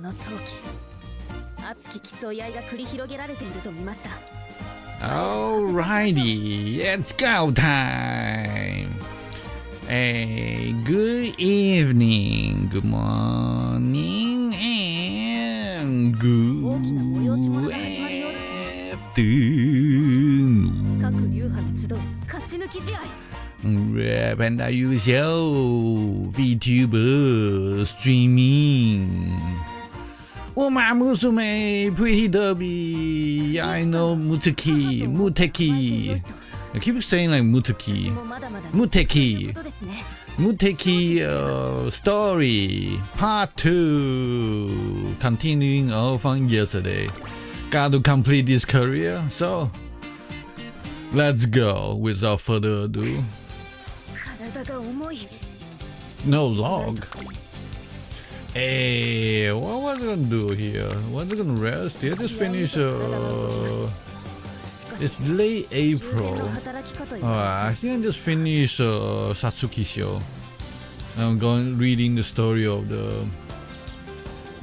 の陶器熱き競い合いが繰り広げられていると見ました。 Alrighty, it's go time. Hey, good evening, good morning, and good afternoon. 各流派の集い勝ち抜き試合。Panda夕消 vtuber streaming. Umamusume pretty derby. Yaeno Muteki. I keep saying like Muteki. Muteki story part 2. Continuing off on yesterday. Got to complete this career, so let's go without further ado. No log. Hey, what was I gonna do here? Was I gonna rest? Did I just finish? It's late April. I think I just finished Satsuki show. I'm going reading the story of the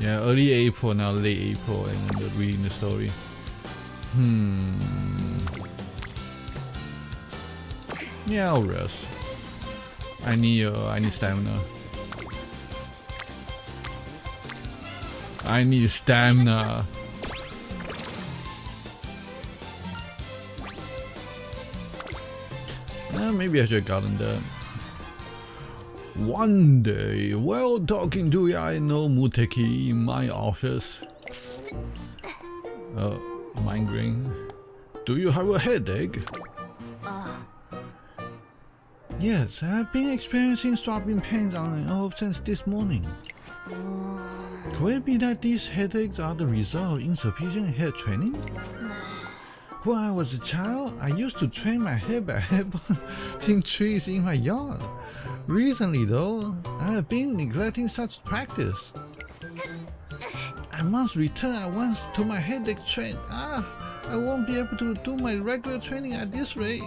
early April, now late April, and then reading the story. Yeah, I'll rest. I need stamina. I need stamina. Maybe I should have gotten that. One day, while talking to Yaeno Muteki in my office. Migraine. Do you have a headache? Yes, I've been experiencing throbbing pains on and off since this morning. Could it be that these headaches are the result of insufficient head training? When I was a child, I used to train my head by headbutting trees in my yard. Recently though, I have been neglecting such practice. I must return at once to my headache train. I won't be able to do my regular training at this rate.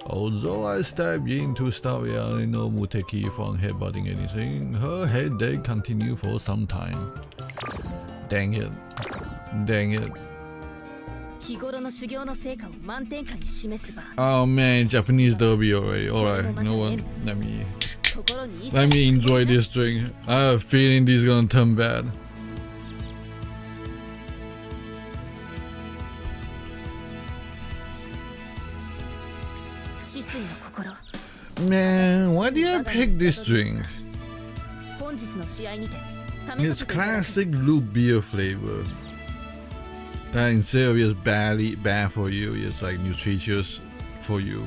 Although I stepped in to stop Yaeno Muteki from headbutting anything, her headache continued for some time. Dang it. Dang it. Oh man, Japanese derby already. Alright, you know what? Let me enjoy this drink. I have a feeling this is gonna turn bad. Man, why did I pick this drink? It's classic root beer flavor. That instead of just bad for you, it's like nutritious for you.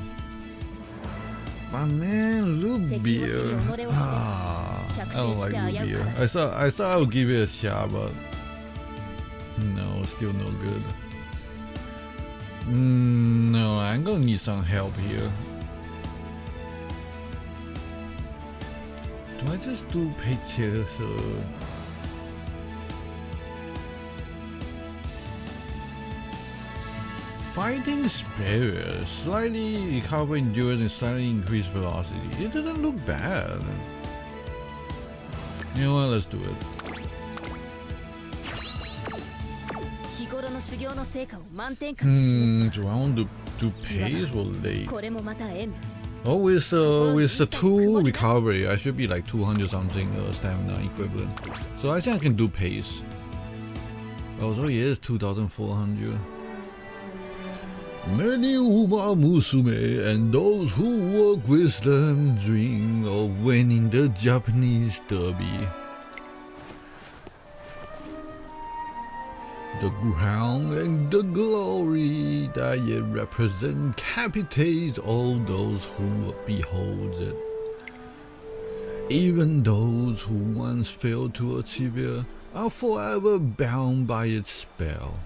But man, root beer. I don't like root beer. I thought I would give it a shot, but no, still no good. No, I'm gonna need some help here. Do I just do paychecks or? Fighting Spirit, slightly recover endurance and slightly increase velocity. It doesn't look bad. You know what, let's do it. Do I want to do pace or late? Oh, with the 2 recovery, I should be like 200 something stamina equivalent. So I think I can do pace. Oh, so it is 2,400. Many Umamusume and those who work with them dream of winning the Japanese derby. The crown and the glory that it represents captivates all those who behold it. Even those who once failed to achieve it are forever bound by its spell.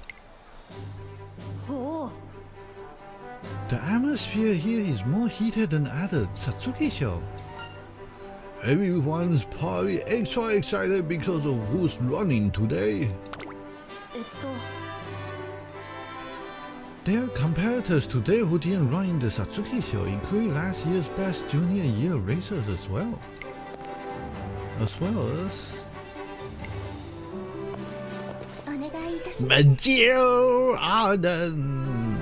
The atmosphere here is more heated than at the Satsuki show. Everyone's probably extra excited because of who's running today. There are competitors today who didn't run in the Satsuki show, including last year's best junior year racers as well. Major Arden.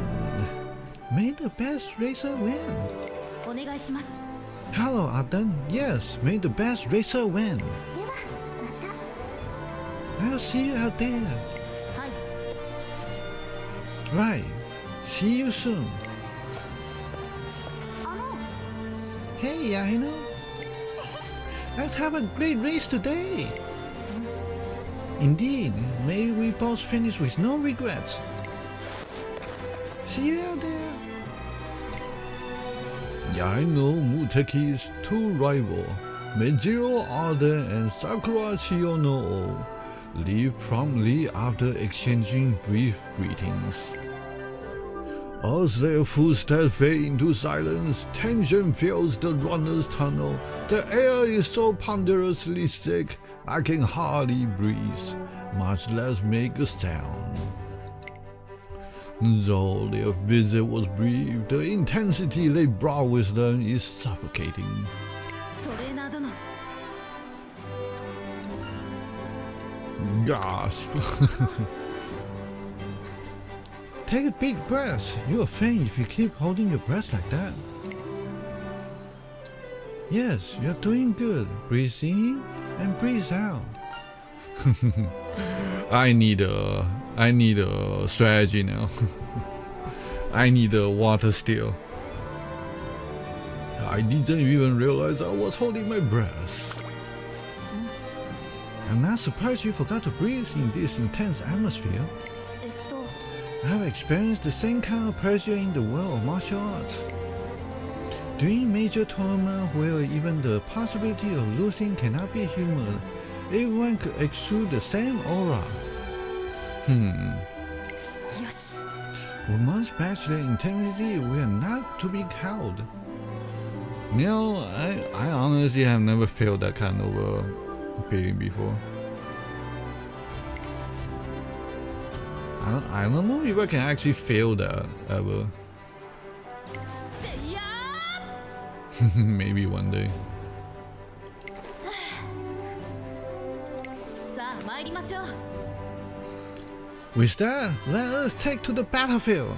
May the best racer win. お願いします。 Hello, Arden. Yes, may the best racer win. ではまた。 I'll see you out there. はい。 Right. See you soon. あの。 Hey, Yaeno. Let's have a great race today. Indeed, may we both finish with no regrets. See you out there. Yaeno Muteki's two rivals, Meijiro Arden and Sakura Chiyono, leave promptly after exchanging brief greetings. As their footsteps fade into silence, tension fills the runner's tunnel. The air is so ponderously thick, I can hardly breathe, much less make a sound. Though their visit was brief, the intensity they brought with them is suffocating. トレーナー殿。 Gasp. Take a big breath. You'll faint if you keep holding your breath like that. Yes, you're doing good. Breathe in and breathe out. I need a strategy now. I need a water still. I didn't even realize I was holding my breath. I'm not surprised you forgot to breathe in this intense atmosphere. I've experienced the same kind of pressure in the world of martial arts. During major tournaments where even the possibility of losing cannot be humored, everyone could exude the same aura. Yes. We must match the intensity. We are not to be cowed. You know, I honestly have never felt that kind of feeling before. I don't know if I can actually feel that ever. Maybe one day. さあ参りましょう。 With that, let us take to the battlefield.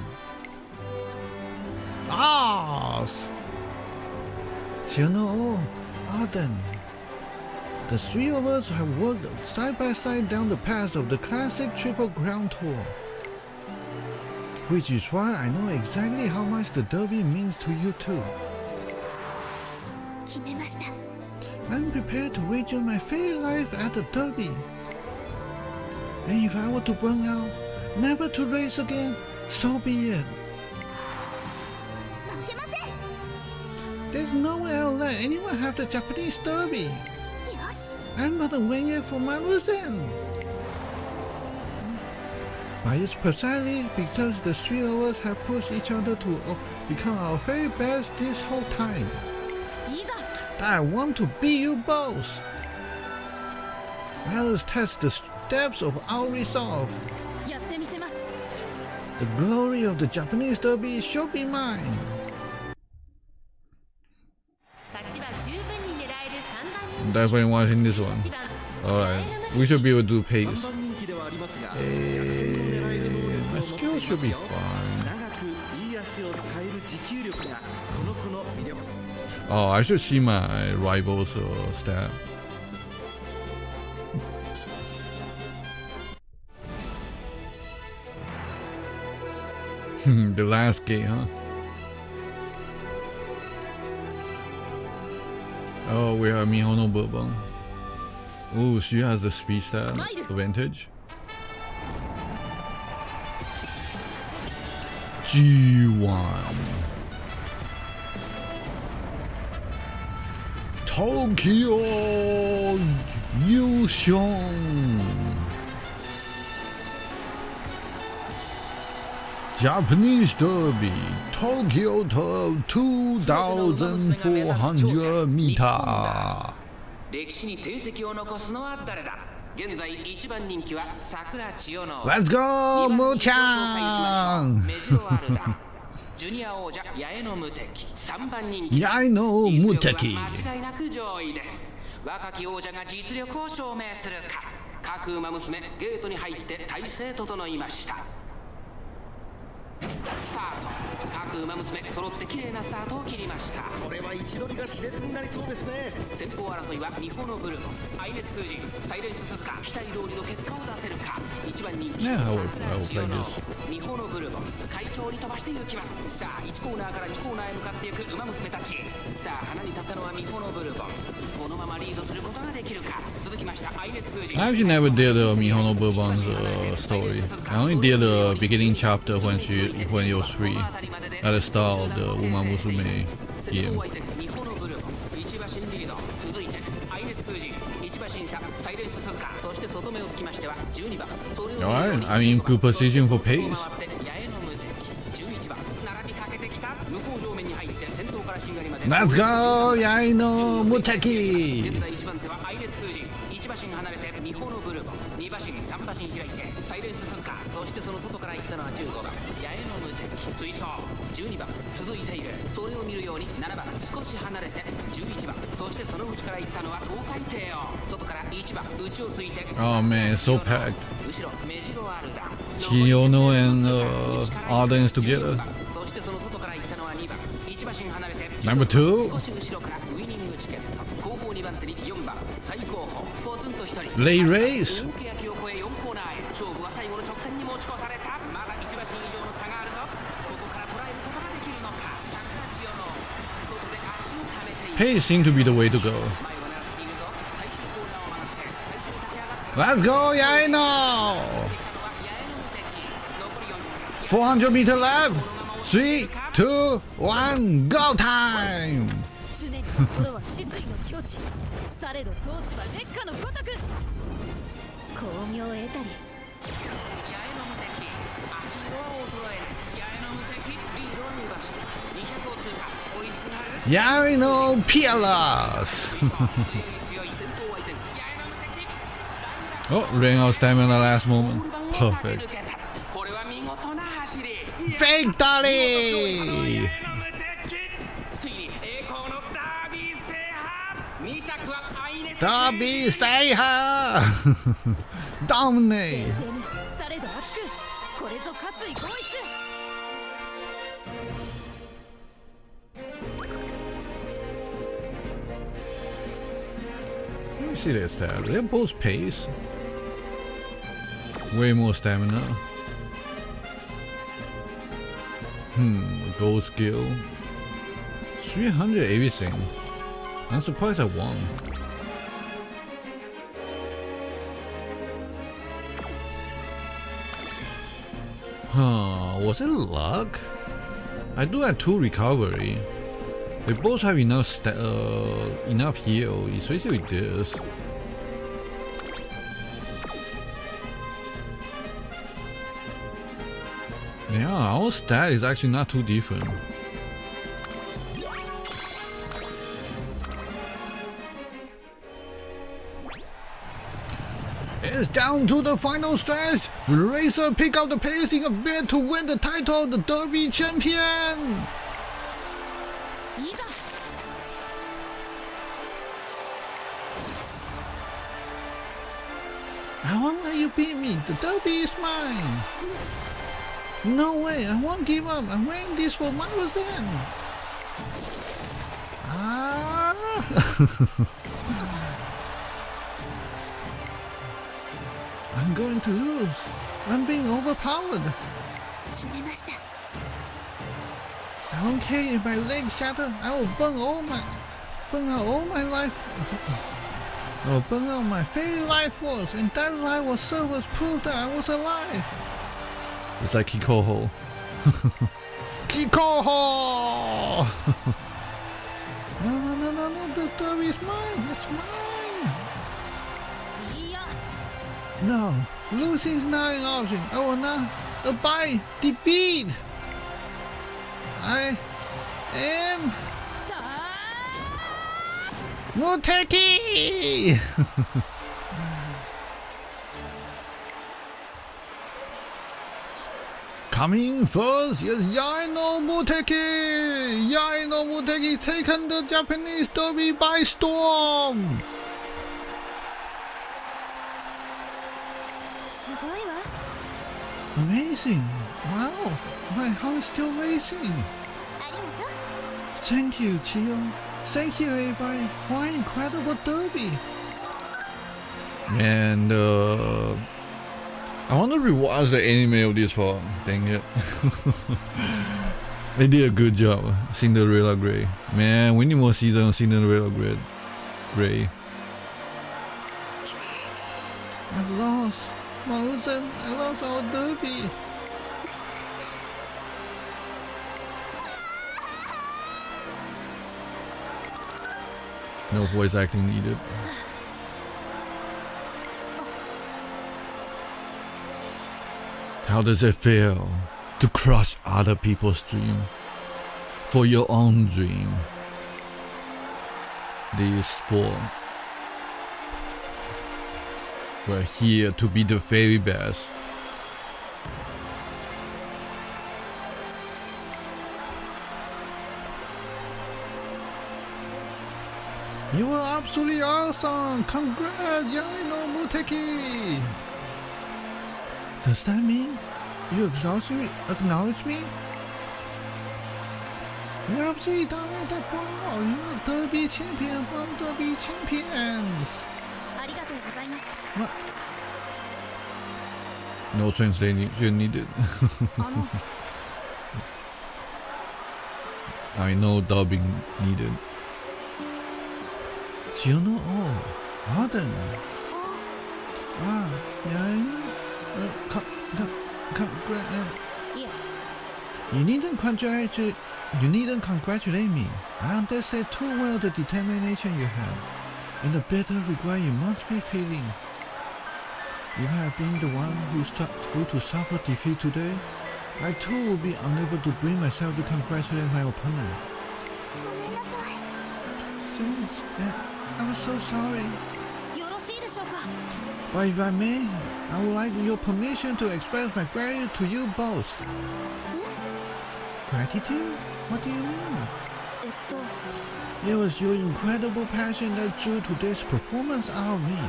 Chiyono, Arden. The three of us have worked side by side down the path of the classic Triple Crown Tour. Which is why I know exactly how much the derby means to you two. 決めました。 I'm prepared to wager my very life at the derby. And if I were to burn out, never to race again, so be it. 負けません。 There's no way I'll let anyone have the Japanese derby. よし。 I'm not win it for my losing. But it's precisely because the three of us have pushed each other to become our very best this whole time いざ。 that I want to beat you both. Let us test the depths of our resolve. やってみせます。 The glory of the Japanese derby shall be mine. 勝ちは十分に狙える3番人 Definitely watching this one. 1番 Alright, we should be able to do pace. 3番人気ではありますが、 My skill should be fine. 長くいい足を使える持久力がこの子の魅力。 Oh, I should see my rival's stat. The last gate, huh? Oh, we have Mihono Bourbon. Oh, she has the speed stat advantage. G1 Tokyo Yuushou. Japanese Derby Tokyo Turf 2400 meter. 歴史に転籍を残すのは誰だ。現在1番人気は桜千代の。 Let's go, 2番人気を紹介しましょう。 Muchan! メジロアルダ。ジュニア王者八重野無敵。3番人気。 Yaeno Muteki. 実力は間違いなく上位です。若き王者が実力を証明するか。各馬娘ゲートに入って体勢整いました。スタート。各馬娘揃って綺麗なスタートを切りました。これは位置取りが熾烈になりそうですね。先行争いはミホノブルボン、アイネス風神、サイレンス鈴鹿、期待通りの結果を出せるか。一番人気、Yeah, I 桜 will 千代の play this. ミホノブルボン、会長に飛ばして行きます。さあ1コーナーから2コーナーへ向かっていく馬娘たち。さあ花に立ったのはミホノブルボン。このままリードすることができるか。続きましたアイネス風神。I actually never did Mihono Bourbon's story. I only did the beginning chapter when it was free at the start of the Umamusume game. ミホノブルボン、一馬身リード。続いてアイネス風神、一馬審査、サイレンス鈴鹿、そして外目をつきましては12番。Alright, I mean good position for pace. 11番並びかけてきた。向こう上面に入って先頭からしんがりまで。 Let's go, Yaeno Muteki! 現在1番手はアイネス風神、1馬身離れてミホノブルボン、2馬身3馬身開いてサイレンス鈴鹿、そしてその外から行ったのは15番ヤエノムテキ、追走12番続いている。それを見るように7番少し離れて11番、そしてその内から行ったのは東海帝王、外から1番内をついて Oh man, it's so packed. 後ろメジロアルダ、 Yaeno and Ardens together. そしてその外から行ったのは2番1馬身離れて Number 2. 少し後ろからウイニングチケット、後方2番手に4番最高峰、ポツンと1人 Late race. 大欅を越え4コーナーへ。勝負は最後の直線に持ち越された。まだ1馬身以上の差があるぞ。ここから捉えることができるのか。桜千代の外で足を溜めている。 Pace seemed to be the way to go. 前を狙っているぞ。最終コーナーを曲がって最初に立ち上がった Let's go, Yaeno! 400 meter left. 3, 2, 1, go time! 常に心は死髄の境地。されど同志は烈火のごとく。巧妙を得たり。ヤエノムテキ、足色は衰える。ヤエノムテキ、リードは2馬身200を通過、追いすがる。 Yaeno Peerless! 強い先頭は依然ヤエノムテキ。 Oh, ran out of stamina last moment. 駆 Perfect. け抜けた。これは見事な走り。 Victory! ついに栄光のダービー制覇。2着はアイネス。 Derby Seiha! Dominate! 冷静にされど熱く。これぞ下水合一。 Let me see their stats. They're both pace. Way more stamina. Gold skill. 300 everything. I'm surprised I won. Was it luck? I do have 2 recovery. They both have enough enough heal, especially with this. Yeah, our stat is actually not too different. It's down to the final stretch. Racer pick up the pace in a bid to win the title of the Derby champion. いざ。 I won't let you beat me. The Derby is mine. No way. I won't give up. I'm winning this for miles then. Ah. I'm going to lose. I'm being overpowered. 決めました。 I don't care if my legs shatter. I will burn out all my life. I will burn out my very life force, and that life will serve as proof that I was alive. It's like Kikoho. Kikoho! No, the derby is mine. It's mine. いや。 No, losing is not an option. I will not abide defeat. I am Muteki! Coming first is Yaeno Muteki! Yaeno Muteki taken the Japanese derby by storm! いわ。 Amazing! Wow! My heart's still racing! ありがとう。 Thank you, Chio. Thank you, everybody. What incredible derby! Man, I want to rewatch the anime of this one. Dang it. They did a good job. Cinderella Grey. Man, we need more seasons of Cinderella Grey. I lost. Maruzen, I lost our derby. No voice acting needed. How does it feel to crush other people's dream for your own dream? This sport. We're here to be the very best. You are absolutely awesome! Congrats, Yaeno Muteki! Does that mean you acknowledge me? You absolutely dominated the ball! You are Derby champion from Derby champions! ありがとうございます。 What? No translation needed. あの、 I know dubbing needed. Yaeno, Arden. Ah, Yaeno.いえ、 You needn't congratulate me. I understand too well the determination you have, and the better regret you must be feeling. You have been the one who to suffer defeat today. I too will be unable to bring myself to congratulate my opponent. ごめんなさい。 Since I'm so sorry. よろしいでしょうか。 But if I may, I would like your permission to express my gratitude to you both. Gratitude? What do you mean? It was your incredible passion that drew today's performance out of me.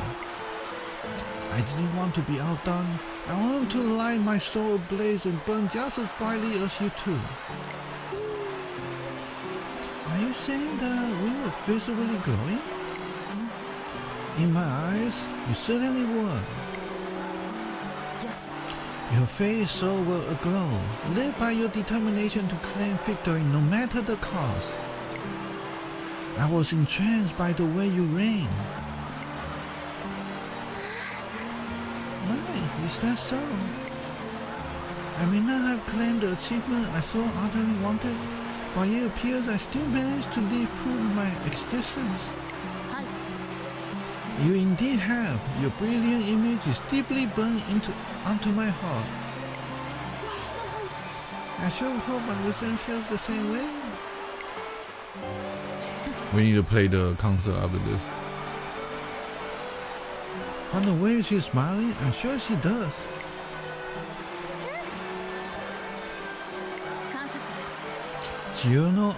I didn't want to be outdone. I wanted to light my soul ablaze and burn just as brightly as you two. Are you saying that we were visibly glowing? In my eyes, you certainly were. よし。 Your face so were aglow, lit by your determination to claim victory no matter the cost. I was entranced by the way you ran. Why, is that so? I may not have claimed the achievement I so ardently wanted, but it appears I still managed to live proof my existence. はい。 You indeed have. Your brilliant image is deeply burned onto my heart. I sure hope my listener feels the same way. We need to play the concert after this. On the way she's smiling, I'm sure she does. 感謝する。 Yaeno,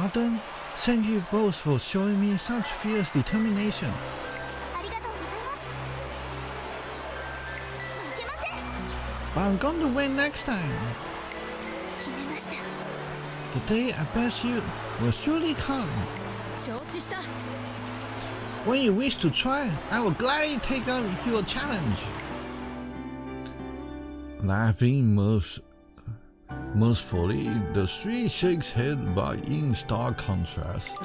Arden, thank you both for showing me such fierce determination. ありがとうございます。負けません。 But I'm going to win next time. 決めました。 The day I bet you will surely come. 承知した。 When you wish to try, I will gladly take up your challenge. Laughing mirthfully, the three shakes head but in stark contrast.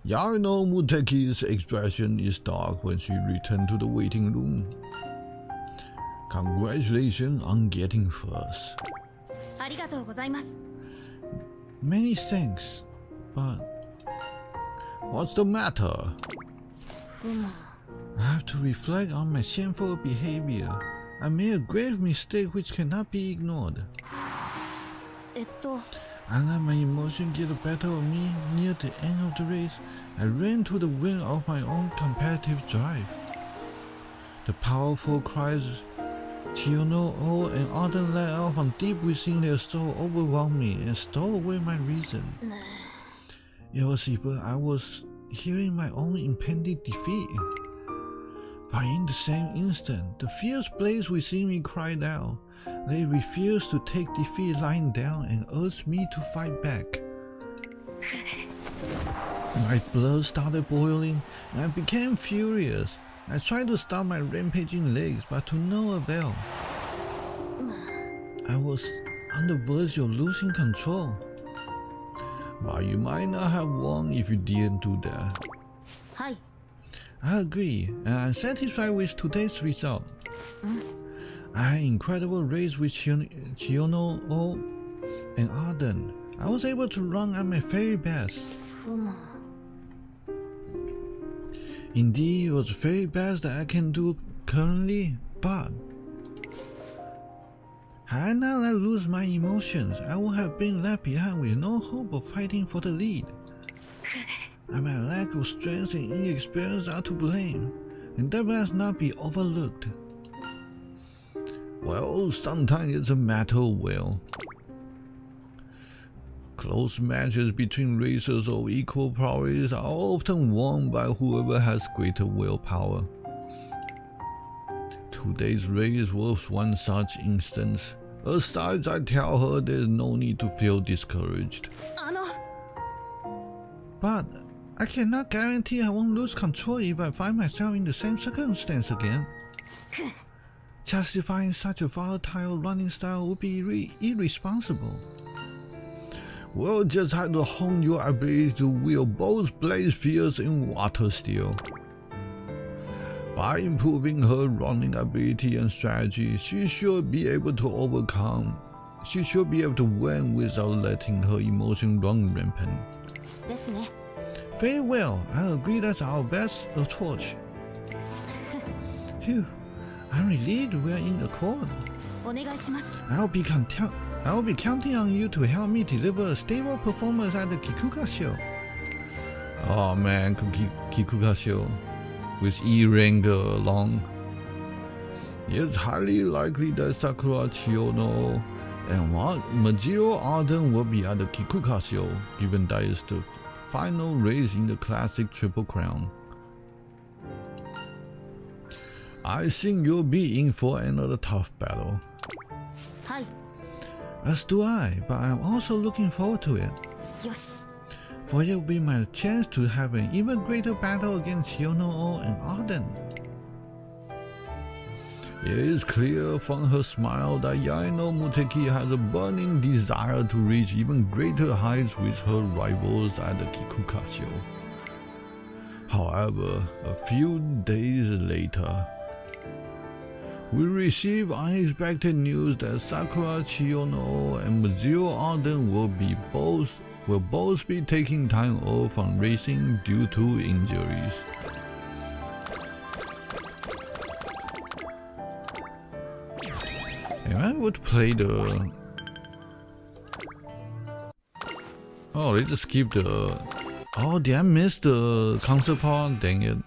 Yaeno Muteki's expression is dark when she returns to the waiting room. Congratulations on getting first. ありがとうございます。 Many thanks, but what's the matter? ふむ。 I have to reflect on my shameful behavior. I made a grave mistake which cannot be ignored. I let my emotions get the better of me. Near the end of the race, I ran to the wind of my own competitive drive. The powerful cries Yaeno and Arden let out from deep within their soul overwhelmed me and stole away my reason. It was as if I was hearing my own impending defeat. But in the same instant, the fierce blades within me cried out. They refused to take defeat lying down and urged me to fight back. My blood started boiling and I became furious. I tried to stop my rampaging legs, but to no avail. I was on the verge of losing control. But you might not have won if you didn't do that. Hi. I agree, and I'm satisfied with today's result. I had an incredible race with Yaeno and Arden. I was able to run at my very best. Indeed, it was the very best that I can do currently, but had I not let loose my emotions, I would have been left behind with no hope of fighting for the lead. And my lack of strength and inexperience are to blame, and that must not be overlooked. Well, sometimes it's a matter of will. Close matches between racers of equal prowess are often won by whoever has greater willpower. Today's race was one such instance. Besides, I tell her there's no need to feel discouraged. But I cannot guarantee I won't lose control if I find myself in the same circumstance again. Justifying such a volatile running style would be irresponsible. We'll just have to hone your ability to wield both blaze fierce and water steel. By improving her running ability and strategy, she should be able to win without letting her emotion run rampant. Very well, I agree that's our best approach. Phew, I'm relieved we're in accord. I'll be counting on you to help me deliver a stable performance at the Kikuka show. Oh man, Kikuka show. With E-Ranger along. It's highly likely that Sakura Chiyono and Majiro Arden will be at the Kikuka show, given that it's the final race in the classic Triple Crown. I think you'll be in for another tough battle. Hi. As do I, but I'm also looking forward to it. For it will be my chance to have an even greater battle against Yaeno and Arden. It is clear from her smile that Yaeno Muteki has a burning desire to reach even greater heights with her rivals at the Kikuka show. However, a few days later, we receive unexpected news that Sakura Chiyono and Majiro Arden will both be taking time off from racing due to injuries. Am I able to play the... Oh, they just skipped the... Oh, did I miss the concert part? Dang it.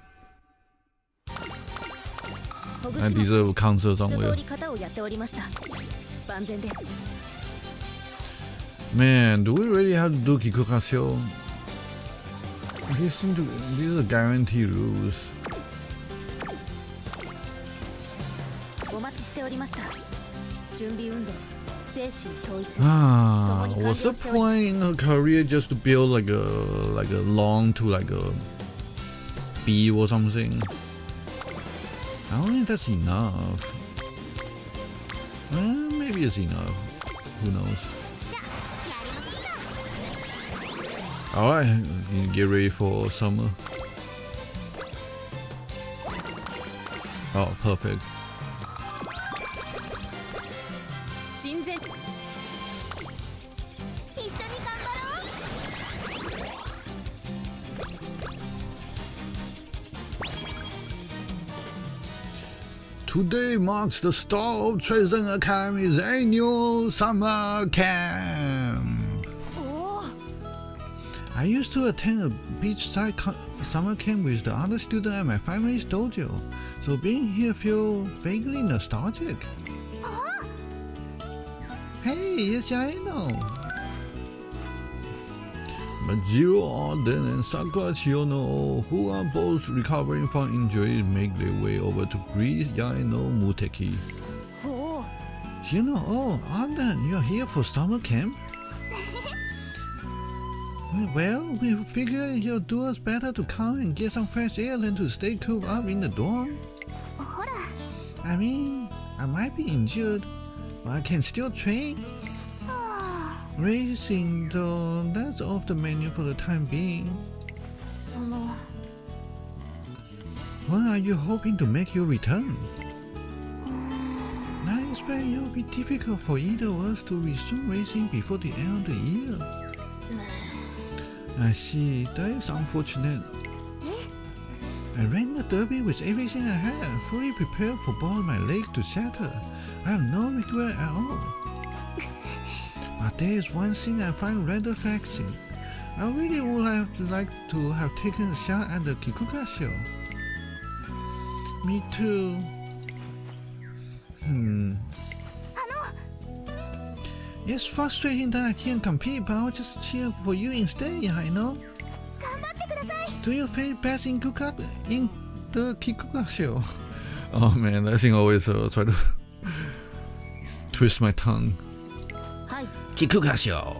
I deserve concert somewhere. Man, do we really have to do Kikuka show? These are guaranteed rules. What's the point in her career just to build like a long to like a B or something? I don't think that's enough. Well, maybe it's enough. Who knows? Alright, get ready for summer. Oh, perfect. Today marks the start of Treason Academy's annual summer camp. I used to attend a beachside summer camp with the other students at my family's dojo, so being here feels vaguely nostalgic. Hey, it's Yaeno. But Zero Arden and Sakura Chiono, who are both recovering from injuries, make their way over to greet Yaeno Muteki. Oh. Chiono, oh, Arden, you're here for summer camp? Well, we figured you'd do us better to come and get some fresh air than to stay cooped up in the dorm. I mean, I might be injured, but I can still train. Racing, though, that's off the menu for the time being. When are you hoping to make your return? I expect it will be difficult for either of us to resume racing before the end of the year. I see, that is unfortunate. I ran the derby with everything I had, fully prepared for both my legs to shatter. I have no regret at all. But there is one thing I find rather vexing. I really would have liked to have taken a shot at the Kikuga show. Me too. It's frustrating that I can't compete, but I'll just cheer for you instead, Yaeno. Do you feel best in the Kikuga show? Oh man, I think I always try to twist my tongue. Kikuga show.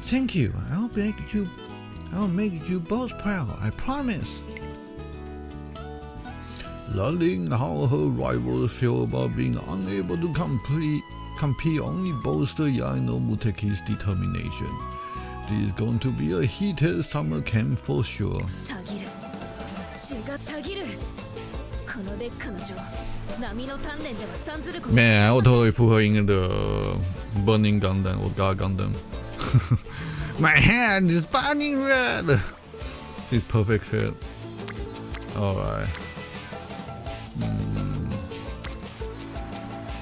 Thank you. I'll make you both proud. I promise. Learning how her rivals feel about being unable to compete only bolsters Yaeno Muteki's determination. This is going to be a heated summer camp for sure. Man, I would totally put her in the burning Gundam or God Gundam. My hand is burning red! It's perfect fit. Alright.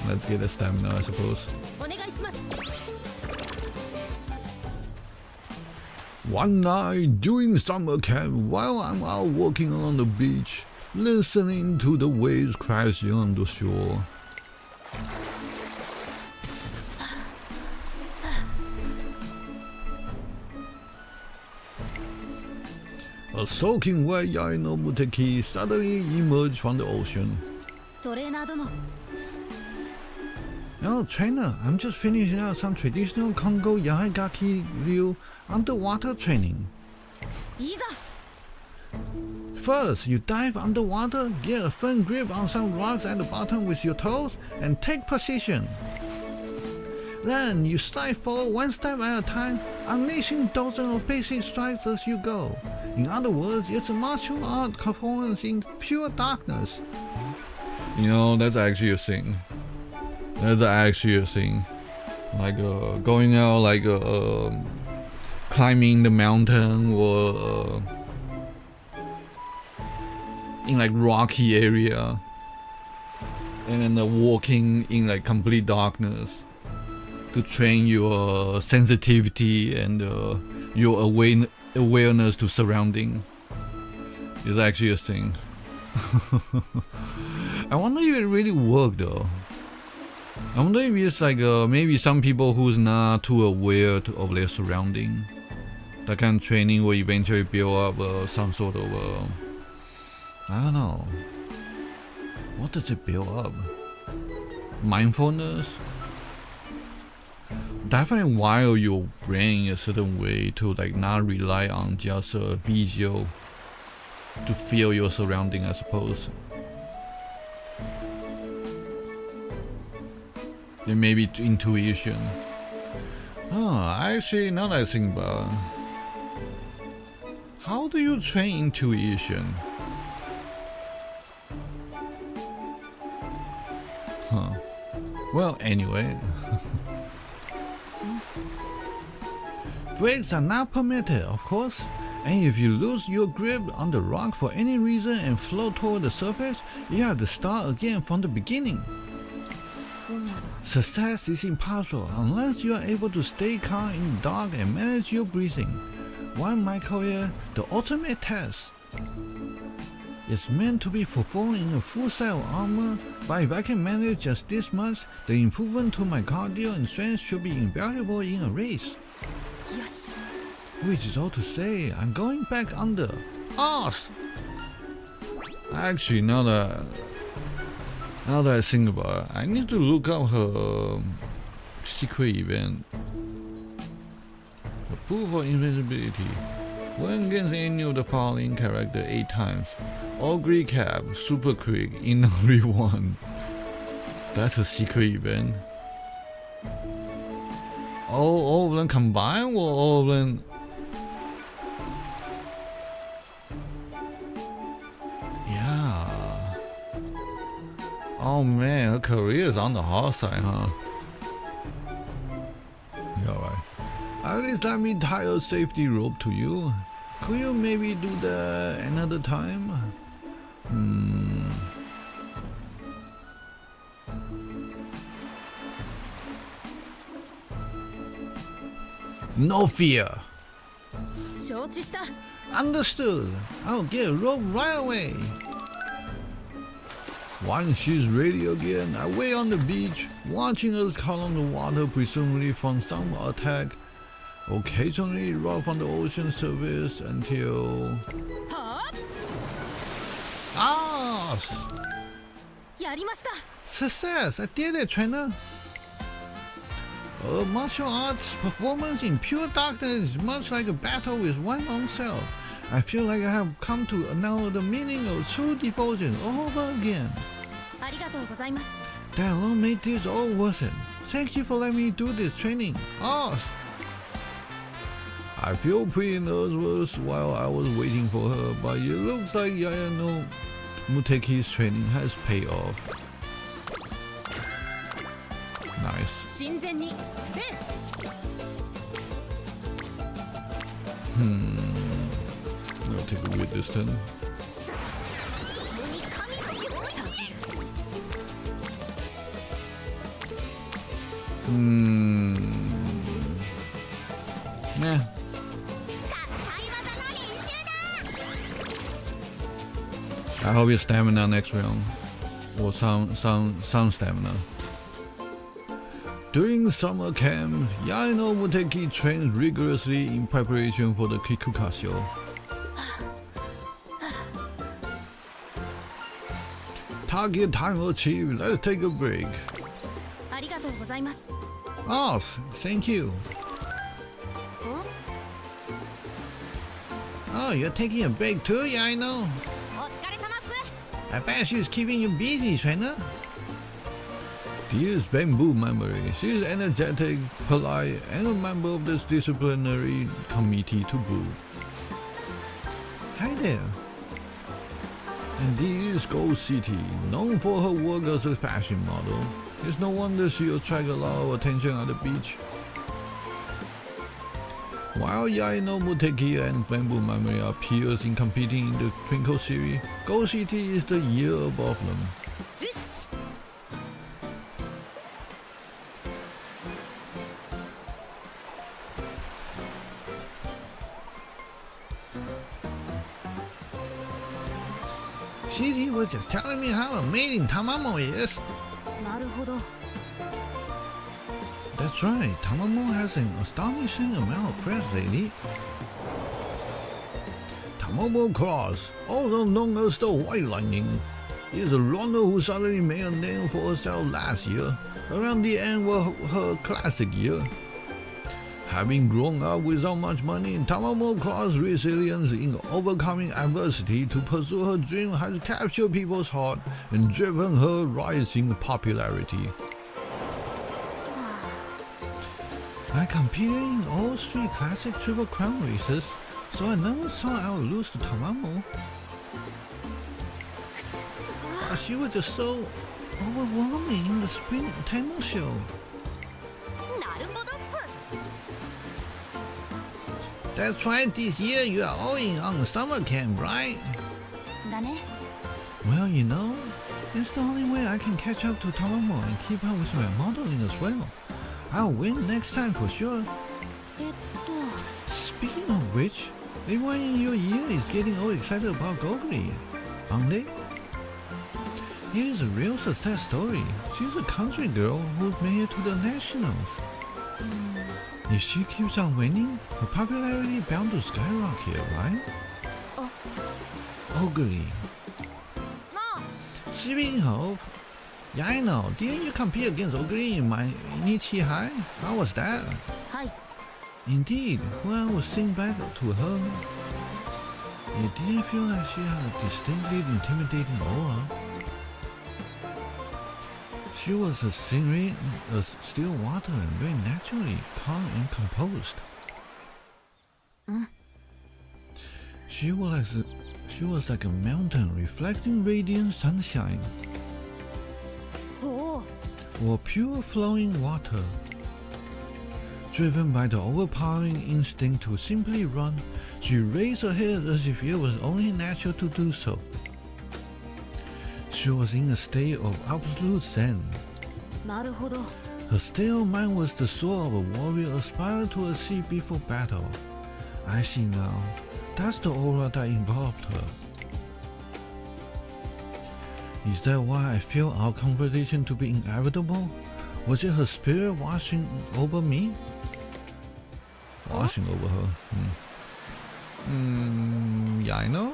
Let's get a stamina, I suppose. One night during summer camp, while I'm out walking along the beach, listening to the waves crashing on the shore. A soaking wet Yaeno Muteki suddenly emerged from the ocean. Oh, trainer, I'm just finishing out some traditional Kongo Yaegaki ryu underwater training. First, you dive underwater, get a firm grip on some rocks at the bottom with your toes, and take position. Then, you slide forward one step at a time, unleashing dozens of basic strikes as you go. In other words, it's a martial art performance in pure darkness. You know, that's actually a thing. That's actually a thing. Like going out, like climbing the mountain or in like rocky area, and then walking in like complete darkness to train your sensitivity and your awareness to surrounding. Is actually a thing. I wonder if it really worked though. I wonder if it's like maybe some people who's not too aware of their surrounding, that kind of training will eventually build up some sort of I don't know. What does it build up? Mindfulness? Definitely wire your brain a certain way to like not rely on just visual to feel your surrounding, I suppose. Then maybe intuition. Oh, actually, now that I think about it, how do you train intuition? Huh. Well, anyway. Breaks are not permitted, of course, and if you lose your grip on the rock for any reason and float toward the surface, you have to start again from the beginning. Success is impossible unless you are able to stay calm in the dark and manage your breathing. One might call it the ultimate test. It's meant to be performed in a full set of armor, but if I can manage just this much, the improvement to my cardio and strength should be invaluable in a race. よし Which is all to say, I'm going back under. Us! Actually, now that I think about it, I need to look up her secret event. The proof of invisibility. When against any of the following character 8 times. Ogre Cap, Super Quick, in only one. That's a secret event. All of them combined or all of them? Yeah. Oh man, her career is on the hard side, huh? Alright. At least let me tie a safety rope to you. Could you maybe do that another time? No fear. 承知した Understood. I'll get a rope right away. Once she's ready again, I wait on the beach, watching us column the water, presumably from some attack. Occasionally rock from the ocean surface until... はAh! あやりました Success! I did it, trainer! A martial arts performance in pure darkness is much like a battle with one's own self. I feel like I have come to know the meaning of true devotion all over again. ありがとうございます That alone made this all worth it. Thank you for letting me do this training. Us! I feel pretty nervous while I was waiting for her, but it looks like Yaeno Muteki's training has paid off. Nice. 親善に弁 I'll take a weird this turn. Nah. I hope your stamina next round. Or some stamina. During summer camp, Yaeno Muteki trains rigorously in preparation for the Kikukasho. Target time achieved. Let's take a break. ありがとうございます Oh, thank you. Oh, you're taking a break too, Yaeno? お疲れ様っす I bet she's keeping you busy, trainer. Dear Bamboo memory, she is energetic, polite, and a member of this disciplinary committee to boot. Hi there. And this is Gold City, known for her work as a fashion model. It's no wonder she attracts a lot of attention at the beach. While Yaeno Muteki and Bamboo Memory are peers in competing in the Twinkle series, Gold City is the year above them. よし Shitty was just telling me how amazing Tamamo is. なるほど That's right, Tamamo has an astonishing amount of press lately. Tamamo Cross, also known as the White Lightning, is a runner who suddenly made a name for herself last year, around the end of her classic year. Having grown up without much money, Tamamo Cross's resilience in overcoming adversity to pursue her dream has captured people's heart and driven her rising popularity. I competed in all 3 classic Triple Crown races, so I never thought I would lose to Tamamo. But she was just so overwhelming in the spring tennis show. なるほどっす That's right, this year you are all in on the summer camp, right? だね Well, you know, it's the only way I can catch up to Tamamo and keep up with my modeling as well. I'll win next time for sure. えっと Speaking of which, everyone in your year is getting all excited about Gogri. Sunday? It is a real success story. She's a country girl who made it to the nationals. If she keeps on winning, her popularity bound to skyrocket, right? Ugly. Speaking of, Yaeno, didn't you compete against Ugly in my Nichi High? How was that? Hi. Indeed, when I was sing back to her, it didn't feel like she had a distinctly intimidating aura. She was a serene as still water and very naturally calm and composed. She was like a mountain reflecting radiant sunshine, or pure flowing water. Driven by the overpowering instinct to simply run, she raised her head as if it was only natural to do so. She was in a state of absolute zen. Her state of mind was the soul of a warrior aspiring to achieve before battle. I see now. That's the aura that involved her. Is that why I feel our conversation to be inevitable? Was it her spirit washing over me? Washing over her. Yaeno?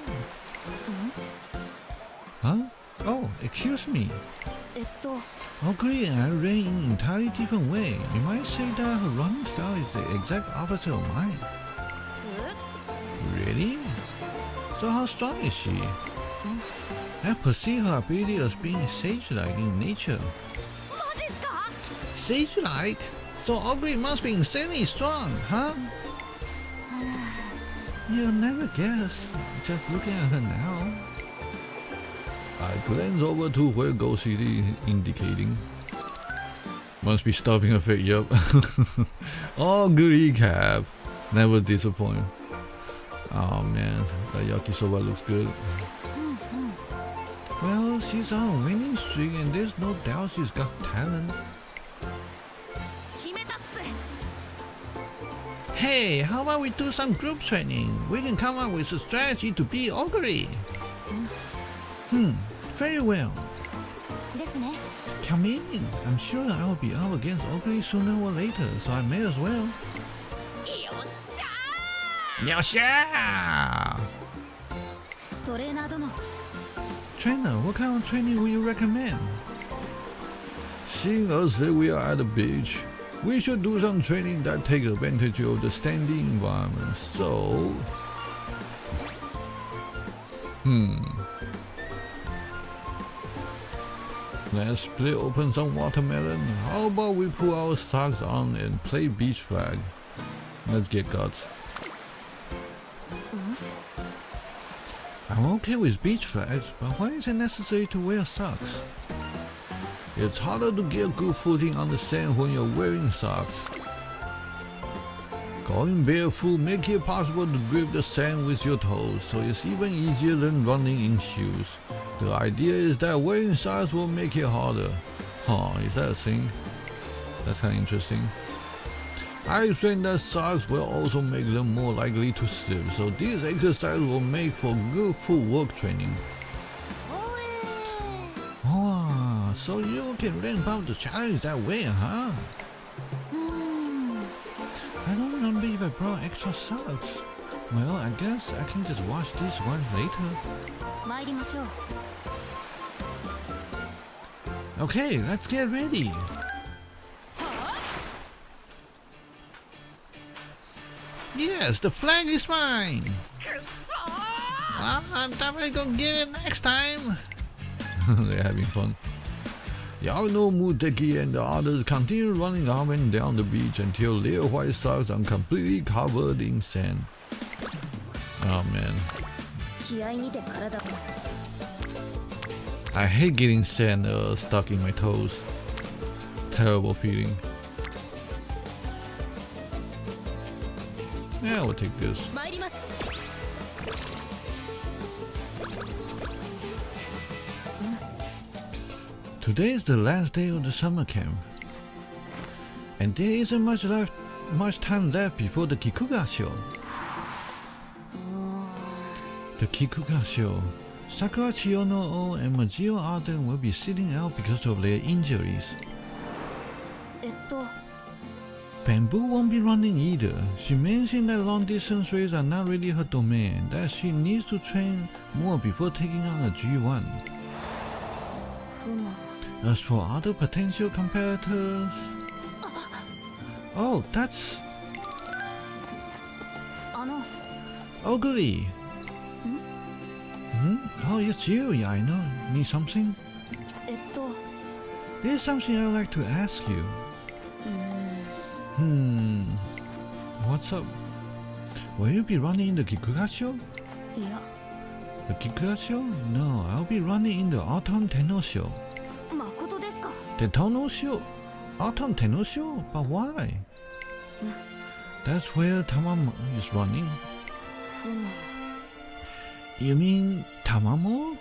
Huh? Oh, excuse me. Ugly and I ran in an entirely different way. You might say that her running style is the exact opposite of mine. Really? So how strong is she? I perceive her ability as being sage-like in nature. Sage-like? So Ugly must be insanely strong, huh? You'll never guess, just looking at her now. I glance over to where Gold City is indicating. Must be stopping her fate, yup. Oh, good recap. Never disappoint. Oh man, that yakisoba looks good. Well, she's on a winning streak and there's no doubt she's got talent. Hey, how about we do some group training? We can come up with a strategy to beat Ugly. Very well. Come in. I'm sure I will be up against Ugly sooner or later, so I may as well. Yuushou! Trainer, what kind of training would you recommend? Seeing as that we are at the beach, we should do some training that takes advantage of the standing environment, so... Let's split open some watermelon. How about we put our socks on and play beach flag? Let's get guts. I'm okay with beach flags, but why is it necessary to wear socks? It's harder to get good footing on the sand when you're wearing socks. Going barefoot makes it possible to grip the sand with your toes, so it's even easier than running in shoes. The idea is that wearing socks will make it harder. Huh, is that a thing? That's kind of interesting. I explained that socks will also make them more likely to slip, so this exercise will make for good footwork training. Oh, so you can ramp up the challenge that way, huh? I don't remember if I brought extra socks. Well, I guess I can just wash these ones later. Okay, let's get ready. Yes, the flag is mine! I'm definitely gonna get it next time! They're having fun. Yaeno Muteki and the others continue running up and down the beach until their white socks are completely covered in sand. Oh man. I hate getting sand stuck in my toes. Terrible feeling. Yeah, we'll take this. Today is the last day of the summer camp, and there isn't much time left before the Kikuga show. The Kikuga show, Sakura, Chiyono and Majio Arden will be sitting out because of their injuries. Bamboo won't be running either. She mentioned that long distance races are not really her domain, that she needs to train more before taking on a G1. As for other potential competitors... Oh, that's... Ugly! Oh, it's you, Yaeno. Need something? There's something I'd like to ask you. What's up? Will you be running in the Kikuga show? The Kikuga show? No, I'll be running in the Autumn Tenno show. The Tenno show? Autumn Tenno show? But why? That's where Tamamo is running. You mean Tamamo?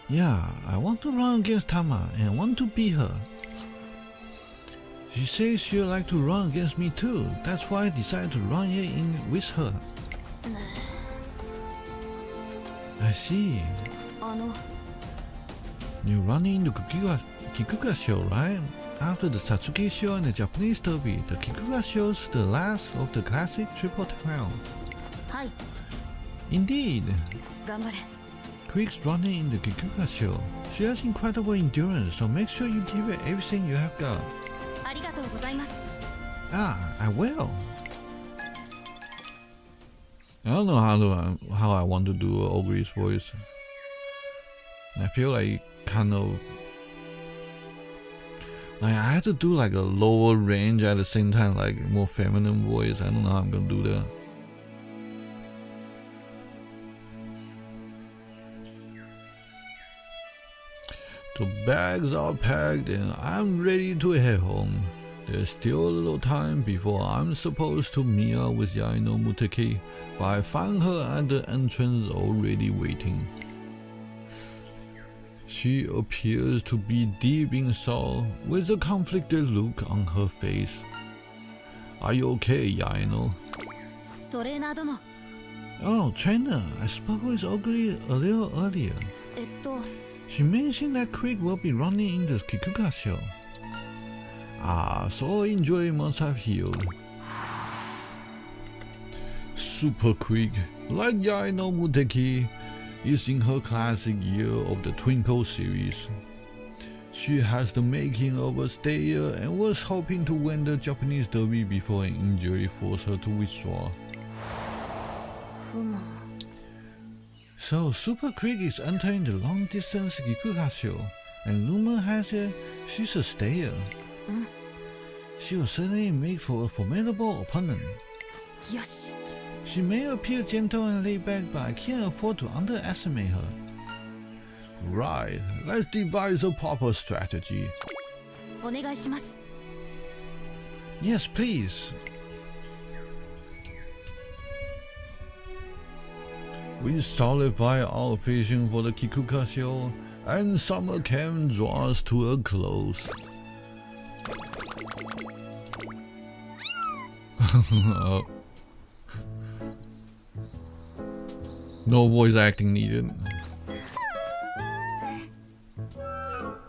Yeah, I want to run against Tama and I want to beat her. She says she'd like to run against me too. That's why I decided to run here in with her. I see. You're running in the Kikuga show, right? After the Satsuki show and the Japanese derby, the Kikuga show's the last of the classic Triple Crown. Indeed. Quick's running in the Kikuga show. She has incredible endurance, so make sure you give her everything you have got. I will. I don't know how I want to do Ogre's voice. I feel like kind of like I have to do like a lower range at the same time, like more feminine voice. I don't know how I'm gonna do that. The bags are packed and I'm ready to head home. There's still a little time before I'm supposed to meet up with Yaeno Muteki, but I find her at the entrance already waiting. She appears to be deep in thought, with a conflicted look on her face. Are you okay, Yaeno? Oh, trainer, I spoke with Ogre a little earlier. She mentioned that Quick will be running in the Kikuga show. So injury must have healed. Super Quick, like Yaeno Muteki, is in her classic year of the Twinkle series. She has the making of a stayer and was hoping to win the Japanese derby before an injury forced her to withdraw. So Super Quick is entering the long distance Kikuga show, and rumor has it she's a stayer. She will certainly make for a formidable opponent. She may appear gentle and laid back, but I can't afford to underestimate her. Right, let's devise a proper strategy. Yes, please. We solidify our vision for the Kikuga show, and summer camp draws to a close. No voice acting needed.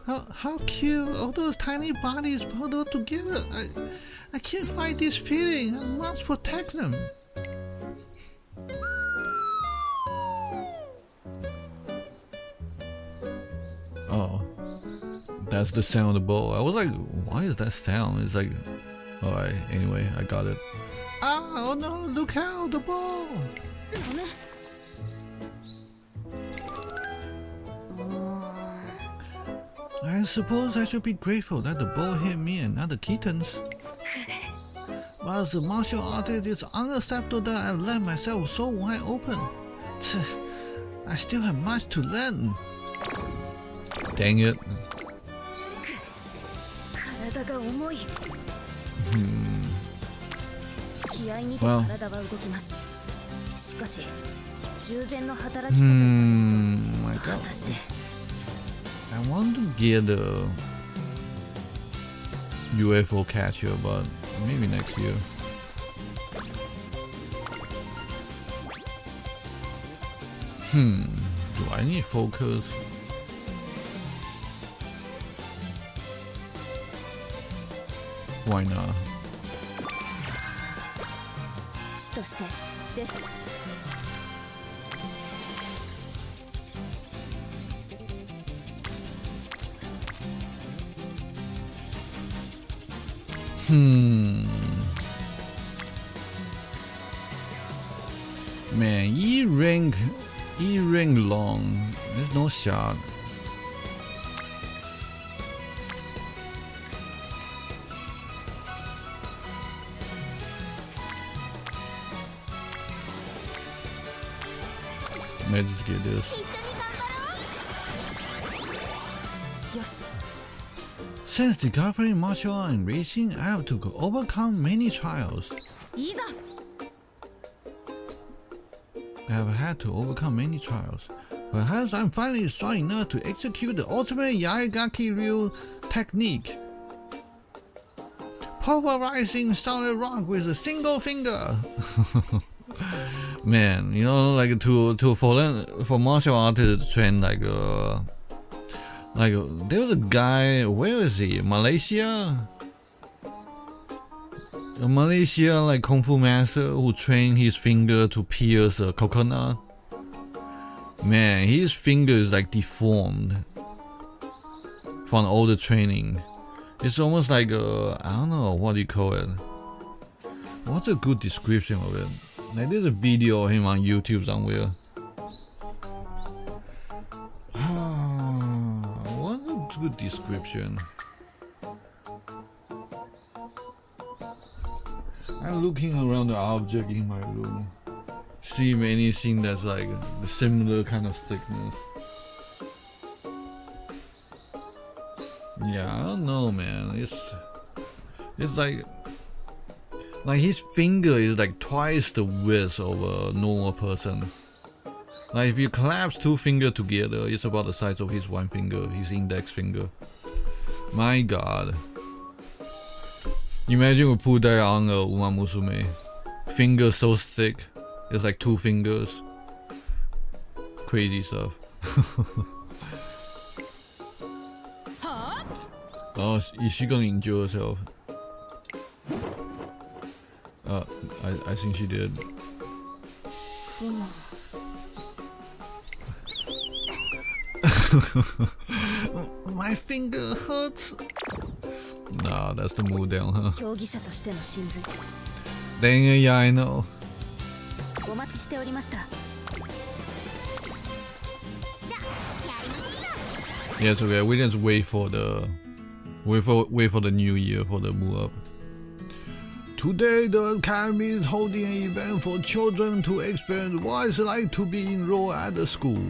How cute! All those tiny bodies huddled together. I can't fight this feeling. I must protect them. Oh, that's the sound of the bow. I was like, why is that sound? It's like, alright, anyway, I got it. Oh no, look out, the ball! I suppose I should be grateful that the ball hit me and not the kittens. But as a martial artist, it's unacceptable that I left myself so wide open. I still have much to learn. Dang it. Well. My God. I want to get a UFO catcher, but maybe next year. Do I need focus? Why not? 師としてでし Man, E rank long. There's no shot. Let's get this. よし Since discovering martial art and racing, I have to overcome many trials. いざ I have had to overcome many trials. Perhaps I'm finally strong enough to execute the ultimate Yaegaki Ryu technique. Pulverizing solid rock with a single finger. Man, you know, like for martial artists to train like there was a guy, where is he? Malaysia? A Malaysia like kung fu master who trained his finger to pierce a coconut. Man, his finger is like deformed from all the training. It's almost like I don't know, what do you call it? What's a good description of it? Like there's a video of him on YouTube somewhere. What's a good description? I'm looking around the object in my room. See if anything that's like a similar kind of thickness. Yeah, I don't know, man. It's like his finger is like twice the width of a normal person. Like if you collapse two fingers together, it's about the size of his one finger, his index finger. My God. Imagine we put that on a Umamusume. Finger so thick, it's like two fingers. Crazy stuff. Oh, is she gonna injure herself? I think she did. My finger hurts. Nah, that's the move down, huh? 競技者としての真髄 Dang it, yeah, I know. お待ちしておりました Yeah, it's okay. We just wait for the new year for the move up. Today, the academy is holding an event for children to experience what it's like to be enrolled at the school.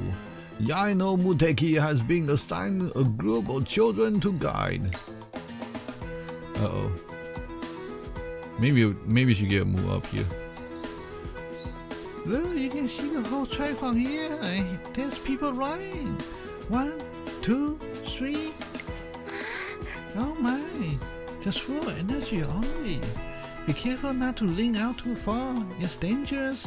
Yaeno Muteki has been assigned a group of children to guide. Uh-oh. Maybe we should get a move up here. Look, you can see the whole track from here. There's people running. 1, 2, 3. Oh my. Just full energy only. Be careful not to lean out too far. It's dangerous.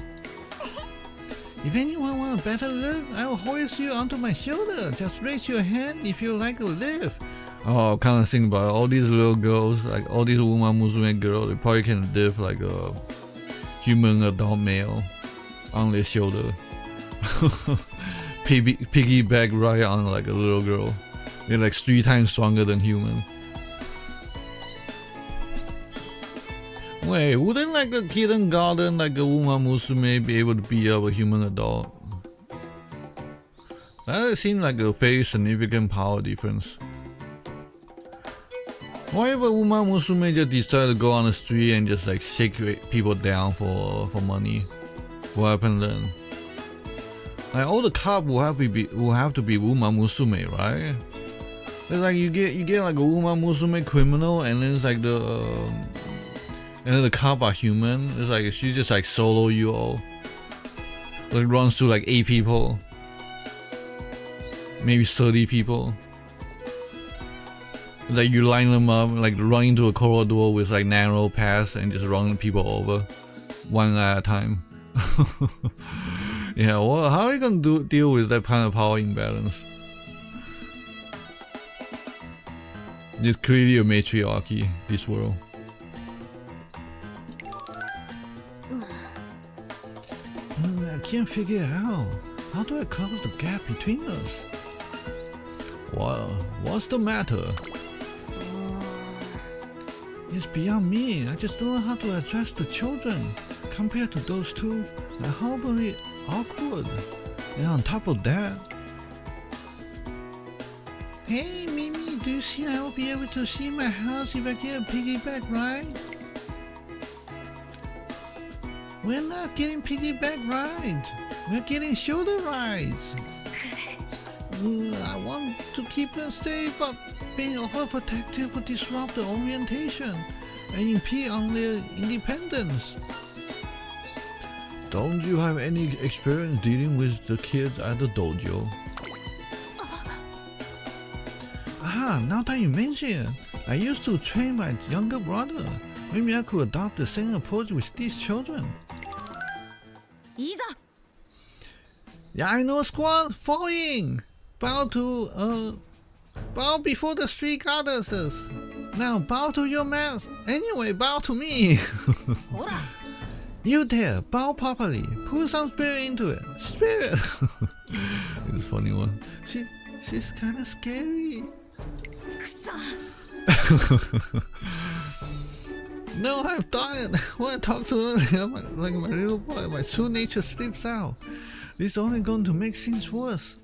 If anyone wants a better look, I will hoist you onto my shoulder. Just raise your hand if you like a lift. Oh, kind of think about it. All these little girls, like all these Umamusume girls, they probably can lift like a human adult male on their shoulder. Piggyback right on like a little girl. They're like 3 times stronger than human. Wait, wouldn't like a kindergarten like a Umamusume be able to beat up a human adult? That seems like a very significant power difference. Why if a Umamusume just decided to go on the street and just like shake people down for money? What happened then? Like all the cops will have to be Umamusume, right? It's like you get like a Umamusume criminal, and then it's like and then the cop are human. It's like she just like solo you all. Like runs through like 8 people, maybe 30 people. Like you line them up, like run into a corridor with like narrow paths and just run people over, one at a time. Yeah, well, how are you gonna deal with that kind of power imbalance? It's clearly a matriarchy, this world. I can't figure it out. How do I close the gap between us? Well, what's the matter? It's beyond me. I just don't know how to address the children. Compared to those two, they're horribly awkward. And on top of that... Hey Mimi, do you see I will be able to see my house if I get a piggyback ride? We're not getting piggyback rides. We're getting shoulder rides. I want to keep them safe, but being overprotective would disrupt the orientation and impede on their independence. Don't you have any experience dealing with the kids at the dojo? Ah, now that you mention it, I used to train my younger brother. Maybe I could adopt the same approach with these children. Yaeno squad, falling! Bow before the three goddesses. Now bow to your mask. Anyway, bow to me. You there, bow properly. Put some spirit into it. Spirit! It's a funny one. She's kinda scary. No, I've done it. When I talk to her, like my little boy, my true nature slips out. This is only going to make things worse.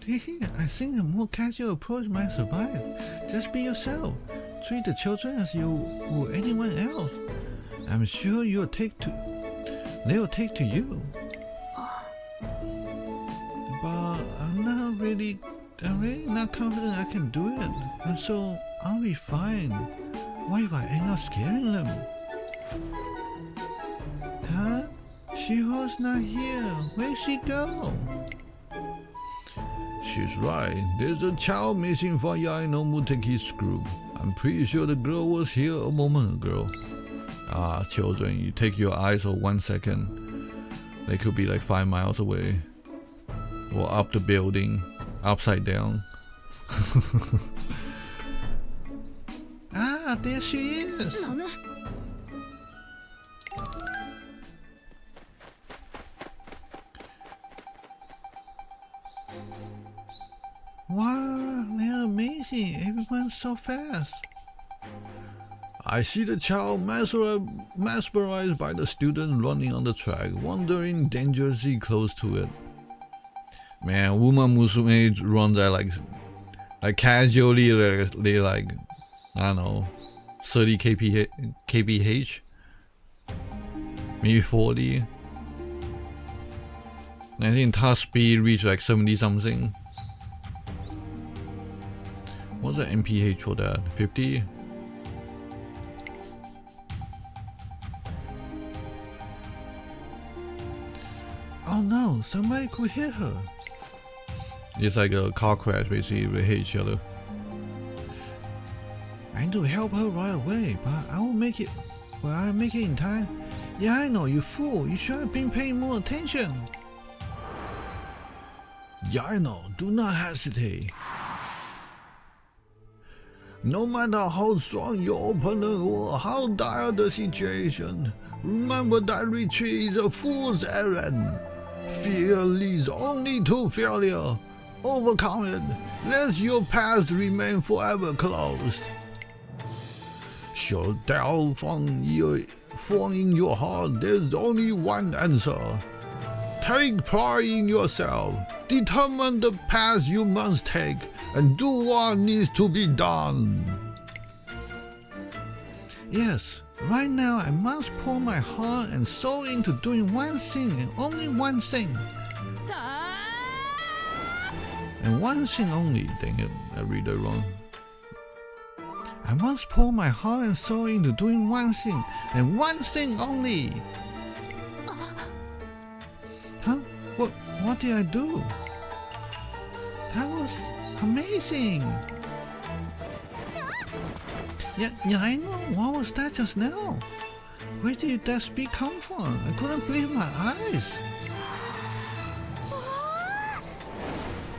I think a more casual approach might survive. Just be yourself. Treat the children as you would anyone else. I'm sure they'll take to you. But I'm really not confident I can do it. And so I'll be fine. Why if I end up scaring them? Huh? Shiho's not here. Where'd she go? She's right. There's a child missing from Yaeno Muteki's group. I'm pretty sure the girl was here a moment ago. Ah, children, you take your eyes off 1 second. They could be like 5 miles away. Or up the building, upside down. Ah, there she is! Wow, they're amazing. Everyone's so fast. I see the child mesmerized by the student running on the track, wandering dangerously close to it. Man, Umamusume runs at like casually, like I don't know, 30 kph, maybe 40. I think top speed reached like 70 something. What's the MPH for that? 50? Oh no, somebody could hit her. It's like a car crash, basically. We hit each other. I need to help her right away, but I will make it. Will I make it in time? Yeah, I know, you fool. You should have been paying more attention. Yaeno, do not hesitate. No matter how strong your opponent or how dire the situation, remember that retreat is a fool's errand. Fear leads only to failure. Overcome it, lest your path remain forever closed. Should doubt fall in your heart, there's only one answer. Take pride in yourself, determine the path you must take, and do what needs to be done. Yes, right now I must pour my heart and soul into doing one thing and only one thing. And one thing only. Dang it, I read that wrong. I must pour my heart and soul into doing one thing and one thing only. Huh? What did I do? That was amazing. Yeah, I know. What was that just now? Where did that speak come from? I couldn't believe my eyes.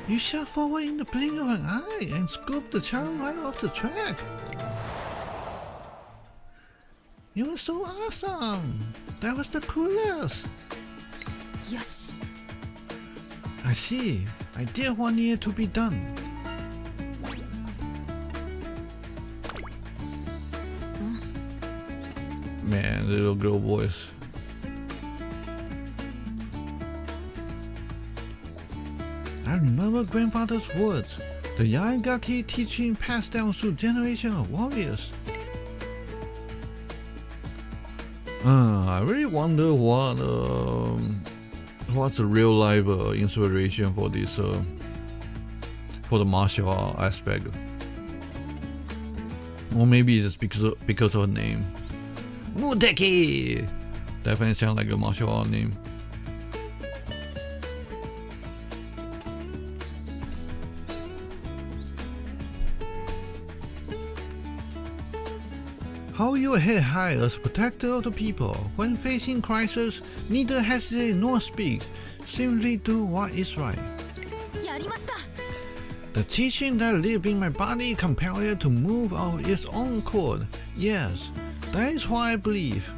You shot forward in the blink of an eye and scooped the child right off the track. It was so awesome. That was the coolest. よし I see. I did want it to be done. Man, little girl voice. I remember grandfather's words. The Yaegaki teaching passed down through generations of warriors. I really wonder what's the real life inspiration for this for the martial art aspect, or maybe it's just because of her name, Muteki. Definitely sounds like a martial art name. Hold your head high as a protector of the people. When facing crisis, neither hesitate nor speak. Simply do what is right. やりました The teaching that lived in my body compelled it to move of its own accord. Yes, that is what I believe.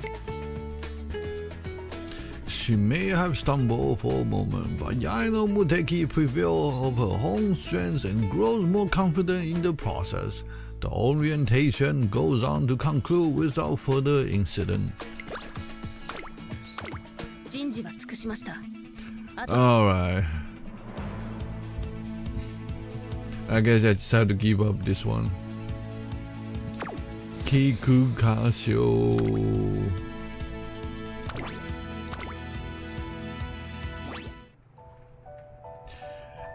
She may have stumbled for a moment, but Yaeno Muteki prevails of her own strength and grows more confident in the process. The orientation goes on to conclude without further incident. 人事は尽くしましたあと Alright. I guess I just have to give up this one. Kikukasho.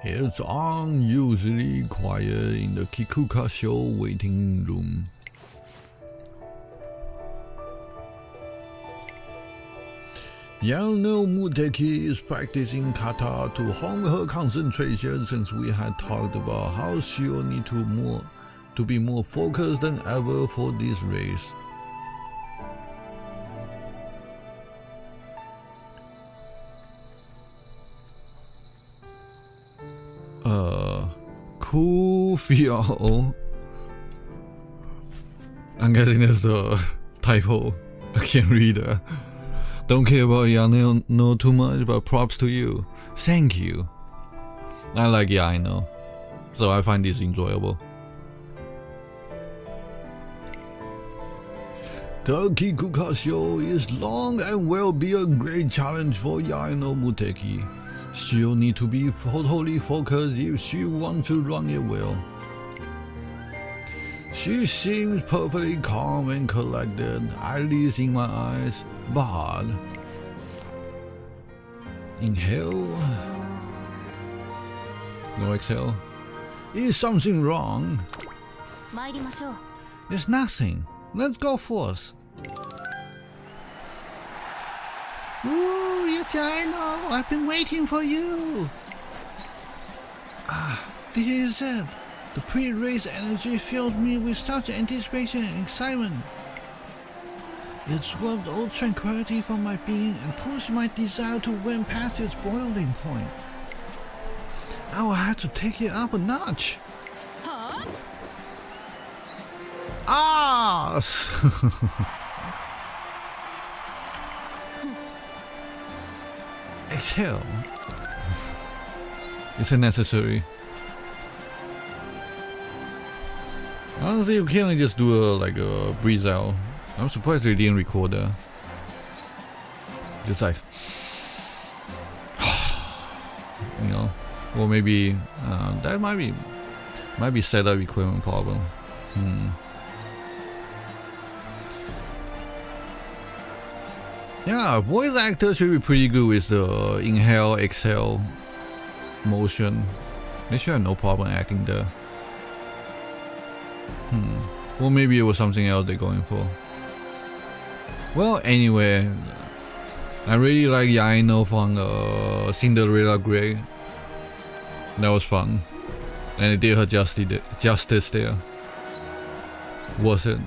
It's unusually quiet in the Kikukasho waiting room. Yaeno Muteki is practicing kata to hone her concentration since we had talked about how she'll need to be more focused than ever for this race. Cool feel. I'm guessing that's the typo. I can't read that. Don't care about Yaeno too much, but props to you. Thank you. I like Yaeno, so I find this enjoyable. The Kikukasho is long and will be a great challenge for Yaeno Muteki. She'll need to be totally focused if she wants to run it well. She seems perfectly calm and collected, at least in my eyes, but inhale, no exhale. Is something wrong? 参りましょう It's nothing. Let's go forth. Ooh, yes, I know. I've been waiting for you. This is it. The pre-race energy fills me with such anticipation and excitement. It swept all tranquility from my being and pushed my desire to win past its boiling point. I will have to take it up a notch. はあ Ah! Exhale. Is it necessary? Honestly, you can't just do a breathe out. I'm surprised they didn't record that. Just like, you know, or maybe that might be setup equipment problem. Yeah, voice actor should be pretty good with the inhale, exhale motion. They should have no problem acting there. Or maybe it was something else they're going for. Well, anyway, I really like Yaeno from Cinderella Grey. That was fun. And it did her justice there. Was it?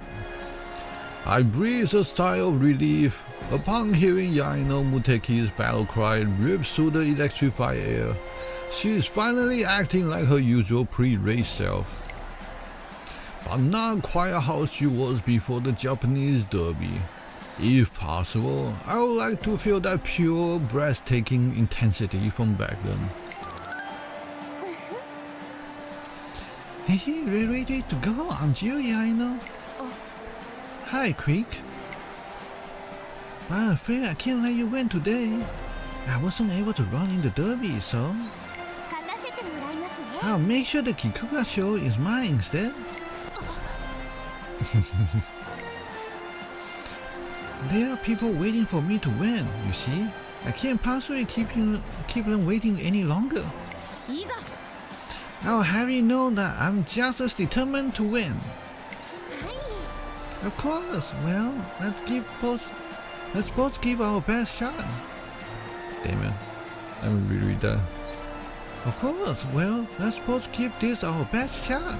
I breathed a sigh of relief upon hearing Yaeno Muteki's battle cry rip through the electrified air. She is finally acting like her usual pre-race self, but not quite how she was before the Japanese derby. If possible, I would like to feel that pure, breathtaking intensity from back then. Hey, ready to go, aren't you, Yaeno? Hi, Creek. I'm afraid I can't let you win today. I wasn't able to run in the derby, so I'll make sure the Kikuga show is mine instead. There are people waiting for me to win, you see. I can't possibly keep them waiting any longer. I'll have you know that I'm just as determined to win. Of course, well, let's both give our best shot. Damn it, I'm gonna reread that. Of course, well, let's both give this our best shot.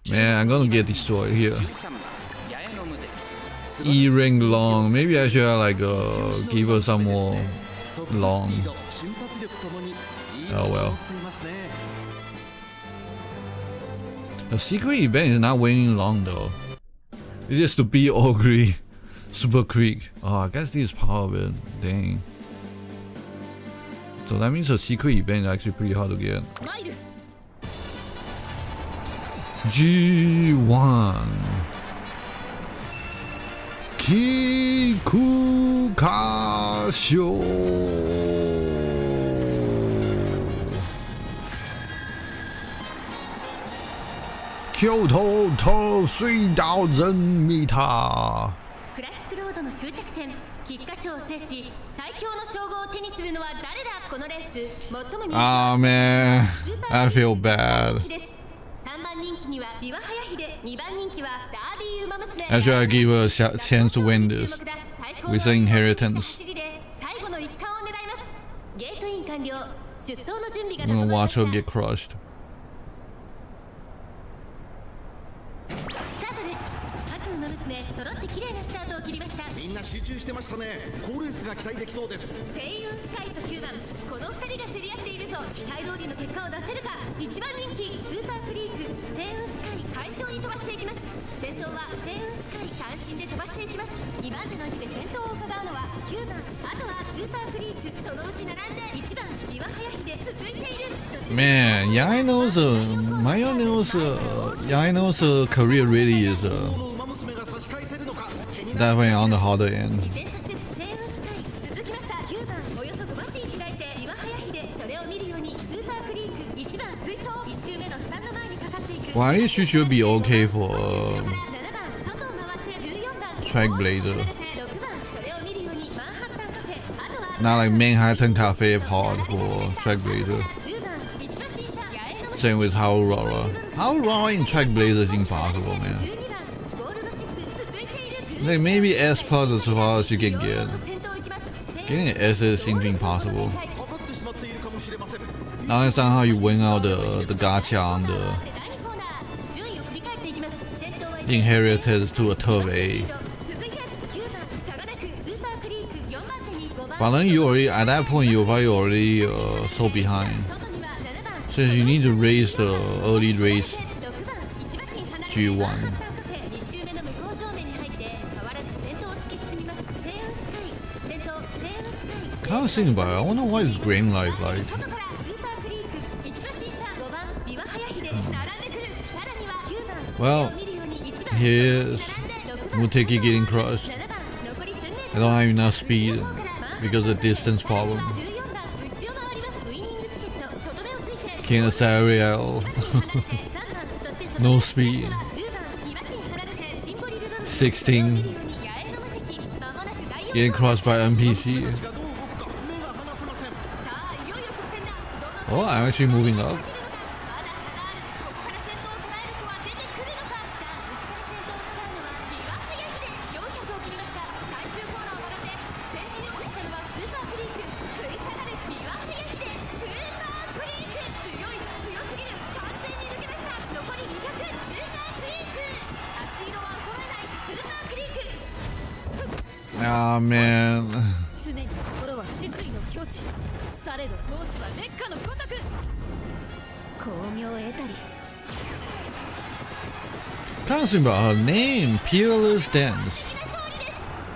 Man, I'm gonna get destroyed here. E-ring long. Maybe I should like give her some more long. Oh well. The secret event is not waiting long though. It's just to be Ogre Super Creek. Oh, I guess this is part of it. Dang. So that means the secret event is actually pretty hard to get. G1 Kikuga show. Kyoto to 3000 meter. クラシックロードの終着点菊花賞を制し最強の称号を手にするのは誰だ。このレース最も人気 Ah man, I feel bad. 3番人気にはビワハヤヒデ、2番人気はダービーウマ娘。 Actually, I give her a chance to win this with the inheritance. 最後の一冠を狙います。ゲートイン完了。出走の準備が I'm gonna watch her get crushed. スタートです。各ウマ娘揃って綺麗なスタートを切りました。みんな集中してましたね。好レースが期待できそうです。星雲スカイと9番、この2人が競り合っているぞ。期待通りの結果を出せるか。1番人気スーパークリーク、星雲スカイ快調に飛ばしていきます。先頭は星雲スカイ単身で飛ばしていきます。2番手の位置で先頭を伺うのは9番、あとはスーパークリーク、そのうち並んで1番ビワハヤヒデ続いている。 Man, Yaeno's career really is definitely on the harder end. 依然として星雲スカイ続きました。9番およそ5馬身開いてビワハヤヒデ、それを見るようにスーパークリーク1番追走1周目のスタンド前にかかっていく。 Well, she should be okay for 7番外を回って14番 Trailblazer. 6番それを見るようにマンハッタンカフェ、あとは Not like Manhattan Cafe part for Trailblazer. 10番1馬身差八重の Same with Aurora. Aurora in Trailblazer is impossible, man. 12番ゴールドシップ続いている。 Like maybe S plus as far as you can get. Getting an S seems impossible. かかってしまっているかもしれません。 Unless somehow you win out the gacha on the inherited to a turf A. But then you already, at that point, you're probably already so behind. Since you need to raise the early race G1. Kind of thinking about it, I wonder what is Grain Life like. Well, here's Muteki getting crushed. I don't have enough speed because of distance problem. King of Sariel. No speed. 16. Getting crushed by NPC. Oh, I'm actually moving up. Ah, man. 常に心は死水の境地。されど同志は烈火のごとく。巧妙得たり。 Can't think about her name. Peerless Dance.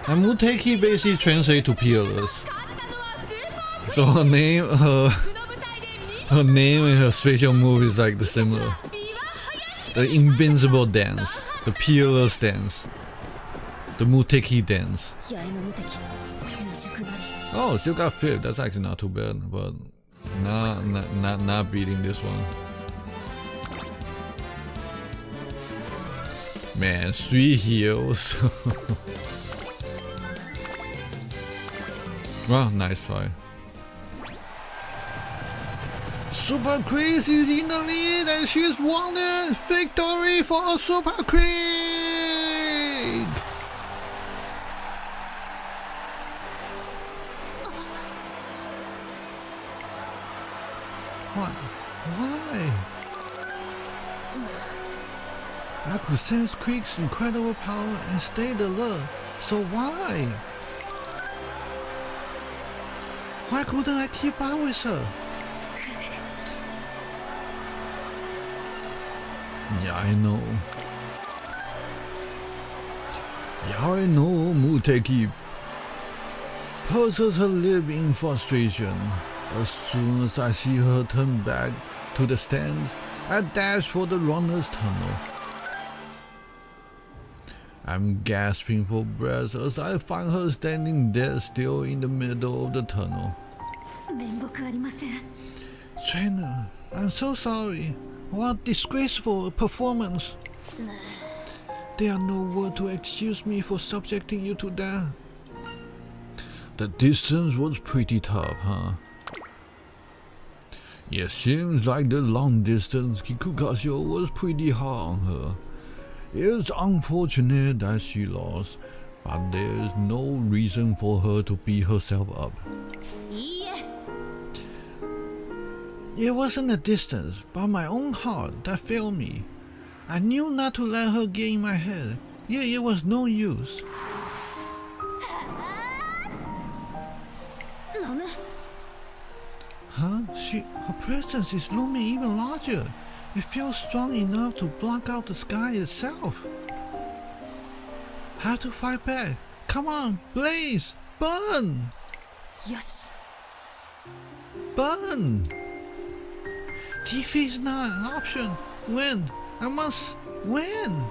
And Muteki basically translates to peerless. So her name, her name and her special move is like the similar. The invincible dance, the peerless dance, the Muteki dance. Oh, still got 5th. That's actually not too bad, but not beating this one. Man, 3 heals. Well, nice try. Super Chris is in the lead and she's won the victory for Super Chris! What? Why? I could sense Creek's incredible power and stayed alert, so why? Why couldn't I keep up with her? Yaeno Muteki purses her lip in frustration. As soon as I see her turn back to the stands, I dash for the runner's tunnel. I'm gasping for breath as I find her standing dead still in the middle of the tunnel. Trainer, I'm so sorry. What disgraceful performance. There are no words to excuse me for subjecting you to that. The distance was pretty tough, huh? It seems like the long distance Kikukasho was pretty hard on her. It's unfortunate that she lost, but there is no reason for her to beat herself up. It wasn't the distance, but my own heart that failed me. I knew not to let her get in my head, yet it was no use. Huh? Her presence is looming even larger. It feels strong enough to block out the sky itself. Have to fight back. Come on, blaze! Burn! Yes. Burn! Defeat is not an option. Win! I must win!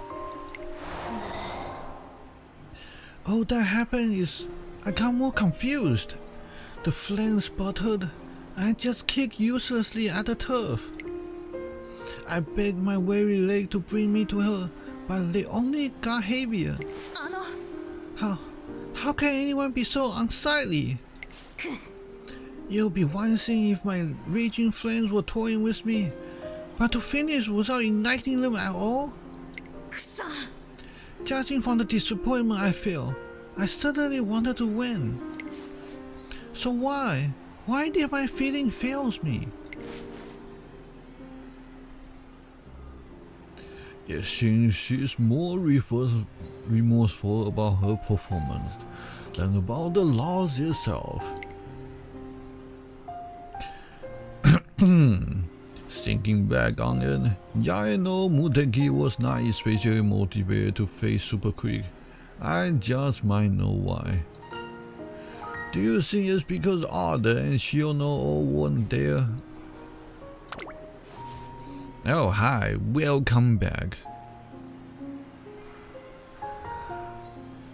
All that happened is I got more confused. The flames sputtered. I just kicked uselessly at the turf. I begged my weary leg to bring me to her, but they only got heavier. How can anyone be so unsightly? It would be one thing if my raging flames were toying with me, but to finish without igniting them at all? Judging from the disappointment I feel, I certainly wanted to win. So why? Why did my feeling fails me? It seems she's more remorseful about her performance than about the loss itself. Thinking back on it, Yaeno Muteki was not especially motivated to face Super Quick. I just might know why. Do you think it's because Arda and Shiono all weren't there? Oh hi, welcome back.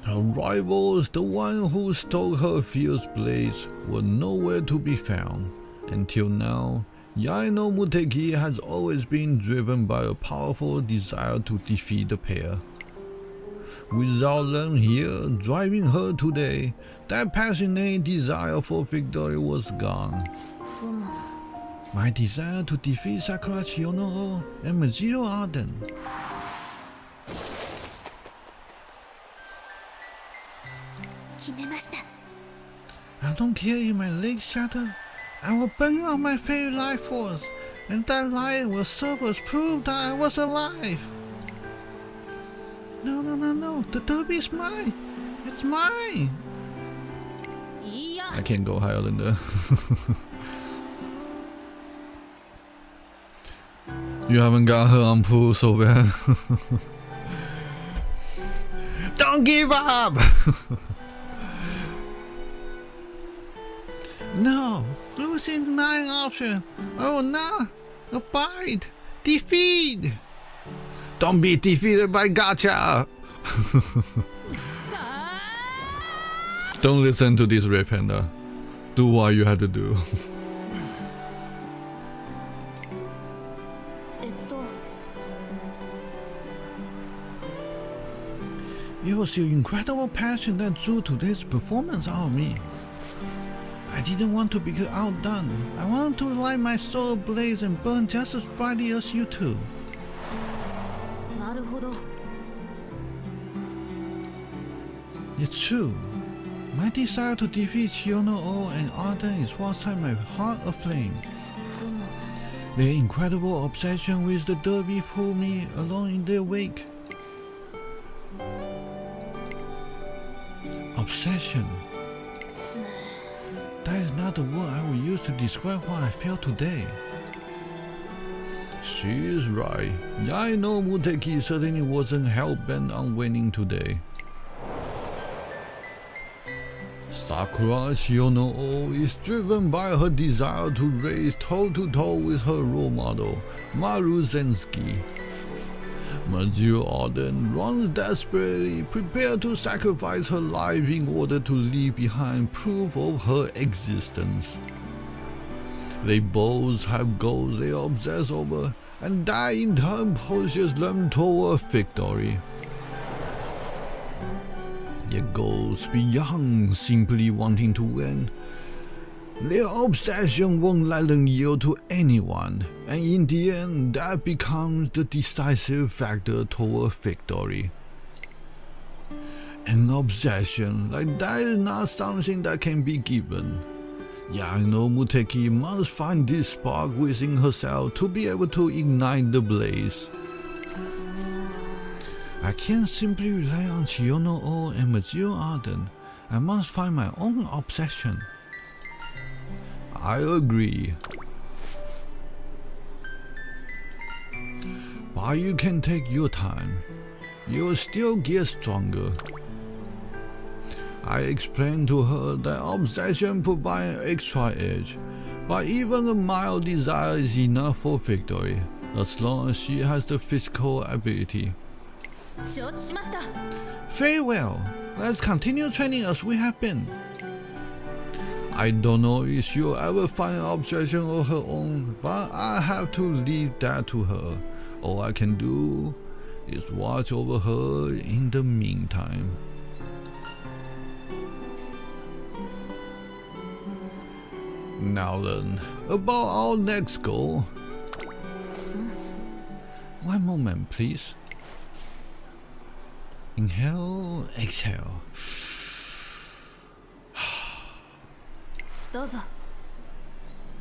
Her rivals, the one who stole her fierce blades, were nowhere to be found. Until now, Yaeno Muteki has always been driven by a powerful desire to defeat the pair. Without them here driving her today, that passionate desire for victory was gone. My desire to defeat Sakura Shiono and Maziro Arden. I don't care if my legs shatter. I will bring out my favorite life force, and that light will serve as proof that I was alive. No, the derby is mine. It's mine. I can't go higher than that. You haven't got her on pool so bad. Don't give up! No, losing 9 option. Oh no, abide, defeat. Don't be defeated by gacha. Don't listen to this Red Panda. Do what you have to do. It was your incredible passion that drew today's performance out of me. I didn't want to be outdone. I wanted to light my soul ablaze and burn just as brightly as you two. It's true. My desire to defeat Yaeno and Arden is what set my heart aflame. Their incredible obsession with the derby pulled me along in their wake. Obsession. That is not the word I will use to describe what I felt today. She is right. Yaeno Muteki certainly wasn't hell-bent on winning today. Sakura's Yaeno is driven by her desire to race toe-to-toe with her role model, Maru Zensky. Monsieur Arden runs desperately, prepared to sacrifice her life in order to leave behind proof of her existence. They both have goals they obsess over, and that in turn pushes them toward victory. Their goals beyond simply wanting to win. Their obsession won't let them yield to anyone, and in the end, that becomes the decisive factor toward victory. An obsession like that is not something that can be given. Yaeno Muteki must find this spark within herself to be able to ignite the blaze. I can't simply rely on Yaeno and Monsieur Arden. I must find my own obsession. I agree. But you can take your time. You'll still get stronger. I explained to her that obsession provides an extra edge, but even a mild desire is enough for victory, as long as she has the physical ability. Very well. Let's continue training as we have been. I don't know if she'll ever find an obsession of her own, but I have to leave that to her. All I can do is watch over her in the meantime. Now then, about our next goal. One moment, please. Inhale, exhale.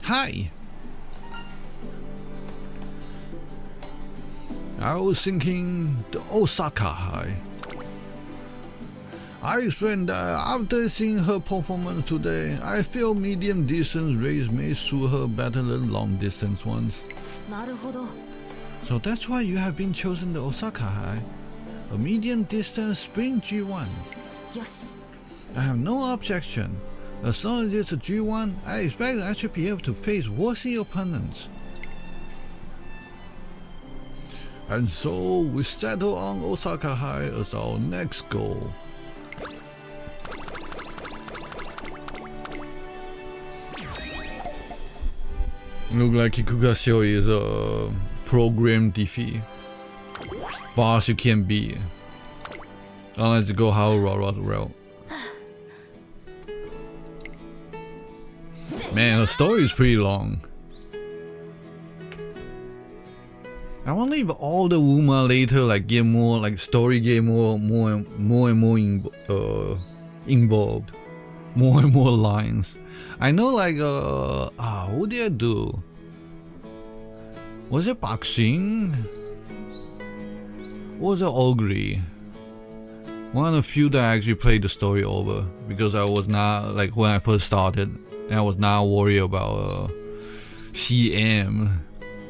Hi. I was thinking the Osaka High. I explained that after seeing her performance today, I feel medium distance race may suit her better than long distance ones. So that's why you have been chosen the Osaka High, a medium distance sprint G1. Yes. I have no objection. As long as it's a G1, I expect I should be able to face worthy opponents. And so we settle on Osaka High as our next goal. Look like Kikugashio is a program defeat. Boss you can't beat. Unless you go how route. Man, the story is pretty long. I wonder if all the Uma later like get more like story get more and more involved, more and more lines. I know like who did I do? Was it boxing? Was it Ogre? one of the few that I actually played the story over, because I was not, like, when I first started, I was not worried about CM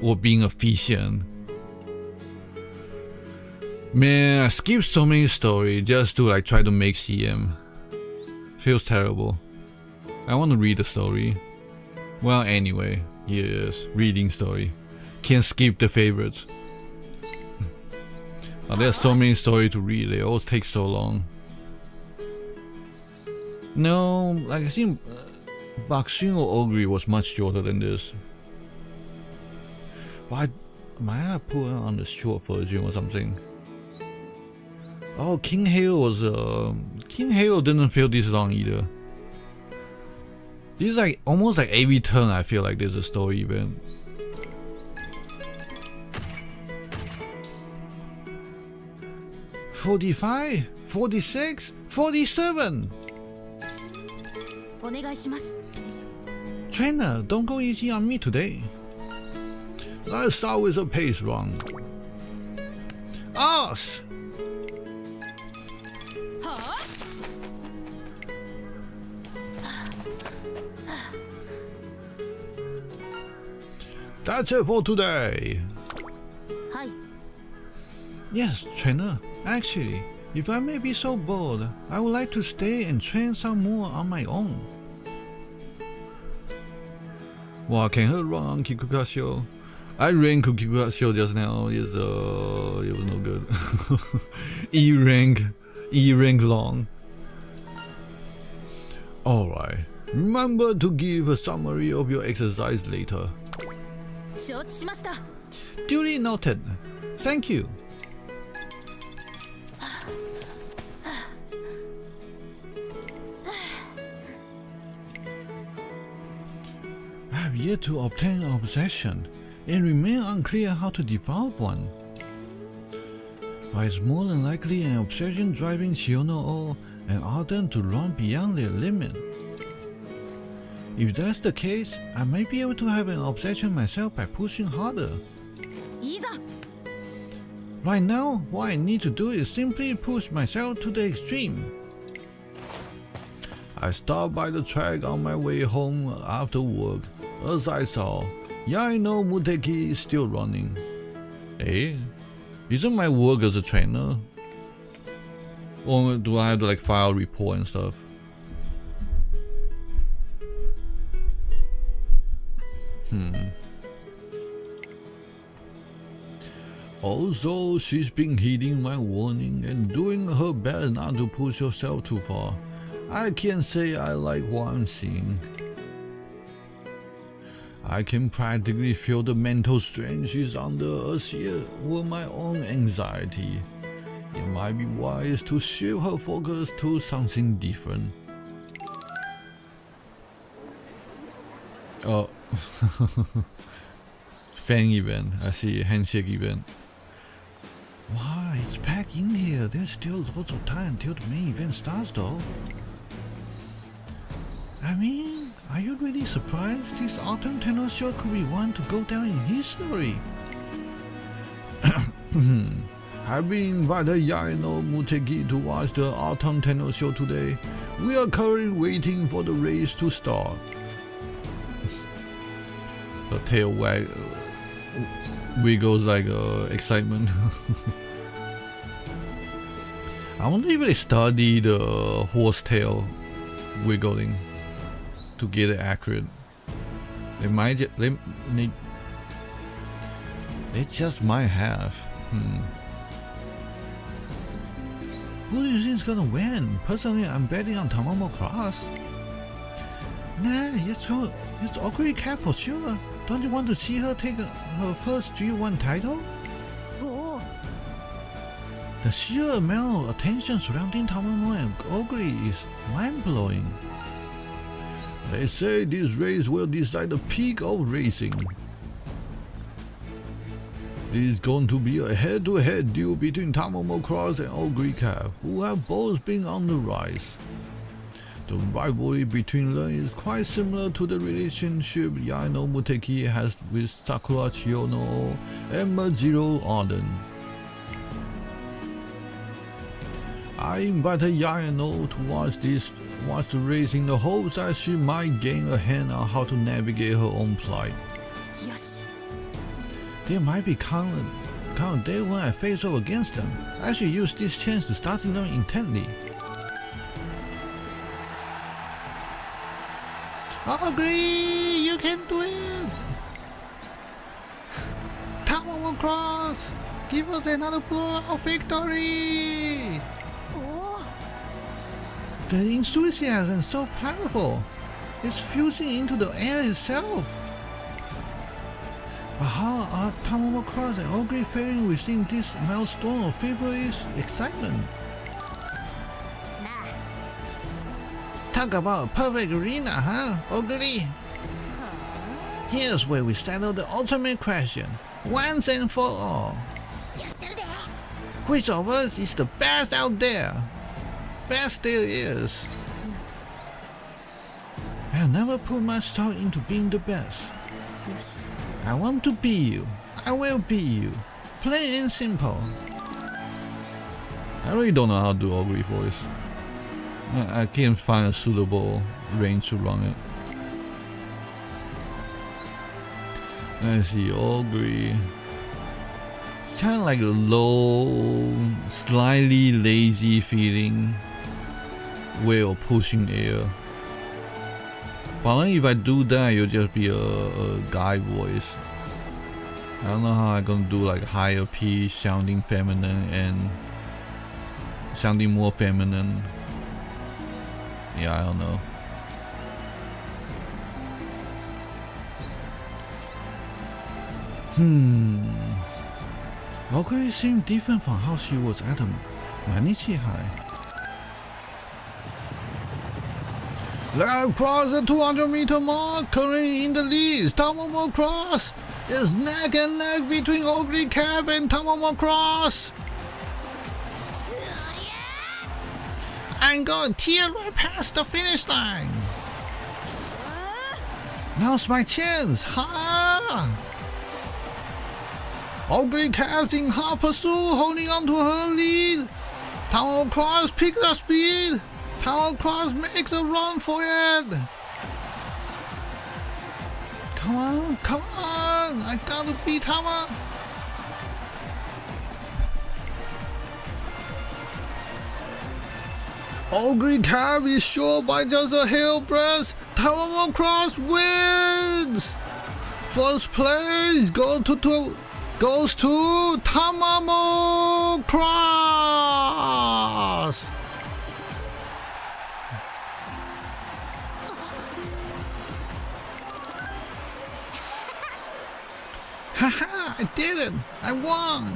or being efficient. Man, I skipped so many stories just to like try to make CM. Feels terrible. I want to read the story. Well, anyway, yes, reading story. Can't skip the favorites. There's so many stories to read, they always take so long. No, like I think Bakshun or Ogre was much shorter than this. But might I put it on the short version or something? Oh, King Halo was King Halo didn't feel this long either. This is like almost like every turn I feel like there's a story event. $45, $46, $47. Trainer, don't go easy on me today. Let's start with a pace run. Us. That's it for today. Hi. Yes, trainer. Actually, if I may be so bold, I would like to stay and train some more on my own. Wow, can her run on Kikukasho? I ran Kikukasho just now. It was no good. E rank long. Alright. Remember to give a summary of your exercise later. Duly noted. Thank you. I have yet to obtain an obsession. It remains unclear how to develop one. But it's more than likely an obsession driving Shiono and Arden to run beyond their limit. If that's the case, I might be able to have an obsession myself by pushing harder. Right now, what I need to do is simply push myself to the extreme. I stopped by the track on my way home after work. As I saw, Yaeno Muteki is still running. Hey, isn't my work as a trainer? Or do I have to like file a report and stuff? Also, she's been heeding my warning and doing her best not to push herself too far. I can't say I like what I'm seeing. I can practically feel the mental strain she's under as she with my own anxiety. It might be wise to shift her focus to something different. Oh. Fan event, I see, handshake event. Wow, it's packed in here. There's still lots of time until the main event starts though. I mean, are you really surprised this autumn tennis show could be one to go down in history? Have we invited Yaeno Muteki to watch the autumn tennis show today? We are currently waiting for the race to start. The tail wiggles like excitement. I wonder if they study the horse tail wiggling to get it accurate. They might they just might have. Who do you think is gonna win? Personally, I'm betting on Tamamo Cross. Nah, it's Ogre Cat for sure. Don't you want to see her take her first G1 title? The sheer amount of attention surrounding Tamamo and Ogre is mind-blowing. They say this race will decide the peak of racing. This is going to be a head-to-head duel between Tamamo Cross and Ogre Cat, who have both been on the rise. The rivalry between them is quite similar to the relationship Yaeno Muteki has with Sakura Shiono and Majiro Arden. I invited Yaeno to watch the race in the hopes that she might gain a hand on how to navigate her own plight. There might be come a day when I face off against them. I should use this chance to study them intently. Agree, you can do it. Tower Cross, give us another blow of victory. The enthusiasm is so powerful. It's fusing into the air itself. But how are Tamamo Cross and Ogre faring within this milestone of feverish excitement? Talk about a perfect arena, huh, Ogre? Here's where we settle the ultimate question, once and for all. Which of us is the best out there? Best there is. I'll never put much thought into being the best. I want to be you. I will be you. Plain and simple. I really don't know how to do Ogre voice. I can't find a suitable range to run it. Let's see, Ogre. It's kind of like a low, slightly lazy feeling way of pushing air. But if I do that, it'll just be a guy voice. I don't know how I'm gonna do like higher pitch, sounding feminine and sounding more feminine. Yeah, I don't know. Ogre seemed different from how she was at the Manichi High. Let's cross the 200-meter mark, currently in the lead. Tamamo Cross is neck and neck between Ogre Cap and Tamamo Cross. I'm going to tear right past the finish line. Now's my chance. Ha! Ogre Cap's in hot pursuit, holding on to her lead. Tamamo Cross picks up speed. Tamamo Cross makes a run for it. Come on, come on. I gotta beat Tama. Ogre Cap is short by just a hairbreadth. Tamamo Cross wins. First place goes to Tamamo Cross. Haha, I did it! I won!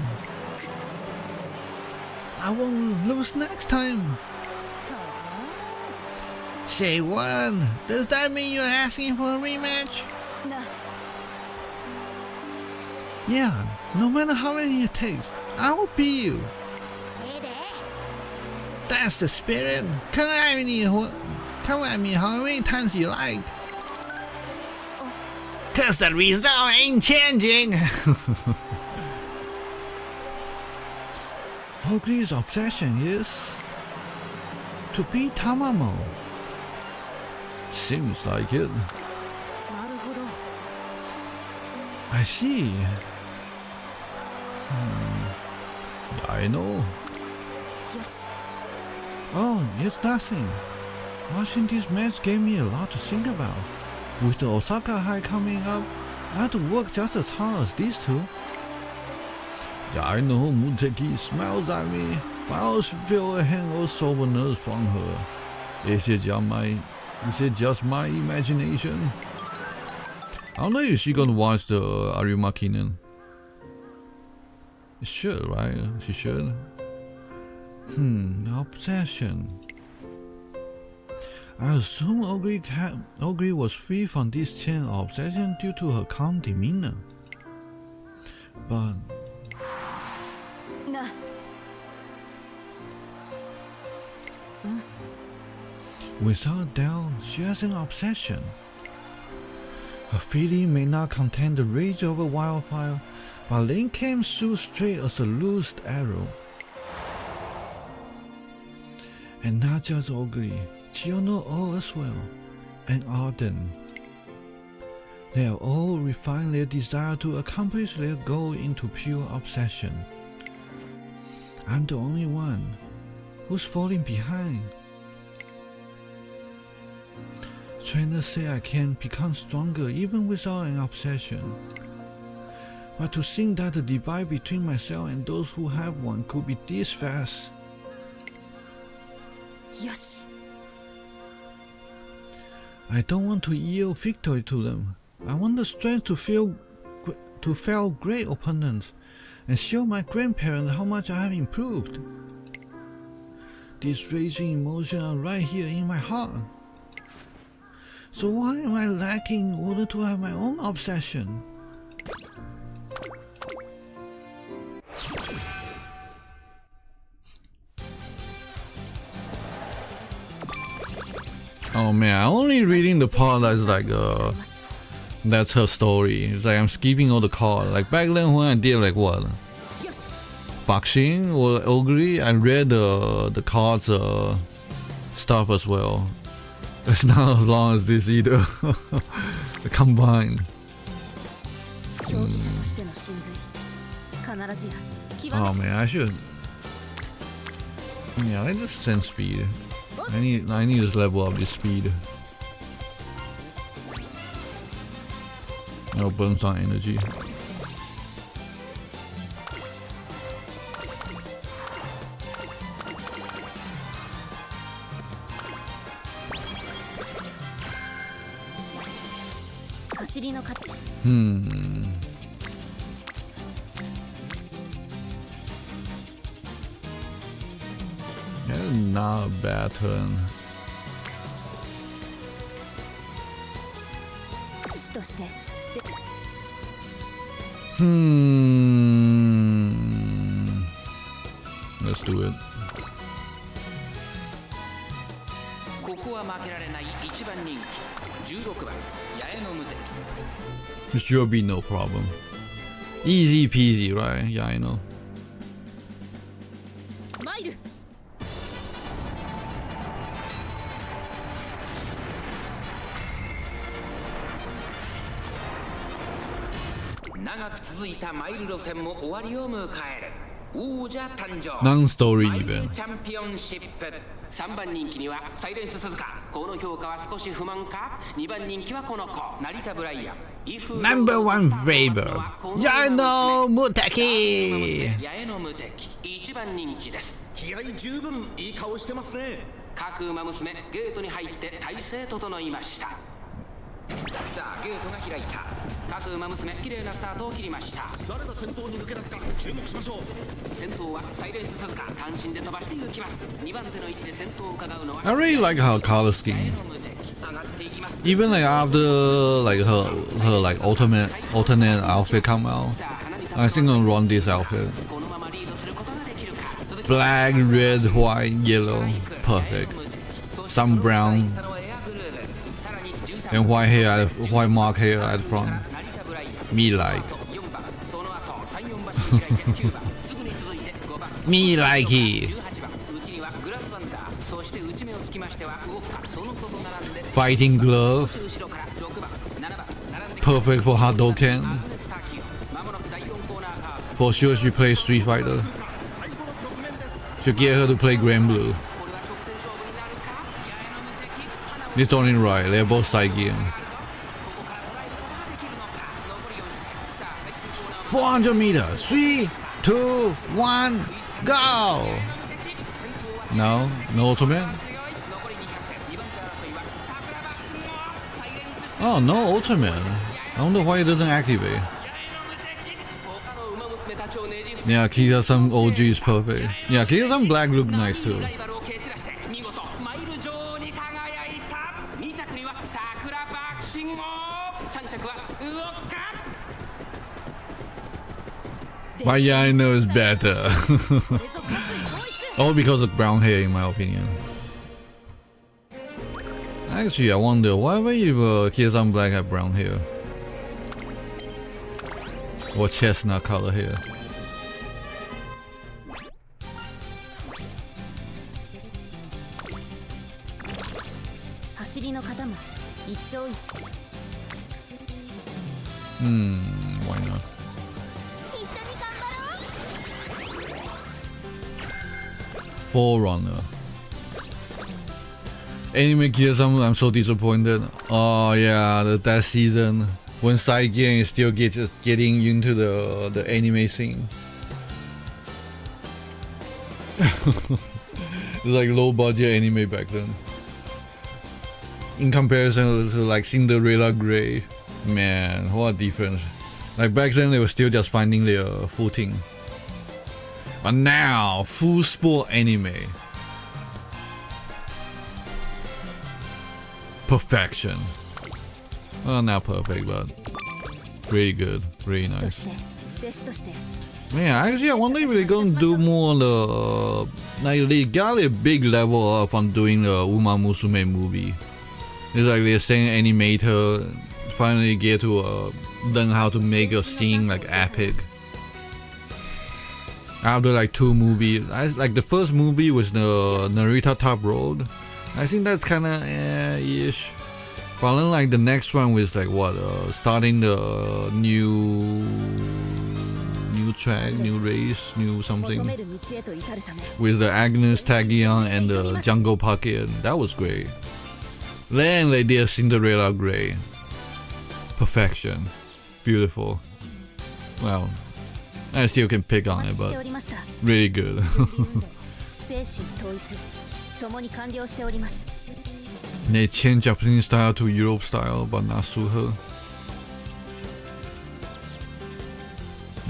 I won't lose next time. Say what? Does that mean you're asking for a rematch? No. Yeah, no matter how many it takes, I will beat you. That's the spirit. Come at me how many times you like. Cause the result ain't changing. Ogre's obsession is to beat Tamamo. Seems like it. I see. I know. Yes. Oh, it's nothing. Watching this match gave me a lot to think about. With the Osaka High coming up, I have to work just as hard as these two. Yaeno Muteki smiles at me, but I also feel a hang of soberness from her. Is it just my imagination? I don't know if she's gonna watch the Arima Kinen. She should, right? She should. Obsession. I assume Ogre was free from this chain of obsession due to her calm demeanor. But without doubt, she has an obsession. Her feeling may not contain the rage of a wildfire, but Lane came through straight as a loosed arrow. And not just ugly, Yaeno all as well, and ardent. They have all refined their desire to accomplish their goal into pure obsession. I'm the only one who's falling behind. Trainers say I can become stronger even without an obsession. But to think that the divide between myself and those who have one could be this vast. よし I don't want to yield victory to them. I want the strength to fell great opponents and show my grandparents how much I have improved. These raging emotions are right here in my heart. So why am I lacking in order to have my own obsession? Oh man, I'm only reading the part that's like that's her story. It's like I'm skipping all the cards. Like back then when I did like what? Boxing or Ogre, I read the cards stuff as well. It's not as long as this either. Combined. Oh man, I should. Yeah, I like the sense speed. I need to level up this speed. I'll burn some energy. That's not a bad turn. Let's do it. ここは負けられない一番人気16番八重の無敵 It should be no problem. Easy peasy, right? Yeah, I know. マイル 長く続いたマイル路線も終わりを迎える王者誕生 Non-story マイル even. チャンピオンシップ3番人気にはサイレンス鈴鹿この評価は少し不満か2番人気はこの子成田ブライアン Number one favor, Yaeno Muteki. 八重の無敵1番人気です気合十分いい顔してますね各馬娘ゲートに入って体勢整いましたさあゲートが開いた各馬娘綺麗なスタートを切りました誰が先頭に抜け出すか注目しましょう先頭はサイレンス鈴鹿単身で飛ばして行きます2番手の位置で先頭を伺うのは I really like her color scheme. Even like after like her like alternate outfit come out, I think I'll run this outfit. Black, red, white, yellow, perfect. Some brown and white hair, white mark hair at the front. Me like. Me like it. Fighting glove. Perfect for Hadouken. For sure she plays Street Fighter. Should get her to play Grand Blue. It's only right, they're both side game. 400 meters. 3, 2, 1, go! No ultimate? Oh, no ultimate. I wonder why it doesn't activate. Yeah, Kita-san OG is perfect. Yeah, Kita-san black look nice too. But yeah, I know it's better. All because of brown hair, in my opinion. Actually, I wonder why if Kia-san Black had brown hair or chestnut color hair. Why not? Forerunner. Anime Gears, I'm so disappointed. Oh yeah, that season when Saigen is still just getting into the anime scene. It's like low budget anime back then. In comparison to like Cinderella Grey, man, what a difference. Like back then they were still just finding their footing. But now, full sport anime. Perfection. Well, not perfect, but really good, really nice. Man, actually, I wonder if they're gonna do more on the like they got a big level up on doing the Umamusume movie. It's like they're saying animator finally get to learn how to make a scene like epic. After like 2 movies, like the first movie was the Narita Top Road. I think that's kind of ish. But then like the next one was like what? Starting the new track, new race, new something with the Agnes Tagion and the Jungle Pocket. That was great. Then they did Cinderella Grey. Perfection, beautiful. Well, I still can pick on it, but really good. They changed Japanese style to Europe style, but not Suhe.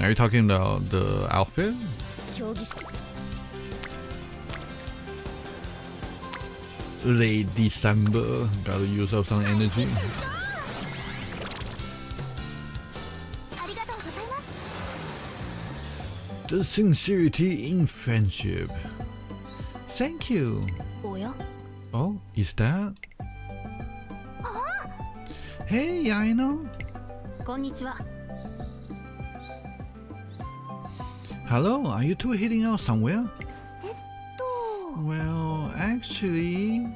Are you talking about the outfit? Late December, gotta use up some energy. The sincerity in friendship. Thank you. Oh, is that? Hey, Yaeno. Hello, are you two heading out somewhere? Well, actually,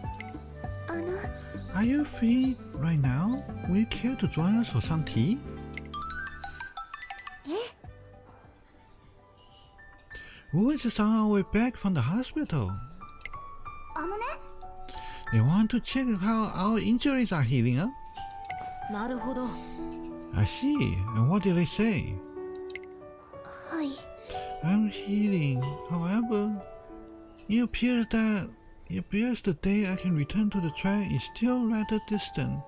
are you free right now? Will you care to join us for some tea? We were just on our way back from the hospital. They want to check how our injuries are healing up. I see. And what did they say? I'm healing. However, it appears the day I can return to the track is still rather distant.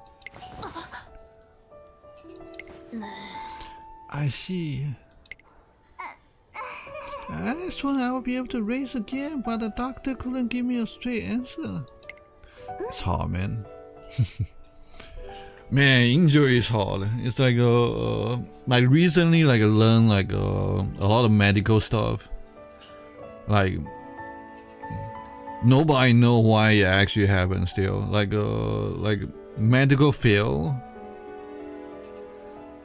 I see. I asked when I will be able to race again, but the doctor couldn't give me a straight answer. It's hard, man. Man, injury is hard. It's like like recently, like I learned like a lot of medical stuff. Like nobody know why it actually happened. Still, like medical field.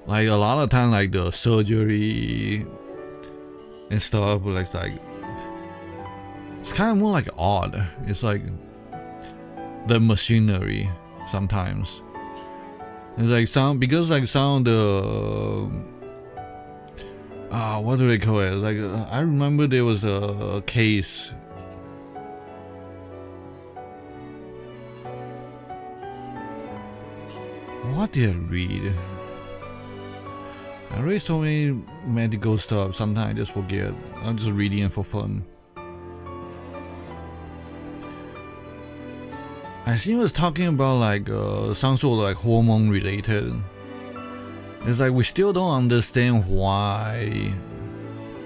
Like a lot of time, like the surgery and stuff, like it's kind of more like odd. It's like the machinery sometimes. It's like some because like some of the what do they call it? Like I remember there was a case. What did I read? I read so many medical stuff. Sometimes I just forget. I'm just reading it for fun. I think it was talking about like some sort of like hormone related. It's like we still don't understand why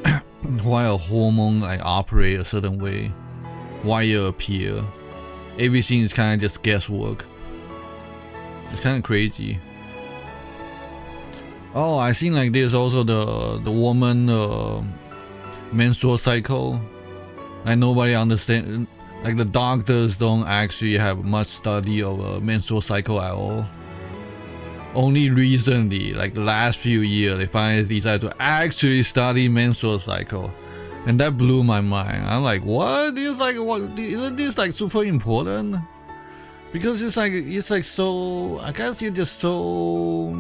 a hormone like operate a certain way, why it appear. Everything is kind of just guesswork. It's kind of crazy. Oh, I think like there's also the woman menstrual cycle. Like nobody understand. Like the doctors don't actually have much study of a menstrual cycle at all. Only recently, like the last few years, they finally decided to actually study menstrual cycle, and that blew my mind. I'm like, what? This like what? Isn't this like super important? Because it's like so, I guess you're just so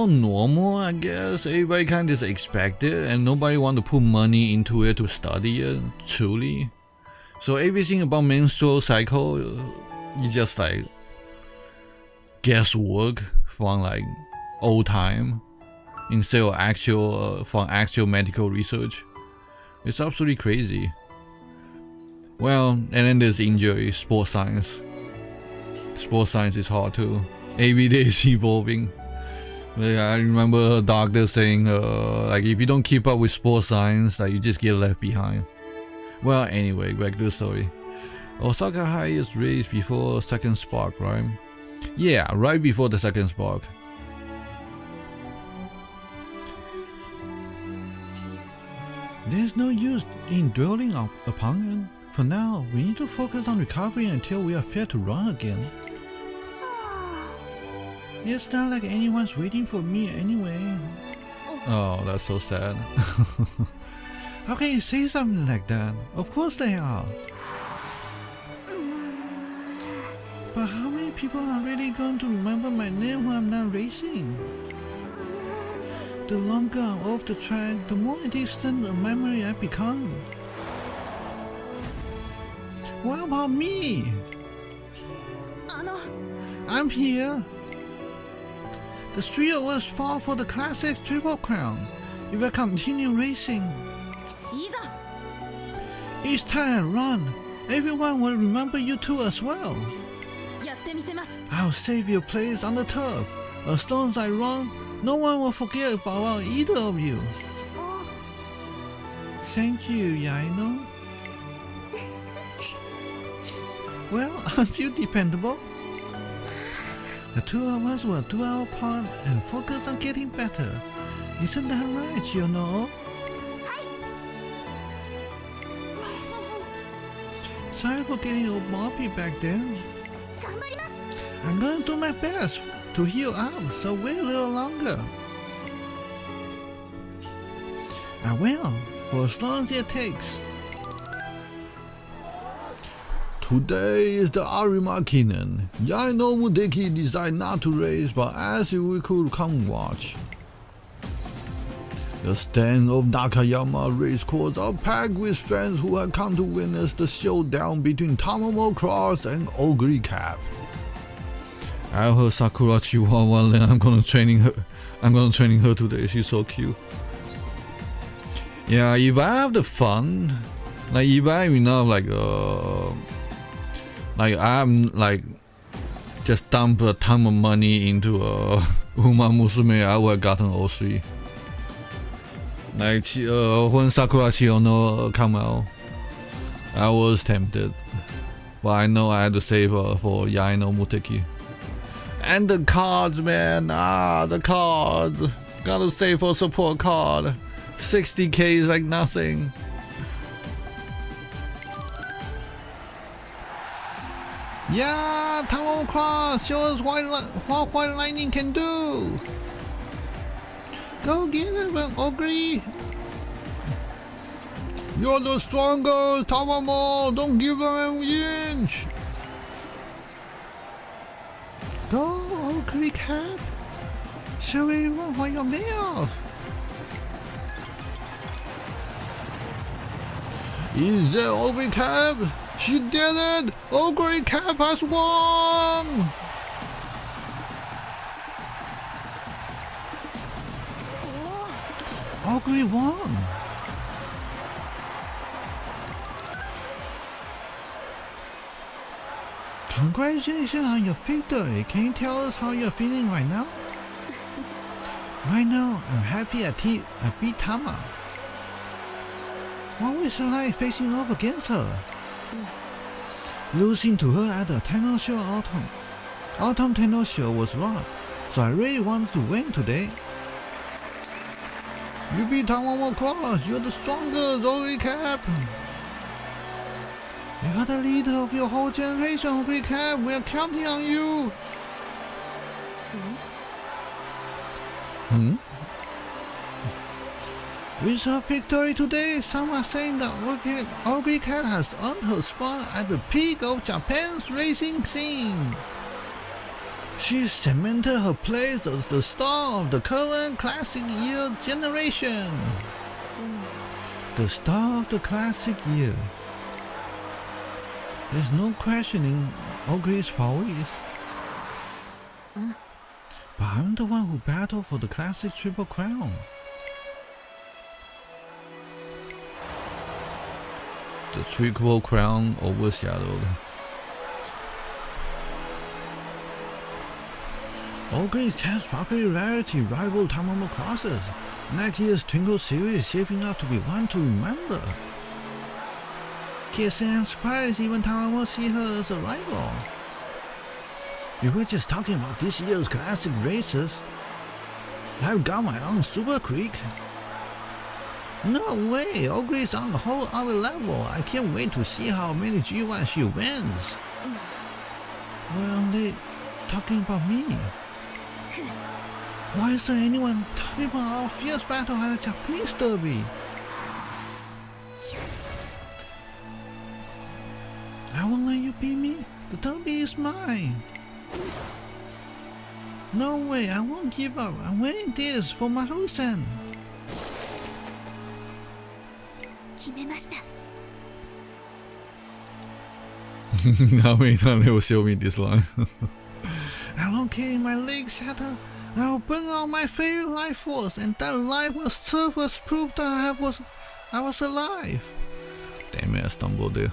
normal, I guess. Everybody kind of just expect it and nobody want to put money into it to study it truly. So everything about menstrual cycle is just like guesswork from like old time instead of actual from actual medical research. It's absolutely crazy. Well, and then there's injury, sports science. Sports science is hard too. Every day is evolving. Like, I remember a doctor saying, like if you don't keep up with sports science, like you just get left behind. Well, anyway, back to the story. Osaka High is raised before second spark, right? Yeah, right before the second spark. There's no use in dwelling upon it. For now, we need to focus on recovery until we are fit to run again. It's not like anyone's waiting for me anyway. Oh, that's so sad. How can you say something like that? Of course they are. But how many people are really going to remember my name when I'm not racing? The longer I'm off the track, the more distant a memory I become. What about me? I'm here. The three of us fought for the Classics Triple Crown. If I continue racing, each time I run, everyone will remember you two as well. I'll save your place on the turf. As long as I run, no one will forget about either of you. Thank you, Yaeno. Well, aren't you dependable? The two of us will do our part and focus on getting better. Isn't that right, you know? Sorry for getting all moppy back there. I'm gonna do my best to heal up, so wait a little longer. I will, for as long as it takes. Today is the Arimakinen. Yaeno Muteki decided not to race, but asked if we could come watch. The stand of Nakayama Racecourse are packed with fans who have come to witness the showdown between Tamamo Cross and Ogre Cap. I heard Sakura Chihuahua and I'm gonna training her today. She's so cute. Yeah, if I have the fun, like if I have enough like I'm like just dump a ton of money into Umamusume, I would have gotten all three. Like when Sakura Chiono come out, I was tempted, but I know I had to save for Yaeno Muteki. And the cards, man, the cards. Gotta save for support card. 60k is like nothing. Yeah, Tamamo Cross, show us what White Lightning can do. Go get him, Ogre. You're the strongest, Tamamo. Don't give them an inch. Go, Ogre Cap. Show everyone what you're made of. Is that Ogre Cap? She did it! Ogre Cap has won! Ogre won! Congratulations on your victory. Can you tell us how you're feeling right now? Right now, I'm happy I beat Tama. What was it like facing off against her? Losing to her at the Tenno Show Autumn Tenno Show was rough, so I really wanted to win today. You beat Tamamo Cross, you're the strongest, Ogre Cap. You are the leader of your whole generation, Ogre Cap. We're counting on you. With her victory today, some are saying that Ogre Cat has earned her spot at the peak of Japan's racing scene. She's cemented her place as the star of the current classic year generation. The star of the classic year. There's no questioning Ogre's prowess. But I'm the one who battled for the classic Triple Crown. The Triple Crown overshadowed. Ogre Cat's popularity rivaled Tamamo Crosses. Next year's Twinkle series is shaping up to be one to remember. Can't say I'm surprised even Tamamo see her as a rival. We were just talking about this year's classic races. I've got my own Super Creek. No way, Ogre's on a whole other level. I can't wait to see how many G1 she wins. Well, they talking about me. Why is there anyone talking about our fierce battle at the Japanese Derby? I won't let you beat me. The Derby is mine. No way, I won't give up. I'm winning this for Maru-san. 決めました。 How many times they will show me this line? I don't care if my legs shatter. I will bring out my favorite life force, and that life will serve as proof that I was alive. Damn it, I stumbled there.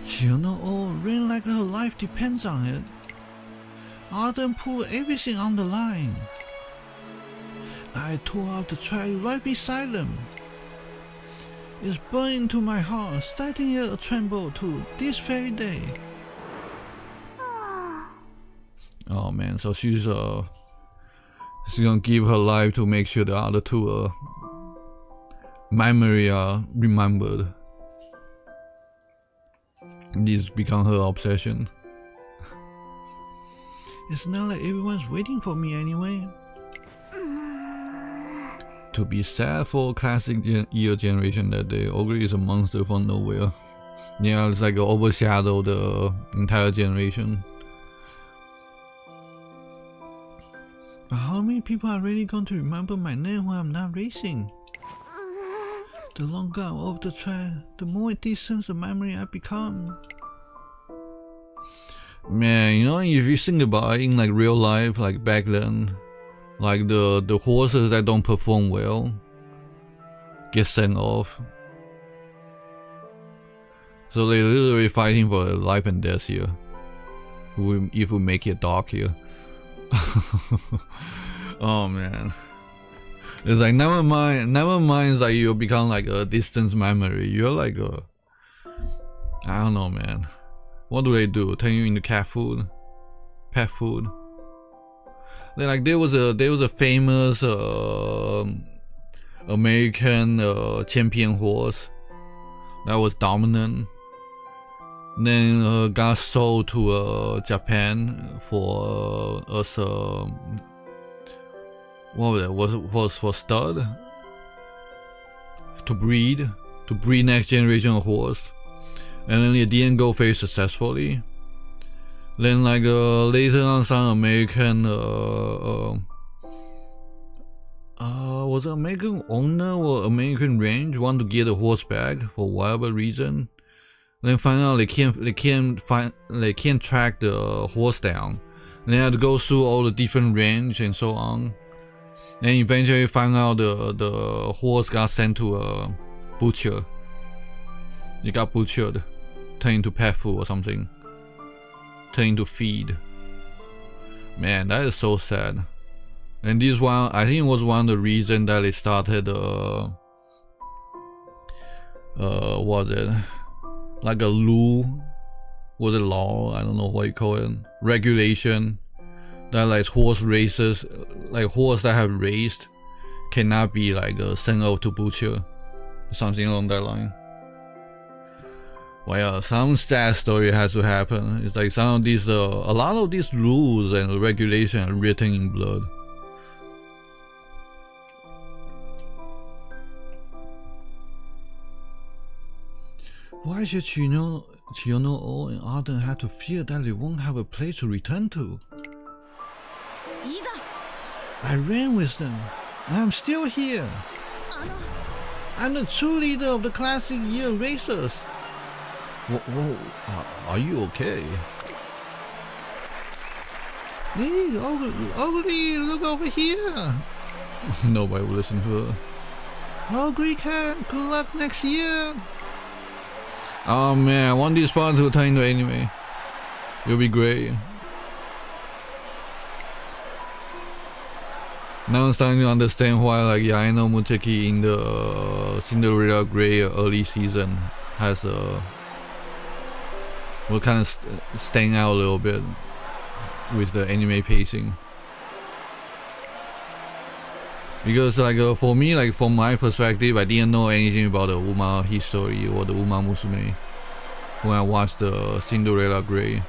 Chiyono all ran like her life depends on it. Arden put everything on the line. I tore out the track right beside them. It's burned into my heart, starting here a tremble to this very day. Oh man, so she's gonna give her life to make sure the other two memory are remembered. This become her obsession. It's not like everyone's waiting for me anyway. To be sad for classic year generation that day, Ogre is a monster from nowhere. Yeah, it's like overshadow the entire generation. But how many people are really going to remember my name when I'm not racing? The longer I'm off the track, the more distant the memory I become. Man, you know, if you think about it in like real life, like back then, like the horses that don't perform well get sent off. So they're literally fighting for life and death here. If we make it dark here. Oh man. It's like never mind that you become like a distant memory. You're like a, I don't know, man. What do? Turn you into cat food? Pet food? Like there was a famous American champion horse that was dominant. Then got sold to Japan for as what was it? Was for stud to breed next generation of horse, and then it didn't go very successfully. Then like later on, some American was it American owner or American range want to get a horse back for whatever reason. Then find out they can't track the horse down. They had to go through all the different range and so on. And eventually find out the horse got sent to a butcher. It got butchered, turned into pet food or something. Turned into feed. Man, that is so sad. And this one, I think it was one of the reasons that they started what was it? Like a law, was it law? I don't know what you call it. Regulation that like horse races, like horse that have raced, cannot be like sent out to butcher, something along that line. Well, some sad story has to happen. It's like some of these, a lot of these rules and regulations are written in blood. Why should Yaeno and Arden have to fear that they won't have a place to return to? I ran with them, and I'm still here. I'm the true leader of the classic year racers. Whoa, are you okay? Hey, Ugly, look over here. Nobody will listen to her. Ugly cat, good luck next year. Oh man, I want this part to turn into anime. It'll be great. Now I'm starting to understand why like Yaeno Muteki in the Cinderella Grey early season has a will kind of stand out a little bit with the anime pacing. Because like for me, like from my perspective, I didn't know anything about the Uma history or the Umamusume when I watched the Cinderella Grey.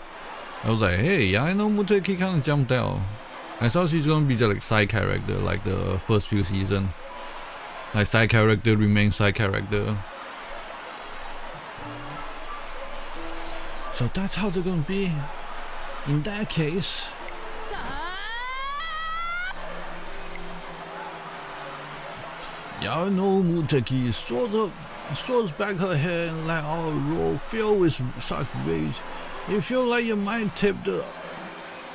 I was like, hey, Yaeno Muteki kind of jumped out. I thought she's gonna be the like side character like the first few seasons. Like side character remains side character. So that's how they're gonna be. In that case. Yaeno Muteki swords back her head and let out a roar filled with such rage. It feels like it might tip the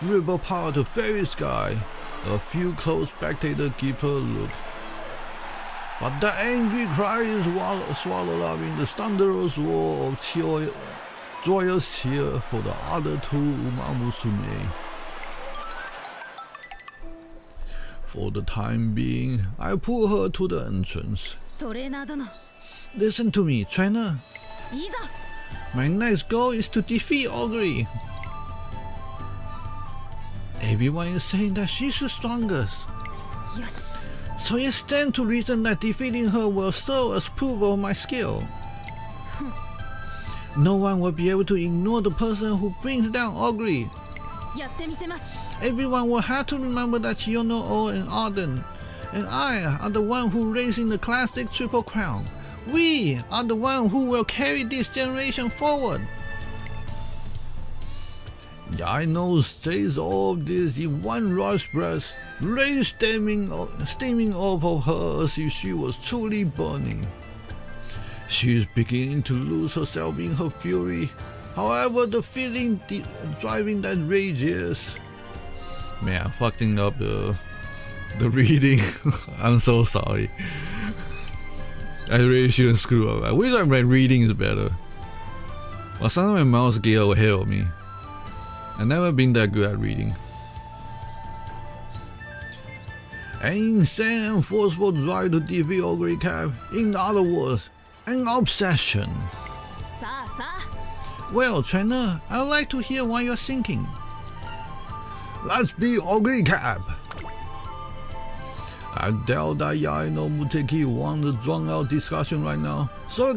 river power to fairy sky. A few close spectators give her a look. But the angry cry is swallowed up in the thunderous roar of joyous cheer for the other two Umamusume. For the time being, I pull her to the entrance. Listen to me, trainer. My next goal is to defeat Ogre. Everyone is saying that she's the strongest. Yes. So it stands to reason that defeating her will serve as proof of my skill. No one will be able to ignore the person who brings down Ogre. Everyone will have to remember that Yaeno and Arden and I are the one who raising the classic Triple Crown. We are the one who will carry this generation forward. Yaeno says all of this in one rush breath, rage steaming off of her as if she was truly burning. She is beginning to lose herself in her fury. However, the feeling driving that rage is... Man, I'm fucking up the reading. I'm so sorry. I really shouldn't screw up. I wish my reading is better. But sometimes my mouse get ahead of me. I've never been that good at reading. An insane and forceful drive to defeat Ogre Cap. In other words, an obsession. Well, trainer, I'd like to hear what you're thinking. Let's be Ogre Cap. I doubt that Yaeno Muteki wants a drawn out discussion right now, so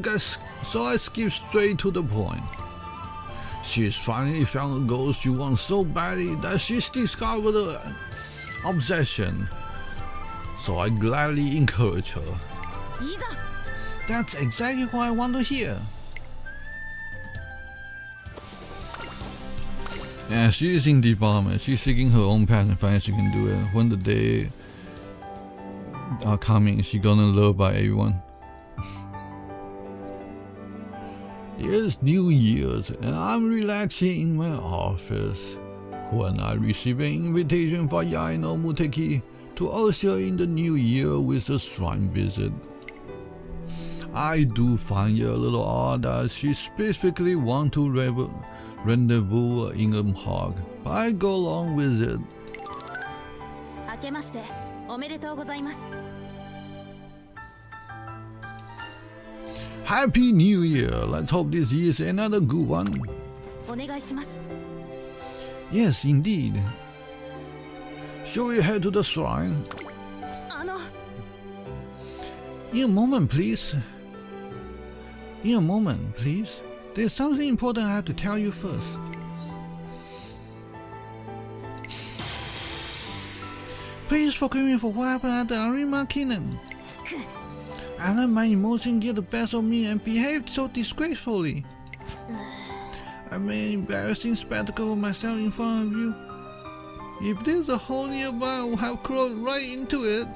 I skip straight to the point. She's finally found a goal she wants so badly that she's discovered the obsession. So I gladly encourage her. That's exactly what I want to hear. Yeah, she is in development. She's seeking her own path and finds she can do it. When the day are coming, she's gonna love by everyone. It's New Year's and I'm relaxing in my office when I receive an invitation from Yaeno Muteki to usher in the new year with a shrine visit. I do find it a little odd that she specifically wants to rendezvous in a park, but I go along with it. Happy New Year! Let's hope this year is another good one. Yes, indeed. Shall we head to the shrine? In a moment, please. There's something important I have to tell you first. Please forgive me for what happened at the Arima Kinnan. I let my emotions get the best of me and behaved so disgracefully. I made an embarrassing spectacle of myself in front of you. If there's a hole nearby, I would have crawled right into it.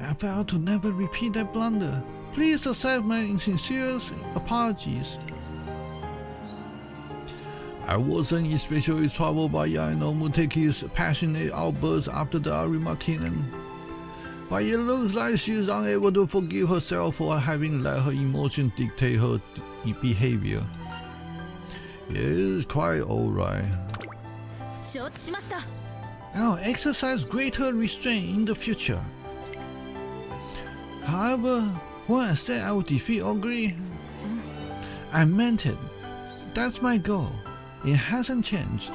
I vow to never repeat that blunder. Please accept my sincerest apologies. I wasn't especially troubled by Yaeno Muteki's passionate outbursts after the Arima Kinnan, but it looks like she's unable to forgive herself for having let her emotions dictate her behavior. It is quite alright. I'll exercise greater restraint in the future. However, when I said I would defeat Ogre, I meant it. That's my goal. It hasn't changed.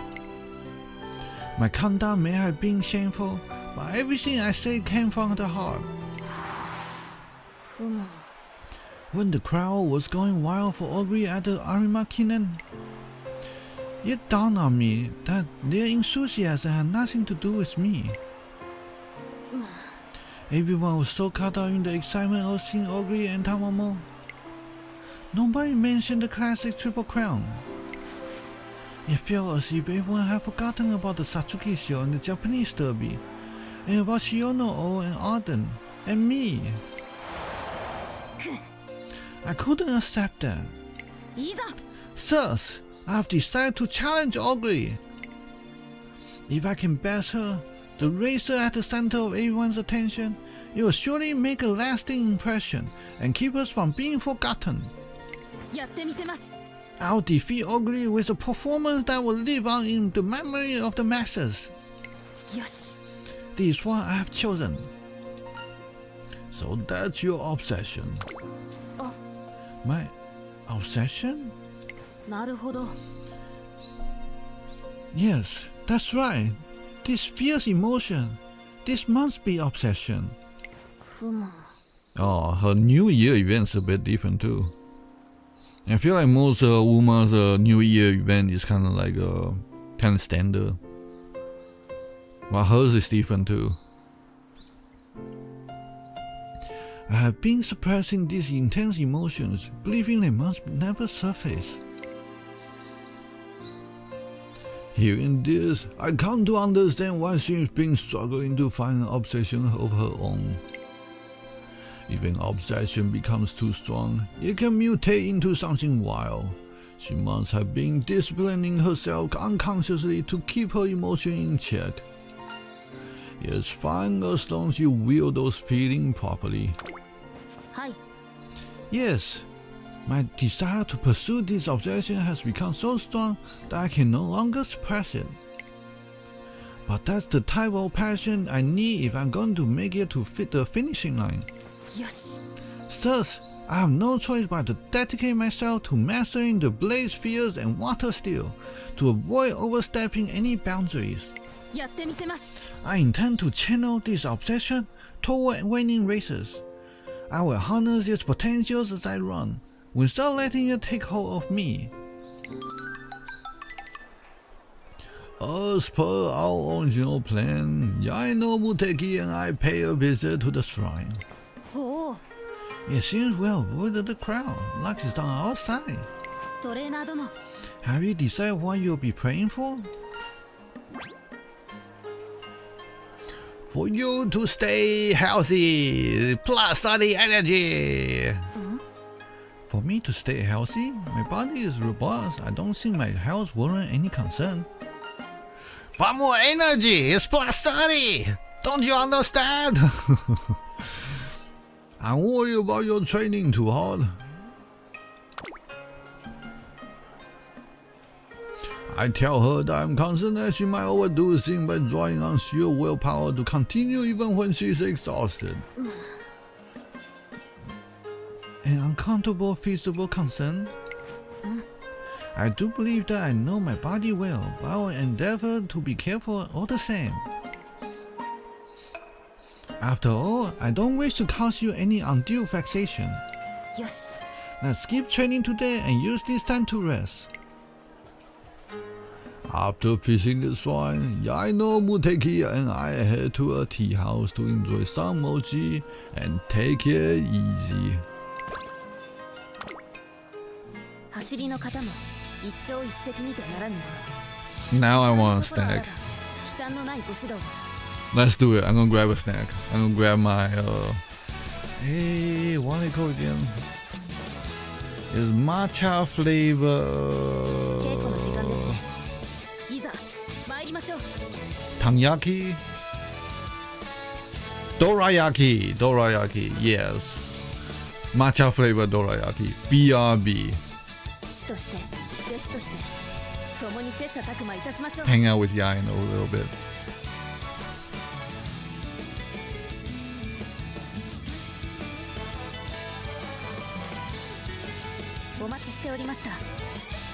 My conduct may have been shameful, but everything I said came from the heart. When the crowd was going wild for Ogre at the Arima Kinnan, it dawned on me that their enthusiasm had nothing to do with me. Everyone was so caught up in the excitement of seeing Ogre and Tamamo. Nobody mentioned the classic Triple Crown. It felt as if everyone had forgotten about the Satsuki show and the Japanese derby, and about Shiono and Arden, and me. I couldn't accept that. Thus, I have decided to challenge Ogre. If I can best her, the racer at the center of everyone's attention, it will surely make a lasting impression and keep us from being forgotten. I'll defeat Ogre with a performance that will live on in the memory of the masses. This is what I have chosen. So that's your obsession. My obsession? Yes, that's right. This fierce emotion. This must be obsession. Oh, her New Year event's a bit different too. I feel like most Uma's New Year event is kind of like kind of standard. But hers is different too. I have been suppressing these intense emotions, believing they must never surface. Hearing this, I come to understand why she's been struggling to find an obsession of her own. If an obsession becomes too strong, it can mutate into something wild. She must have been disciplining herself unconsciously to keep her emotion in check. It's fine as long as you wield those feelings properly. Yes, my desire to pursue this obsession has become so strong that I can no longer suppress it. But that's the type of passion I need if I'm going to make it to fit the finishing line. Thus, I have no choice but to dedicate myself to mastering the blaze spheres and water steel to avoid overstepping any boundaries. I intend to channel this obsession toward winning races. I will harness its potentials as I run, without letting it take hold of me. As per our original plan, Yaeno Muteki and I pay a visit to the shrine. It seems we avoided the crowd. Luck is on our side. Have you decided what you'll be praying for? For you to stay healthy, plus study energy. For me to stay healthy? My body is robust. I don't think my health warrants any concern. But more energy is plus 30! Don't you understand? I'm worried about your training too hard. I tell her that I'm concerned that she might overdo things by drawing on sheer willpower to continue even when she's exhausted. An uncomfortable feasible concern? I do believe that I know my body well, but I will endeavor to be careful all the same. After all, I don't wish to cause you any undue vexation. Let's skip training today and use this time to rest. After fishing the swine, Yaeno Muteki and I head to a tea house to enjoy some mochi and take it easy. 走りの方も一朝一夕にてならぬ。 Now I want a snack. 忌憚のないご指導を。 Let's do it. I'm gonna grab a snack. I'm gonna grab my hey, what do they call it again? It's matcha flavor. 稽古の時間ですね。いざ参りましょう。 Tanyaki? Dorayaki, yes. Matcha flavor dorayaki. BRB. 師として弟子として共に切磋琢磨いたしましょう。 Hang out with Yaeno a little bit. お待ちしておりました。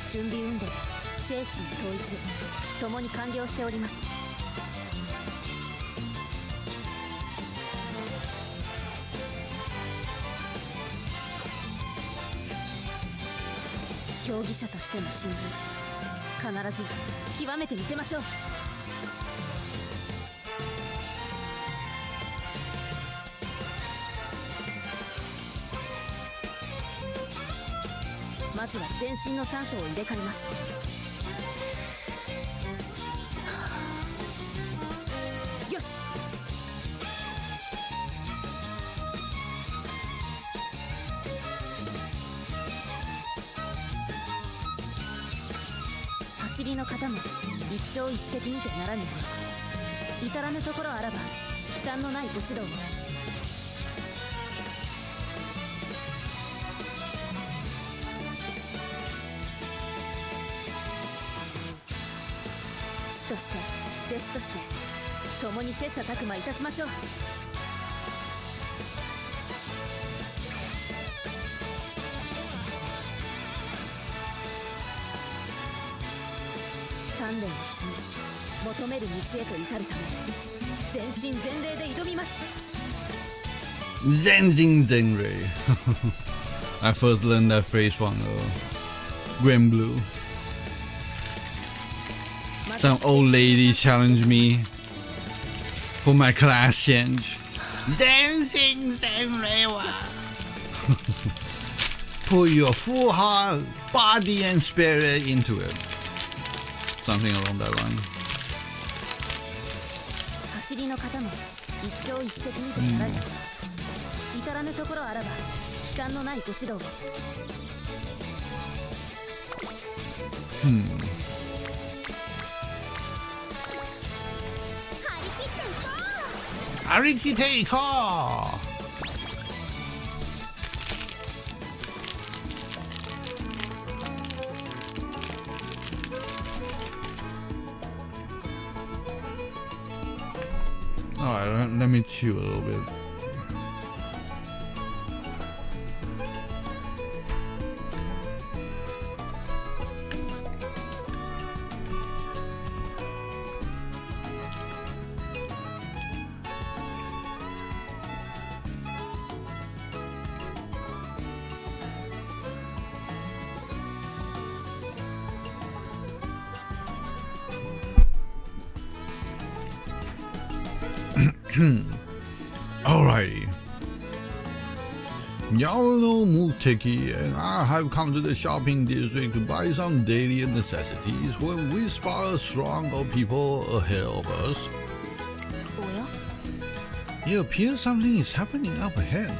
準備運動、精神統一、共に完了しております。競技者としての真髄、必ず極めてみせましょう。まずは全身の酸素を入れ替えます。よし。走りの方も一朝一夕にてならぬ。至らぬところあらば忌憚のないご指導を。師として弟子として共に切磋琢磨いたしましょう。鍛錬を積み求める道へと至るため全身全霊で挑みます。 Zenzing Zenrei. I first learned that phrase from Gwen Blue. Some old lady challenged me for my class change. Zenzing Zenrei. Put your full heart, body and spirit into it. Something along that line. 走りの方も一朝一夕にてならぬ。至らぬところあらば忌憚のないご指導を。張り切っていこう。Alright, let me chew a little bit. Alrighty. Yaeno Muteki and I have come to the shopping district to buy some daily necessities when we spot a throng of people ahead of us. おや It appears something is happening up ahead.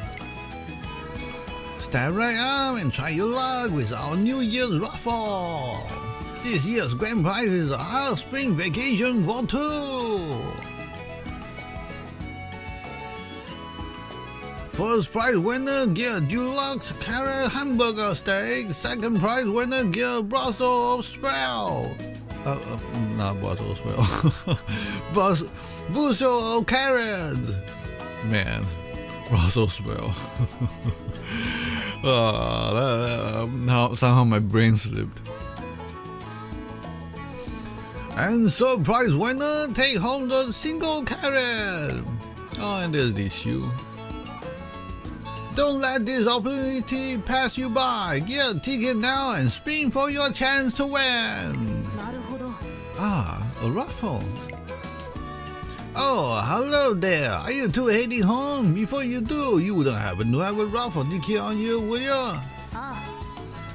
Step right up and try your luck with our New Year's raffle. This year's grand prize is our spring vacation for two. First prize winner get a deluxe carrot hamburger steak. Second prize winner get a Brussels sprout. Not Brussels sprout. Bushel of carrot. Man, Brussels sprout. Now somehow my brain slipped. And third prize winner take home the single carrot. Oh, and there's this shoe. Don't let this opportunity pass you by. Get a ticket now and spin for your chance to win. なるほど。 Ah, a raffle. Oh, hello there. Are you two heading home? Before you do, you wouldn't happen to have a raffle ticket on you, would you? ああ、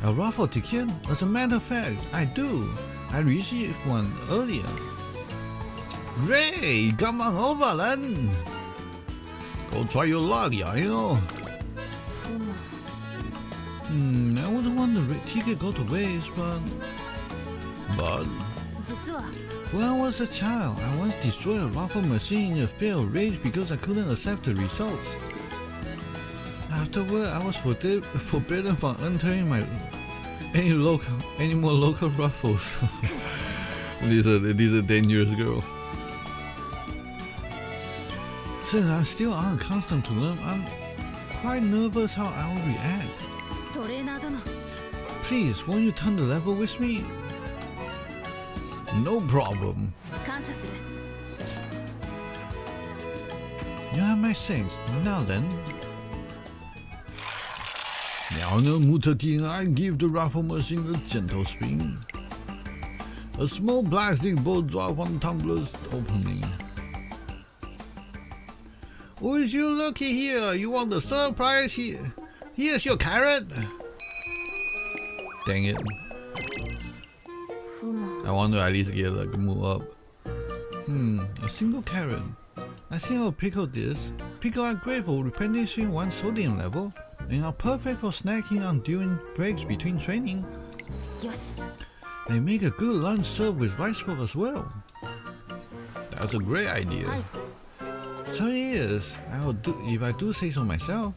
A raffle ticket? As a matter of fact, I do. I received one earlier. Great! Come on over then. Go try your luck, Yaeno. I wouldn't want the ticket go to waste, but 実は when I was a child, I once destroyed a raffle machine in a failed rage because I couldn't accept the results. Afterward, I was forbidden from entering any more local raffles. This is a dangerous girl. Since I'm still unaccustomed to them, I'm quite nervous how I will react. トレーナー殿、 Please, won't you turn the level with me? No problem. 感謝する。 You have my thanks. Now then. Yaeno Muteki, I give the raffle machine a gentle spin. A small plastic ball drops on the tumbler's opening. Would you looky here? You want the surprise here? Here's your carrot. Dang it. I want to at least get a move up. A single carrot. I think I'll pickle this. Pickle are great for replenishing one's sodium level, and are perfect for snacking on during breaks between training. よし。 They make a good lunch served with rice bowl as well. That's a great idea. So yes, I'll do if I do say so myself.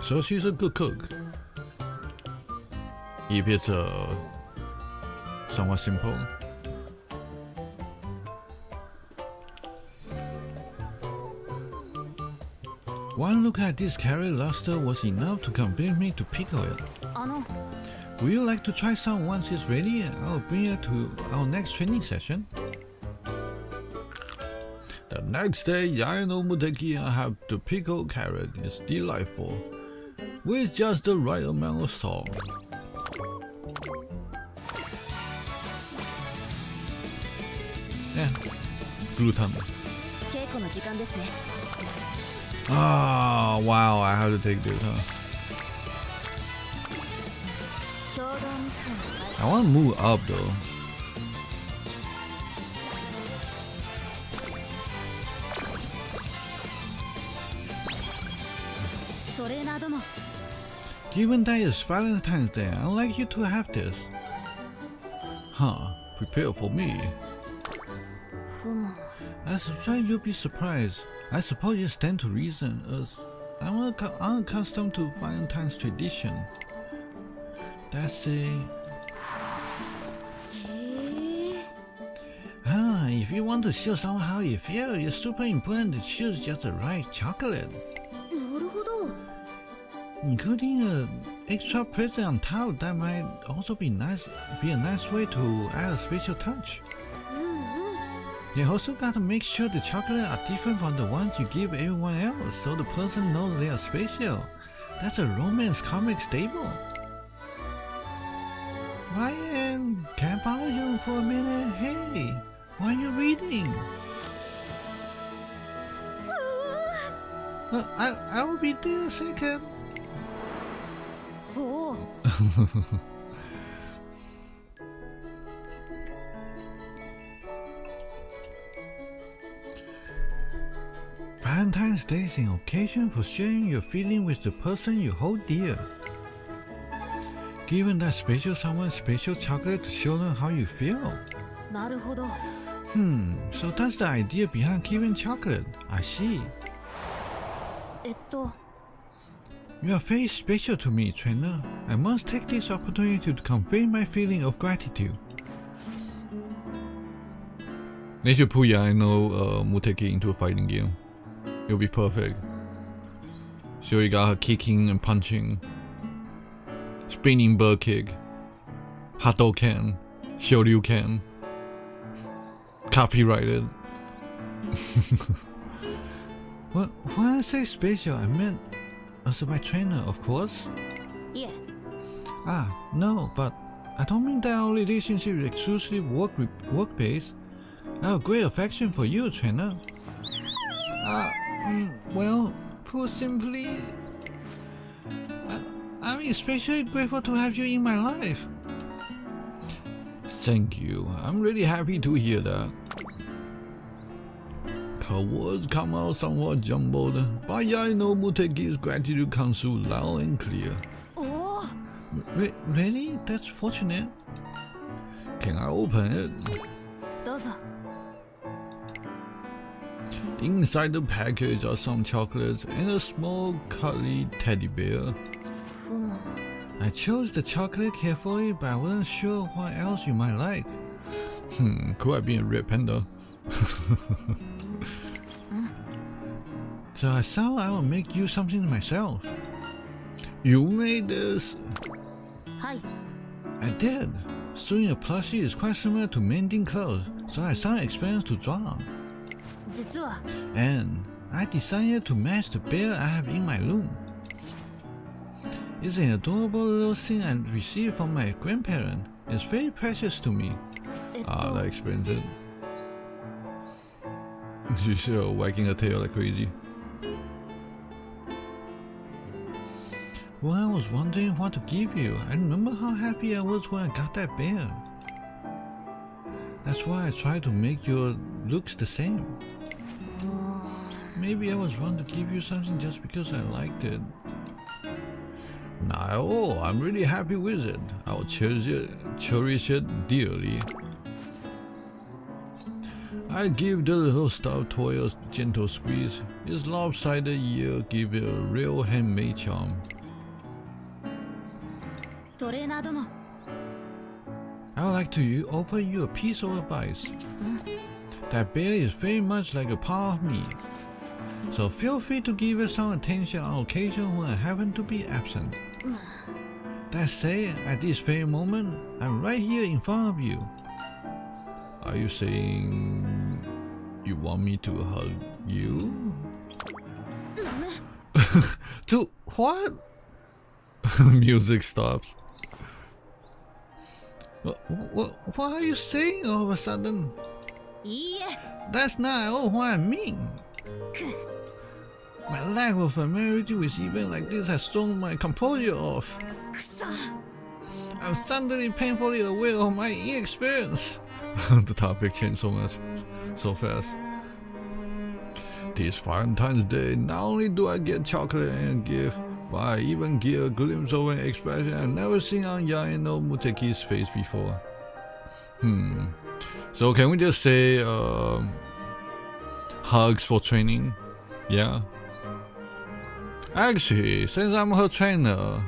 So she's a good cook. If it's somewhat simple. One look at this carrot luster was enough to convince me to pickle it. あの、 Would you like to try some once it's ready? I'll bring it to our next training session. The next day, Yaeno Muteki have the pickled carrot. It's delightful, with just the right amount of salt. Yeah, gluten. 稽古の時間ですね。 Ah, wow! I have to take this, huh? 共同ミッションの開始。 I want to move up though. トレーナー殿、 Given that it's Valentine's Day, I'd like you to have this. Huh? Prepare for me. ふむ。 I suspect you'll be surprised. I suppose you stand to reason, as I'm unaccustomed to Valentine's tradition. That's it. へえ。 If you want to show someone how you feel, it's super important to choose just the right chocolate, なるほど。 including an extra present on top. That might also be a nice way to add a special touch. うんうん。 You also gotta make sure the chocolate are different from the ones you give everyone else, so the person knows they are special. That's a romance comic staple. Ryan, can I borrow you for a minute? Hey, what are you reading? I will be there a second. ほう。 Valentine's Day is an occasion for sharing your feeling with the person you hold dear. Giving that special someone special chocolate to show them how you feel. なるほど。 So that's the idea behind giving chocolate. I see. You are very special to me, trainer. I must take this opportunity to convey my feeling of gratitude. They should put Yaeno Muteki into a fighting game. It'll be perfect. She already got her kicking and punching, spinning bird kick, Hadouken, Shoryuken, copyrighted. Well, when I say special, I meant as my trainer, of course. いえ Ah, no, but I don't mean that our relationship is exclusively work-based. I have great affection for you, trainer. Well, put simply, I'm especially grateful to have you in my life. Thank you. I'm really happy to hear that. Her words come out somewhat jumbled, but Yaeno Muteki's gratitude comes through loud and clear. おお Really? That's fortunate. Can I open it? どうぞ Inside the package are some chocolates and a small cuddly teddy bear. ふむ I chose the chocolate carefully, but I wasn't sure what else you might like. Could I be a red panda? So I thought I would make you something myself. You made this? はい I did. Sewing a plushie is quite similar to mending clothes, so I found experience to draw. 実は And I designed it to match the bear I have in my room. It's an adorable little thing I received from my grandparent. It's very precious to me. えっと Ah, that explains it. She's still wagging her tail like crazy. Well, I was wondering what to give you. I remember how happy I was when I got that bear. That's why I tried to make your looks the same. Maybe I was wrong to give you something just because I liked it. Not at all. I'm really happy with it. I will cherish it dearly. I give the little stuffed toy a gentle squeeze. Its lopsided ear give it a real handmade charm. トレーナー殿 I would like to offer you a piece of advice. That bear is very much like a part of me. So feel free to give it some attention on occasion when I happen to be absent. That said, at this very moment, I'm right here in front of you. Are you saying you want me to hug you? To what? Music stops. What are you saying all of a sudden? いいえ That's not at all what I mean. My lack of familiarity with events like this has thrown my composure off. くそ I'm suddenly painfully aware of my inexperience. The topic changed so much, so fast. This Valentine's Day, not only do I get chocolate and a gift, but I even get a glimpse of an expression I've never seen on Yaeno Muteki's face before. So can we just say hugs for training? Yeah. Actually, since I'm her trainer,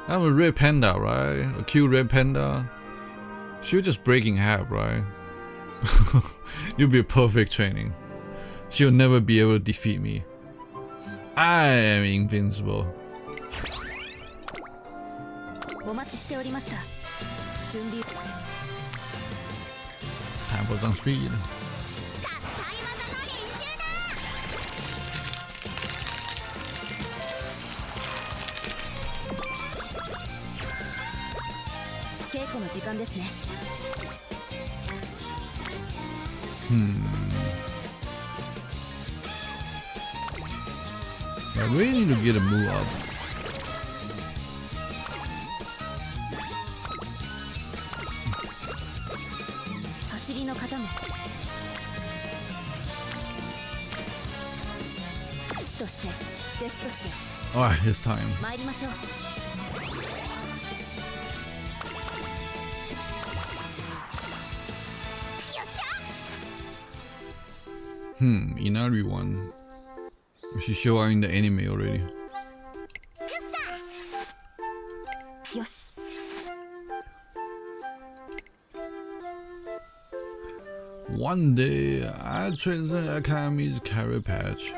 I'm a red panda, right? A cute red panda. She'll just break in half, right? You'll be a perfect training. She'll never be able to defeat me. I am invincible. お待ちしておりました準備 Time for some speed. 稽古の時間ですね I really need to get a move up. 走りの方も師として弟子として Alright, it's time. 参りましょう Inari one. She showed her in the anime already. よし One day, I trained the Academy's carrot patch.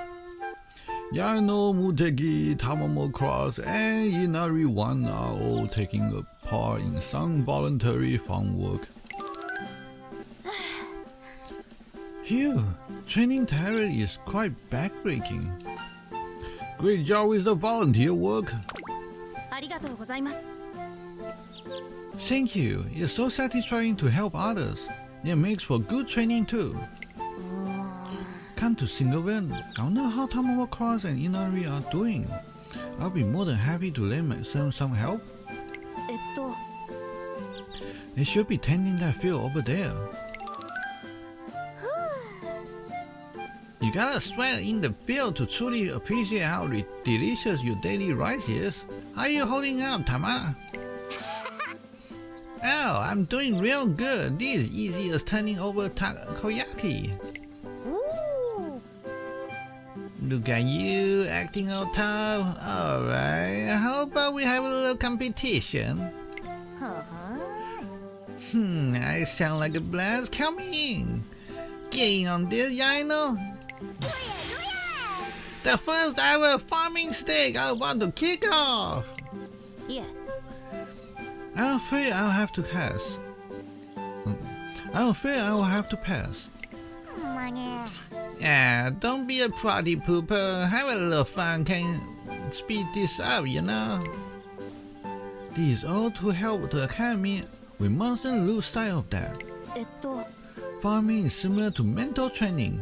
Yaeno Muteki, Tamamo Cross, and Inari One are all taking a part in some voluntary farm work. Phew, training terror is quite backbreaking. Great job with the volunteer work. ありがとうございます。 Thank you. It's so satisfying to help others. It makes for good training too. Come to Singleton. I wonder how Tamama Cross and Inari are doing. I'll be more than happy to lend them some help. ？They should be tending that field over there. You gotta sweat in the field to truly appreciate how delicious your daily rice is. How are you holding up, Tama? Oh, I'm doing real good. This is easy as turning over takoyaki. Look at you, acting all tough. Alright, how about we have a little competition? I sound like a blast. Come in. Get in on this, Yaeno. The first ever farming stage I want to kick off. Yeah. I'm afraid I'll have to pass. Yeah, don't be a party pooper. Have a little fun. Can speed this up, you know. This is all to help the academy. We mustn't lose sight of that. Farming is similar to mental training.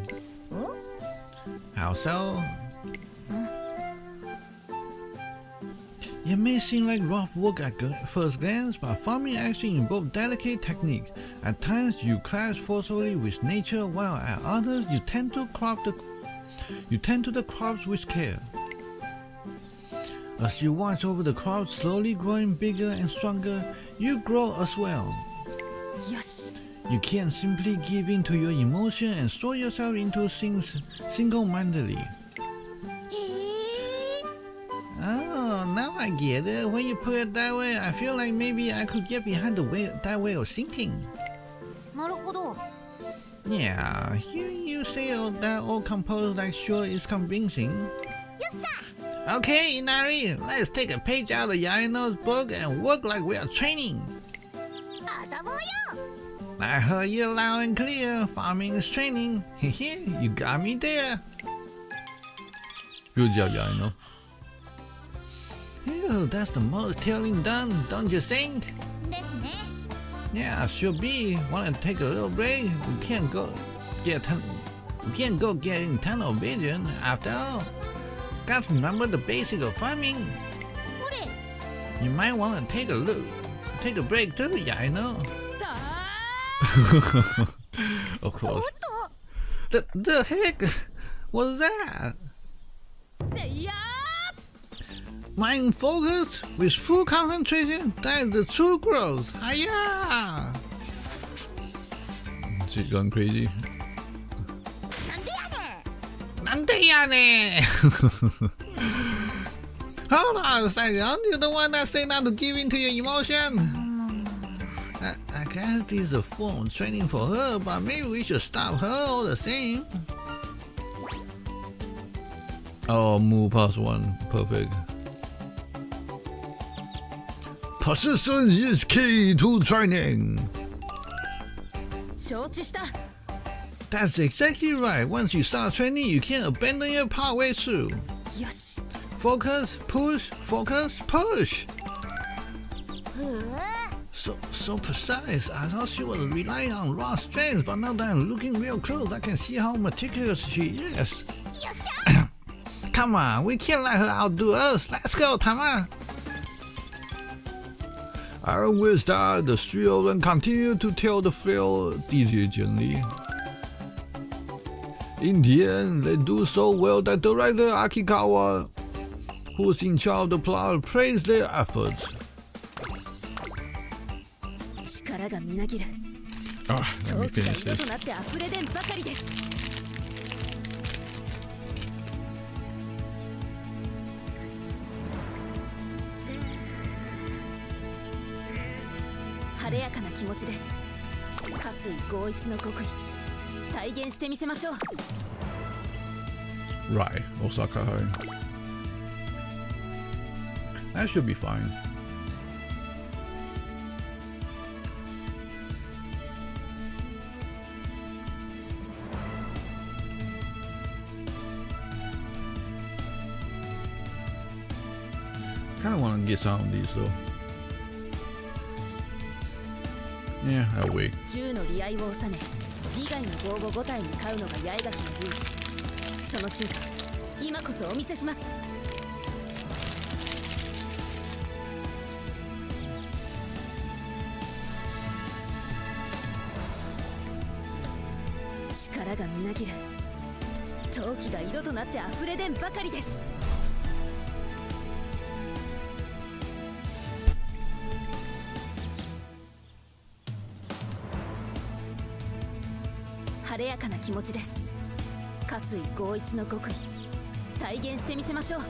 How so? It may seem like rough work at first glance, but farming actually involves delicate technique. At times you clash forcefully with nature, while at others you tend to the crops with care. As you watch over the crops slowly growing bigger and stronger, you grow as well. You can't simply give in to your emotion and throw yourself into things single-mindedly. Oh, now I get it. When you put it that way, I feel like maybe I could get behind that way of thinking. Yeah, hearing you say all that all composed like sure is convincing. Okay, Inari, let's take a page out of Yaeno's book and work like we are training. I heard you loud and clear. Farming is training. Hehe, you got me there. Good job, Yaeno. Ew, that's the most tilling done, don't you think? Yeah, should be. Wanna take a little break? We can't go getting tunnel vision after all. Got to remember the basic of farming. You might wanna take a break too, Yaeno. Of course. The heck was that? Mind focus with full concentration. That is the true growth. Hiya! She's gone crazy. Nandeyane! Hold on a second. You're the one that said not to give in to your emotion. I guess this is a form of training for her, but maybe we should stop her all the same. Oh, move past one. Perfect. Persistence is key to training. That's exactly right. Once you start training, you can't abandon it partway through. Focus, push, focus, push. So precise. I thought she was relying on raw strength, but now that I'm looking real close, I can see how meticulous she is. Come on, we can't let her outdo us. Let's go, Tama. And with that, the three of them continue to tell the field diligently. In the end, they do so well that Director Akikawa, who's in charge of the plot, praised their efforts. Let me finish this. Right, Osaka home. That should be fine. kind of want to get some of these though. Yeah, I'll wait. 銃の利合を収め利害の防護5体に買うのが八重垣の流儀。その進化今こそお見せします。力がみなぎる。陶器が色となって溢れ出んばかりです。晴れやかな気持ちです。下水合一の極意体現してみせましょう。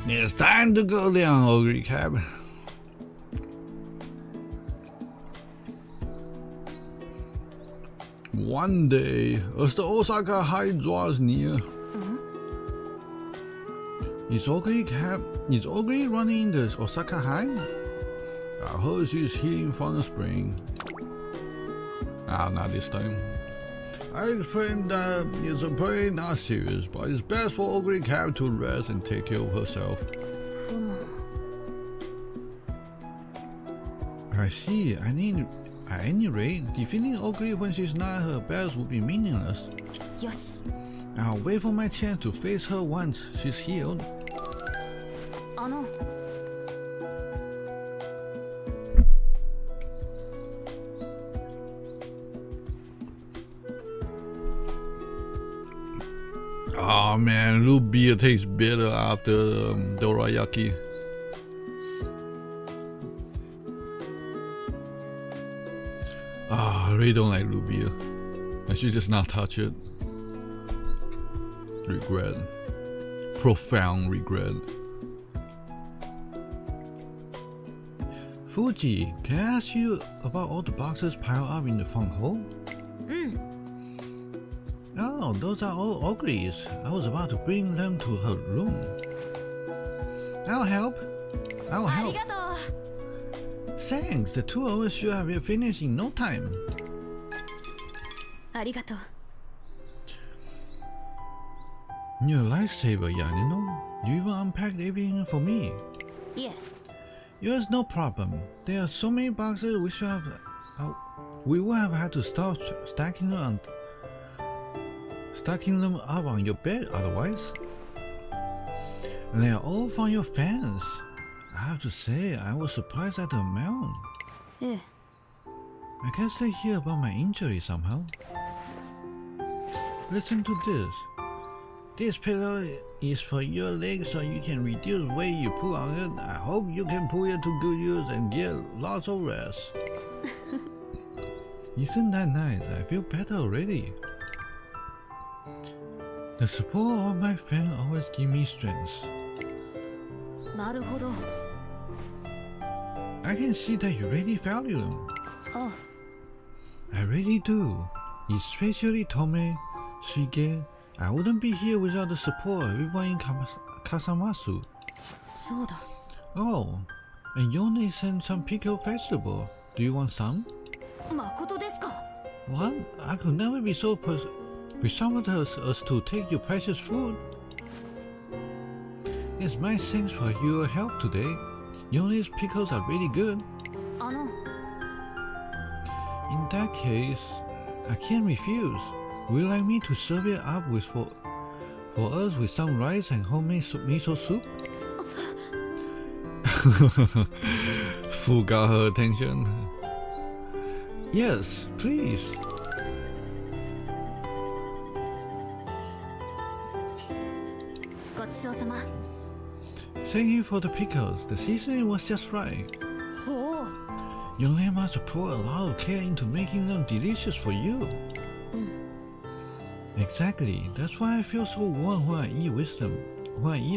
It's time to go down, Ogre Cab. One day, as the Osaka High draws near, is Ogre running the Osaka High? I heard she's healing from the spring. Ah, not this time. I explained that it's a very not serious, but it's best for Ogre Cab to rest and take care of herself. I see. At any rate, defeating Ogre when she's not at her best would be meaningless. よし。 I'll wait for my chance to face her once she's healed. Oh man, root beer tastes better after dorayaki. I really don't like root beer. I should just not touch it. Regret. Profound regret. Fuji, can I ask you about all the boxes piled up in the front hall? Oh, those are all Ogres. I was about to bring them to her room. I'll help. Thanks, the two of us should have it finished in no time. ありがとう。 Your lifesaver, Yaeno. You even unpacked everything for me. いえ。 Yours, no problem. There are so many boxes we would have had to start stacking them up on your bed otherwise. And they are all from your fans. I have to say, I was surprised at the amount. ええ。 I guess they hear about my injury somehow. Listen to this. This pillow is for your legs so you can reduce weight you put on it. I hope you can put it to good use and get lots of rest. Isn't that nice? I feel better already. The support of my friends always give me strength. なるほど。 I can see that you really value them. あ、 I really do. Especially Tome, Shige. I wouldn't be here without the support of everyone in Kasamasu. そうだ。 Oh, and Yone sent some pickled vegetable. Do you want some? 誠ですか。 What? I could never be so presumptuous as to take your precious food. It's my thanks for your help today. Yone's pickles are really good. あの。 In that case, I can't refuse. Would you like me to serve it up for us with some rice and homemade miso soup? Fu got her attention. Yes, please. Thank you for the pickles. The seasoning was just right. ほう。 Yone must have poured a lot of care into making them delicious for you. Exactly. That's why I feel so warm when I eat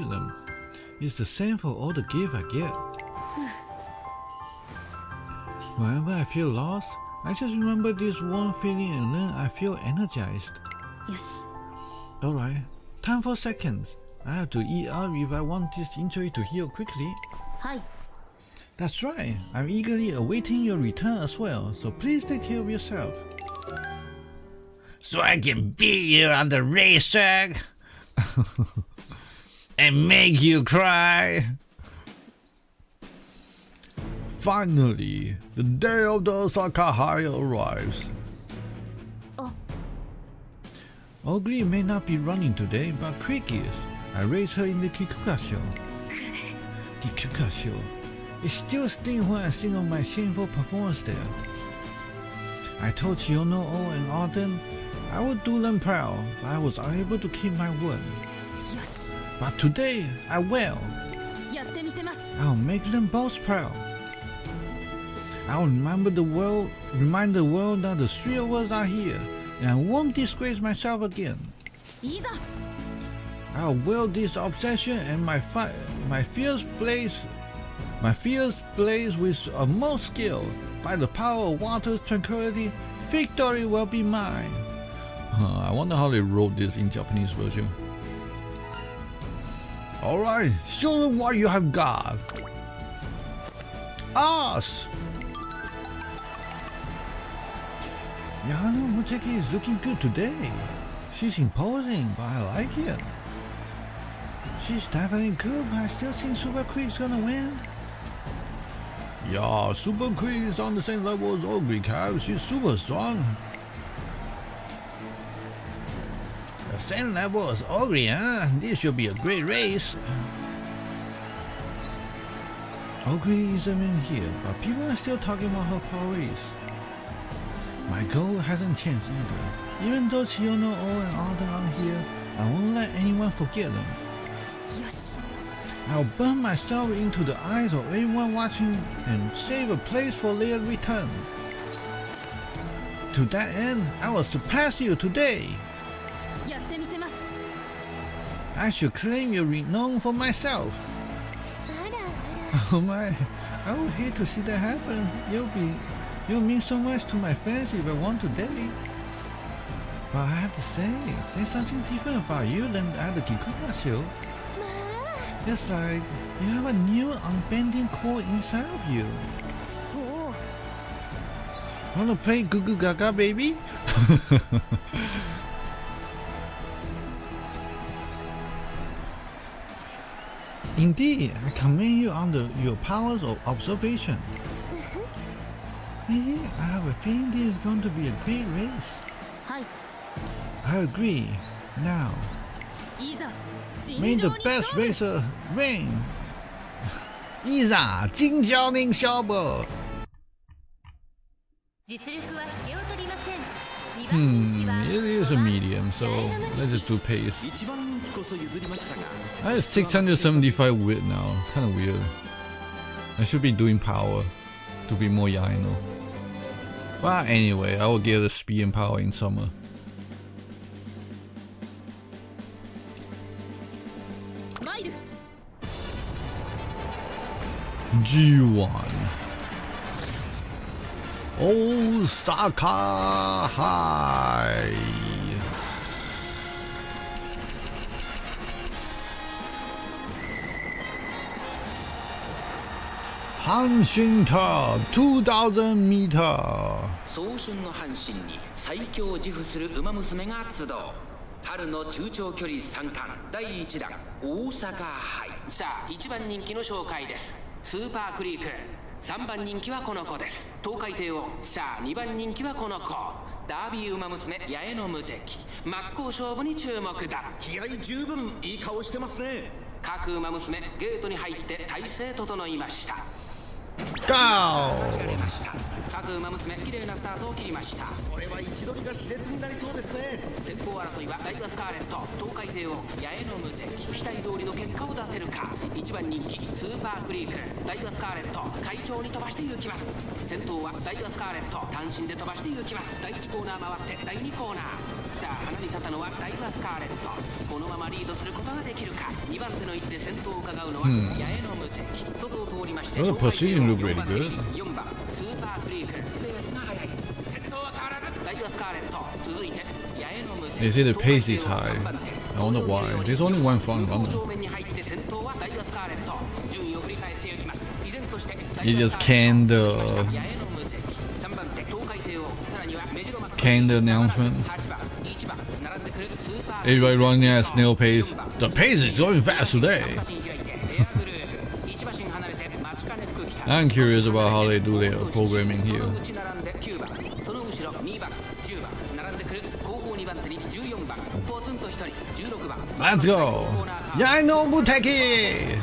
them. It's the same for all the gifts I get. Whenever I feel lost, I just remember this warm feeling and then I feel energized. よし。 Alright, time for seconds. I have to eat up if I want this injury to heal quickly. はい。 That's right. I'm eagerly awaiting your return as well, so please take care of yourself. So I can beat you on the racetrack and make you cry. Finally, the day of the Osaka High arrives. Ogre may not be running today, but Creek is. I raised her in the Kikuka show. Kikuka show. It still stings when I think of my shameful performance there. I told Yaeno and Arden I would do them proud, but I was unable to keep my word. But today, I will. I'll make them both proud. I'll remind the world that the three of us are here, and I won't disgrace myself again. I'll wield this obsession and my fierce blaze with utmost skill. By the power of water's tranquility, victory will be mine. I wonder how they wrote this in Japanese version. Alright, show them what you have got. Us! Yaeno Muteki is looking good today. She's imposing, but I like it. She's definitely good, but I still think Super Creek's gonna win. Yeah, Super Creek is on the same level as Ogre Cow. She's super strong. The same level as Ogre, huh? This should be a great race. Ogre isn't even here, but people are still talking about her power race. My goal hasn't changed either. Even though Yaeno and Arden aren't here, I won't let anyone forget them. I'll burn myself into the eyes of everyone watching and save a place for their return. To that end, I will surpass you today. I should claim your renown for myself. Oh my, I would hate to see that happen. You'll mean so much to my fans if I won today. But I have to say, there's something different about you than at the Kikuka show. It's like you have a new unbending core inside of you. Wanna play Goo Goo Gaga, baby? Indeed, I commend you on your powers of observation. I have a feeling this is going to be a great race. I agree. Now, may the best racer reign. いざ金交令勝負。実力は引けを取りません。2番人気は It is a medium, so let's just do pace. 一番人気こそ譲りましたが I have 675 wit now. It's kind of weird. I should be doing power to be more Yaeno. But anyway, I will get the speed and power in summer. G1 Osaka High. Hanshin Top 2000 meter. 早春の阪神に最強を自負する馬娘が集う春の中長距離三冠第1弾大阪杯。さあ1番人気の紹介です。スーパークリーク。3番人気はこの子です。東海帝王。さあ2番人気はこの子。ダービー馬娘八重の無敵。真っ向勝負に注目だ。気合十分いい顔してますね。各馬娘ゲートに入って体勢整いました。 Go! 各馬娘綺麗なスタートを切りました。これは位置取りが熾烈になりそうですね。先行争いはダイワスカーレット、東海帝王、八重の無敵。期待通りの結果を出せるか。1番人気スーパークリーク、ダイワスカーレット快調に飛ばして行きます。先頭はダイワスカーレット単身で飛ばして行きます。第1コーナー回って第2コーナー。さあ離れ方のはダイワスカーレット。このままリードすることができるか。2番手の位置で先頭を伺うのは八重の無敵。外を通りまして Well, the proceeding looked really good. 4番スーパークリーク。ペースが速い。先頭は変わらずダイワスカーレット。続いて八重の無敵。 They say the pace is high. I wonder why. There's only one front runner. 正面に入って先頭はダイワスカーレット。順位を振り返っていきます。You just canned the announcement. Everybody running at snail pace. The pace is going fast today. I'm curious about how they do their programming here. Let's go! Yaeno Muteki!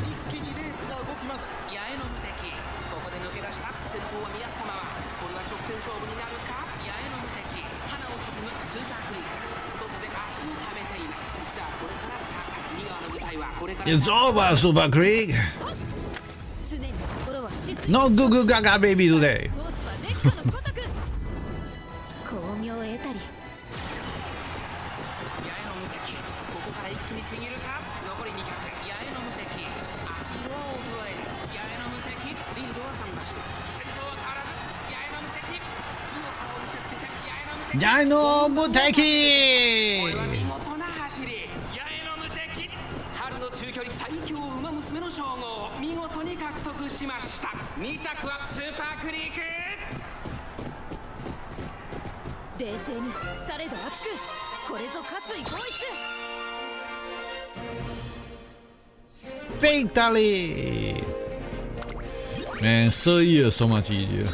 It's over, Super Creek! No goo goo gaga baby today! ヤエノムテキ見事な走り、ヤエノムテキ、春の中距離最強ウマ娘の称号を見事に獲得しました。2着はスーパークリーク。冷静にされど熱く、これぞ加水光一。Victory! Man, so easy, so much easier.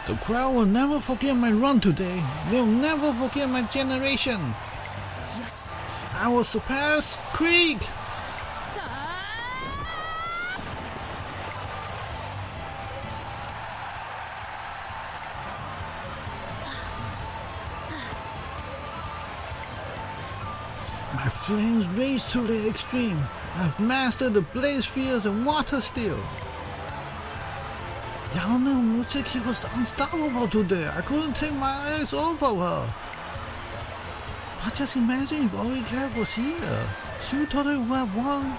The crowd will never forget my run today. They'll never forget my generation. I will surpass Creek. My flames race to the extreme. I've mastered the blaze fields and water steel. Yaeno Muteki was unstoppable today. I couldn't take my eyes off of her. But just imagine if Ori Cat was here. She totally would have won.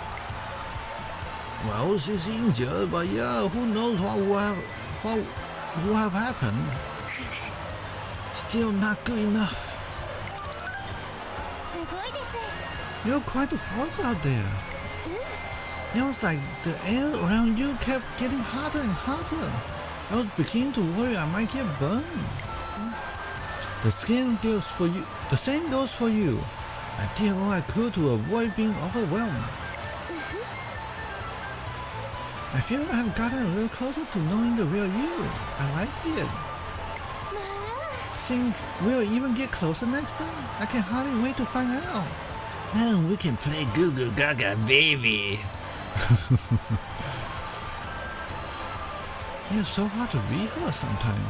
Well, she's injured, but yeah, who knows what would have happened. Still not good enough. You're quite a force out there. It was like the air around you kept getting hotter and hotter. I was beginning to worry I might get burned. The same goes for you. The same goes for you. I did all I could to avoid being overwhelmed. I feel I have gotten a little closer to knowing the real you. I like it. Think we'll even get closer next time. I can hardly wait to find out. Then we can play Goo Goo Gaga Baby. It's so hard to read her sometimes.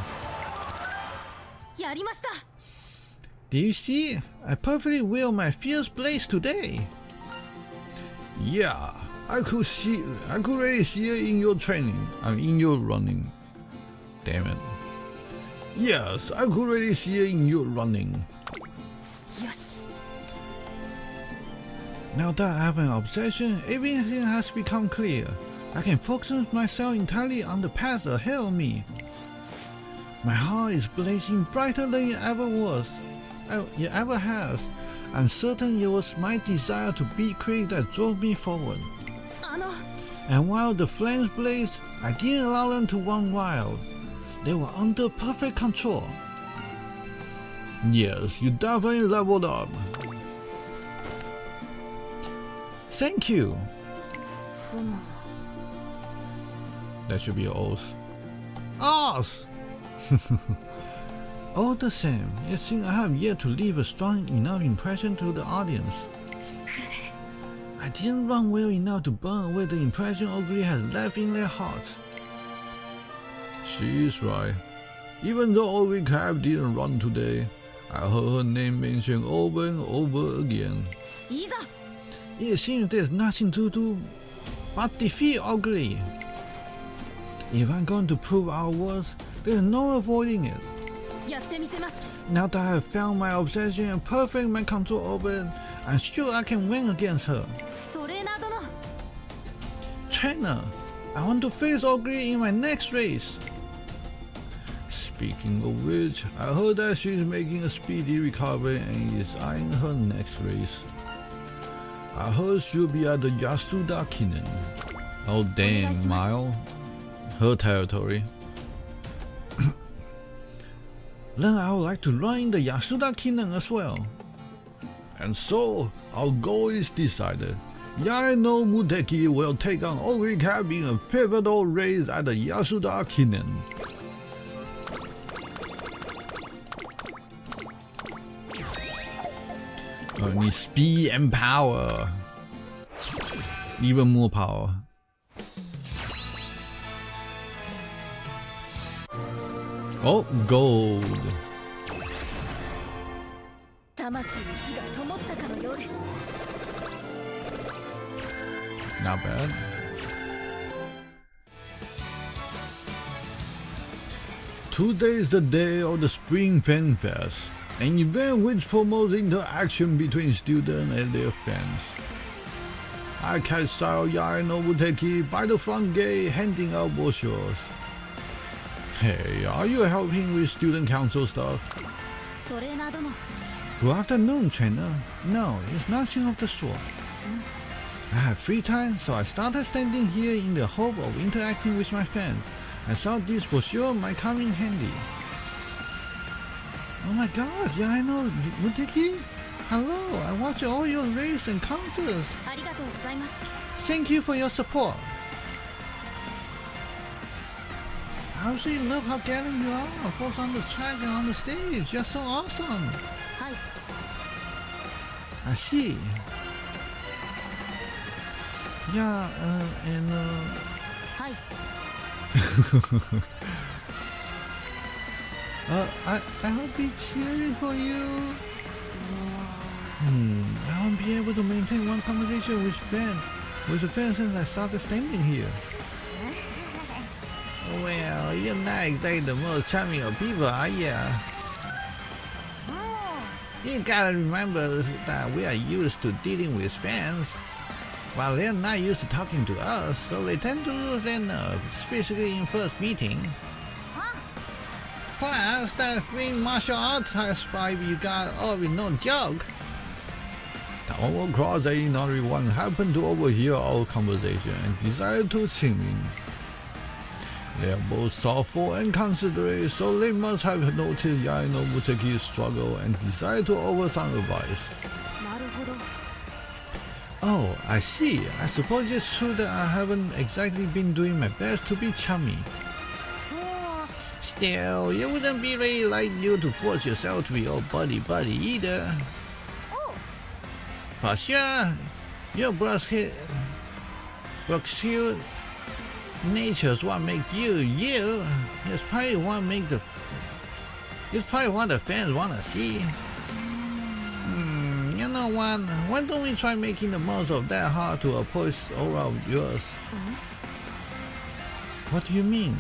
Do you see? I perfectly will my fierce blaze today. Yeah, I could really see it in your training. In your running. Damn it. Yes, I could really see it in your running. Now that I have an obsession, everything has become clear. I can focus myself entirely on the path ahead of me. My heart is blazing brighter than it ever has. I'm certain it was my desire to beat Creek that drove me forward. And while the flames blazed, I didn't allow them to run wild. They were under perfect control. Yes, you definitely leveled up. Thank you. That should be an oath. Oath! All the same, it seems I have yet to leave a strong enough impression to the audience. I didn't run well enough to burn away the impression Ogre has left in their hearts. She is right. Even though Ogre Crab didn't run today, I heard her name mentioned over and over again. It seems there's nothing to do but defeat Ogre. If I'm going to prove our worth, there's no avoiding it. Now that I have found my obsession and perfect my control over it, I'm sure I can win against her. Trainer, I want to face Ogre in my next race. Speaking of which, I heard that she's making a speedy recovery and is eyeing her next race. I heard she'll be at the Yasuda Kinen. Oh damn, Mile. Her territory. Then I would like to run in the Yasuda Kinen as well. And so, our goal is decided. Yaeno Muteki will take on Ogre in a pivotal race at the Yasuda Kinen. Need speed and power. Even more power. Oh, gold. Not bad. Today is the day of the Spring Fan Fest, an event which promotes interaction between students and their fans. I catch Yaeno Muteki by the front gate handing out brochures. Hey, are you helping with student council stuff? Good afternoon, trainer. No, it's nothing of the sort. I have free time, so I started standing here in the hope of interacting with my fans. I thought this brochure might come in handy. Oh my god, Yaeno Muteki? Hello, I watch all your races and concerts. Thank you for your support. I absolutely love how gallant you are, both on the track and on the stage. You're so awesome. I see. Yeah, and I'll be cheering for you. I won't be able to maintain one conversation with the fans since I started standing here. Well, you're not exactly the most charming of people, are you? You gotta remember that we are used to dealing with fans, while they're not used to talking to us, so they tend to lose their nerve, especially in first meeting. Plus, that green martial arts vibe you got is no joke. The old cross not everyone happened to overhear our conversation and decided to sing in. They are both thoughtful and considerate, so they must have noticed Yaeno Muteki's struggle and decided to offer some advice. Oh, I see. I suppose it's true that I haven't exactly been doing my best to be chummy. Still, it wouldn't be really like you to force yourself to be all buddy-buddy either. For sure, your brusque nature's what make you you. It's probably what the fans wanna see. You know what? Why don't we try making the most of that heart to oppose aura of yours? What do you mean?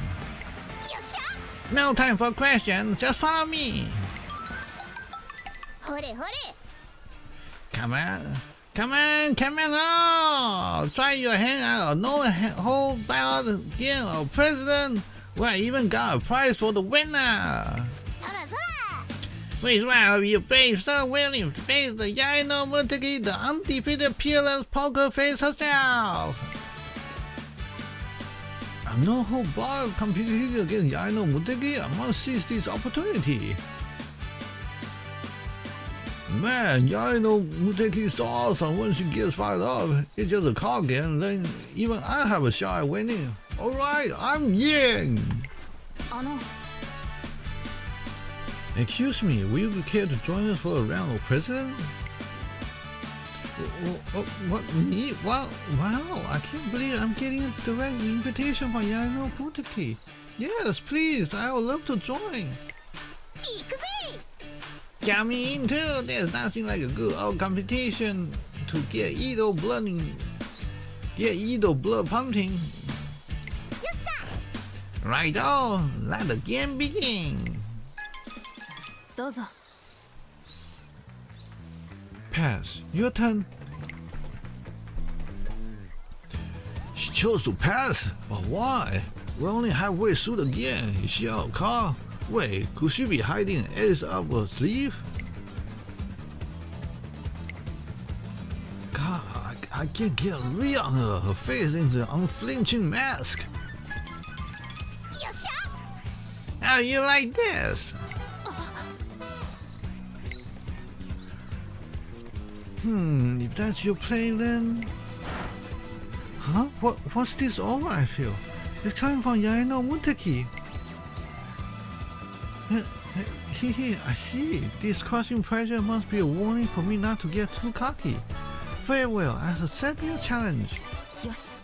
No time for questions, just follow me. Come on. Oh, try your hand out. No whole ballot game of president. We even got a prize for the winner. Which one of you brave so willing to face the Yaeno Muteki, the undefeated peerless poker face herself? I'm no whole bar competing against Yaeno Muteki. I must seize this opportunity. Man, Yaeno Muteki is so awesome. Once she gets fired up, it's just a card game, then even I have a shot at winning. Alright, I'm Yang! Excuse me, will you care to join us for a round of president? What, me? Wow, I can't believe I'm getting a direct invitation from Yaeno Muteki. Yes, please, I would love to join. Get me in too. There's nothing like a good old competition to get Edo blood pumping. Right on, let the game begin. Pass. Your turn. She chose to pass, but why? We're only halfway through the game. Is she out of car? Wait, could she be hiding an ace up her sleeve? God, I can't get a read on her. Her face is an unflinching mask. How you like this? If that's your play then... Huh? What's this aura I feel? It's coming from Yaeno Muteki. I see. This crushing pressure must be a warning for me not to get too cocky. Very well, I accept your challenge. Yes.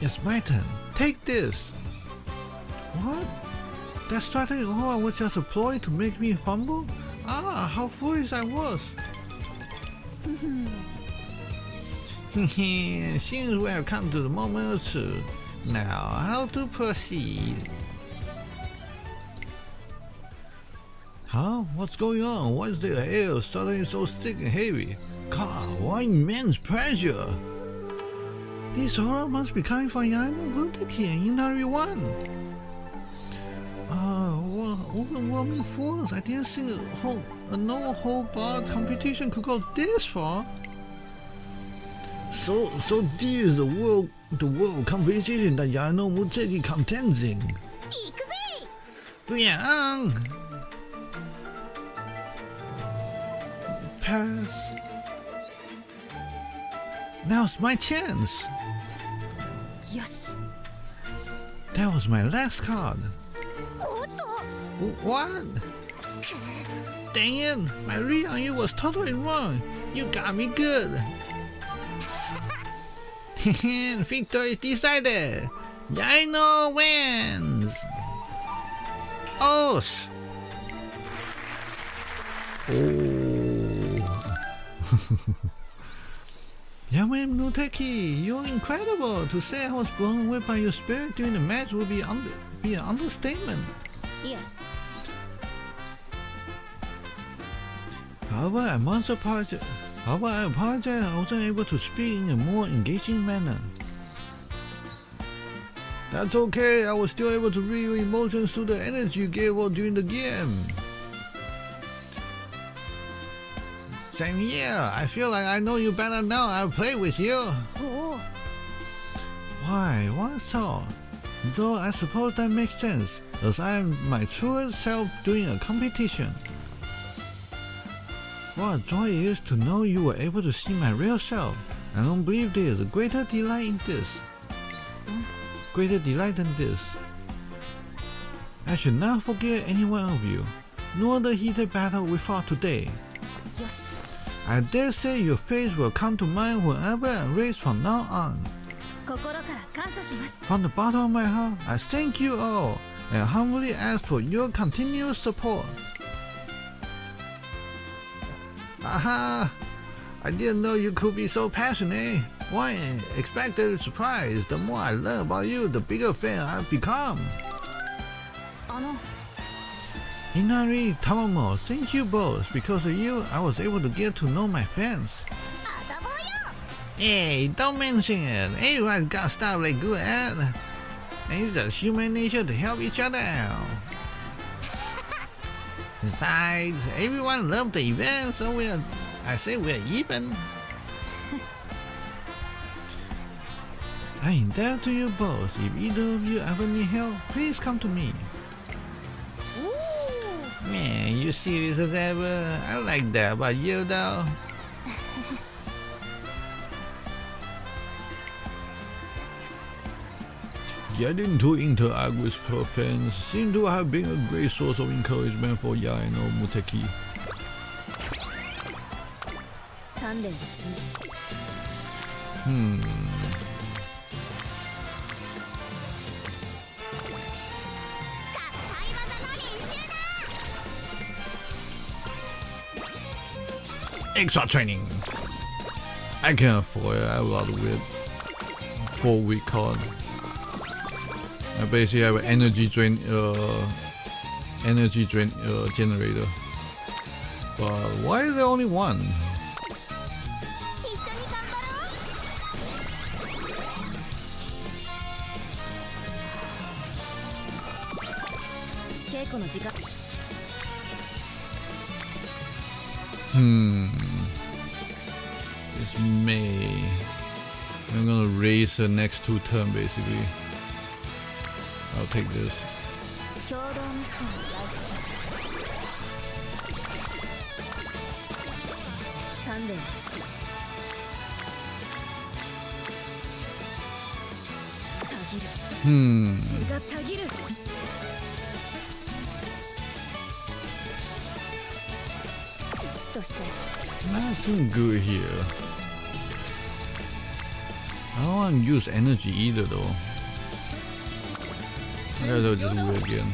It's my turn. Take this. What? That strategy aura was just a ploy to make me humble? Ah, how foolish I was. Seems we have come to the moment of truth. Now, how to proceed? Huh? What's going on? Why is the air suddenly so thick and heavy? God, what immense pressure! This aura must be coming from Yaeno Muteki and Inari 1. Overwhelming force. I didn't think a no-hold-barred competition could go this far. So this is the world competition that Yaeno Muteki contends in. Yeah. Pass. Now's my chance. Yes. That was my last card. What? Dang it! My read on you was totally wrong. You got me good. Victory is decided. Yaeno wins. Oh. Yaeno Muteki, you're incredible. To say I was blown away by your spirit during the match would be an understatement. Yeah. However, I apologize I wasn't able to speak in a more engaging manner. That's okay, I was still able to read your emotions through the energy you gave out during the game. Same here, I feel like I know you better now. I'll play with you. Oh. Why? What so? Though I suppose that makes sense, as I am my truest self during a competition. What a joy it is to know you were able to see my real self. I don't believe there is a greater delight in this. Greater delight than this. I should not forget any one of you, nor the heated battle we fought today. Yes. I dare say your face will come to mind whenever I race from now on. 心から感謝します。 From the bottom of my heart, I thank you all and humbly ask for your continued support. Aha! I didn't know you could be so passionate. One unexpected surprise. The more I learn about you, the bigger fan I've become. Inari, Tamamo, thank you both. Because of you, I was able to get to know my fans. Hey, don't mention it. Everyone's got stuff like good at. And it's just human nature to help each other out. Besides, everyone loved the event, so I say we're even. I endeavor to you both. If either of you ever need help, please come to me. Man, you serious as ever. I like that about you though. Getting to interact with her fans seemed to have been a great source of encouragement for Yaeno Muteki. Extra training. I can't afford it. I have a lot of weird 4-week card. I basically have an energy drain generator. But why is there only one? 稽古の時間。It's May. I'm gonna raise the next 2 turn basically. I'll take this. 共同ミッションを開始。鍛錬をつく。たぎる。血がたぎる。死として。Nothing good here. I don't want to use energy either though. I gotta just do it again.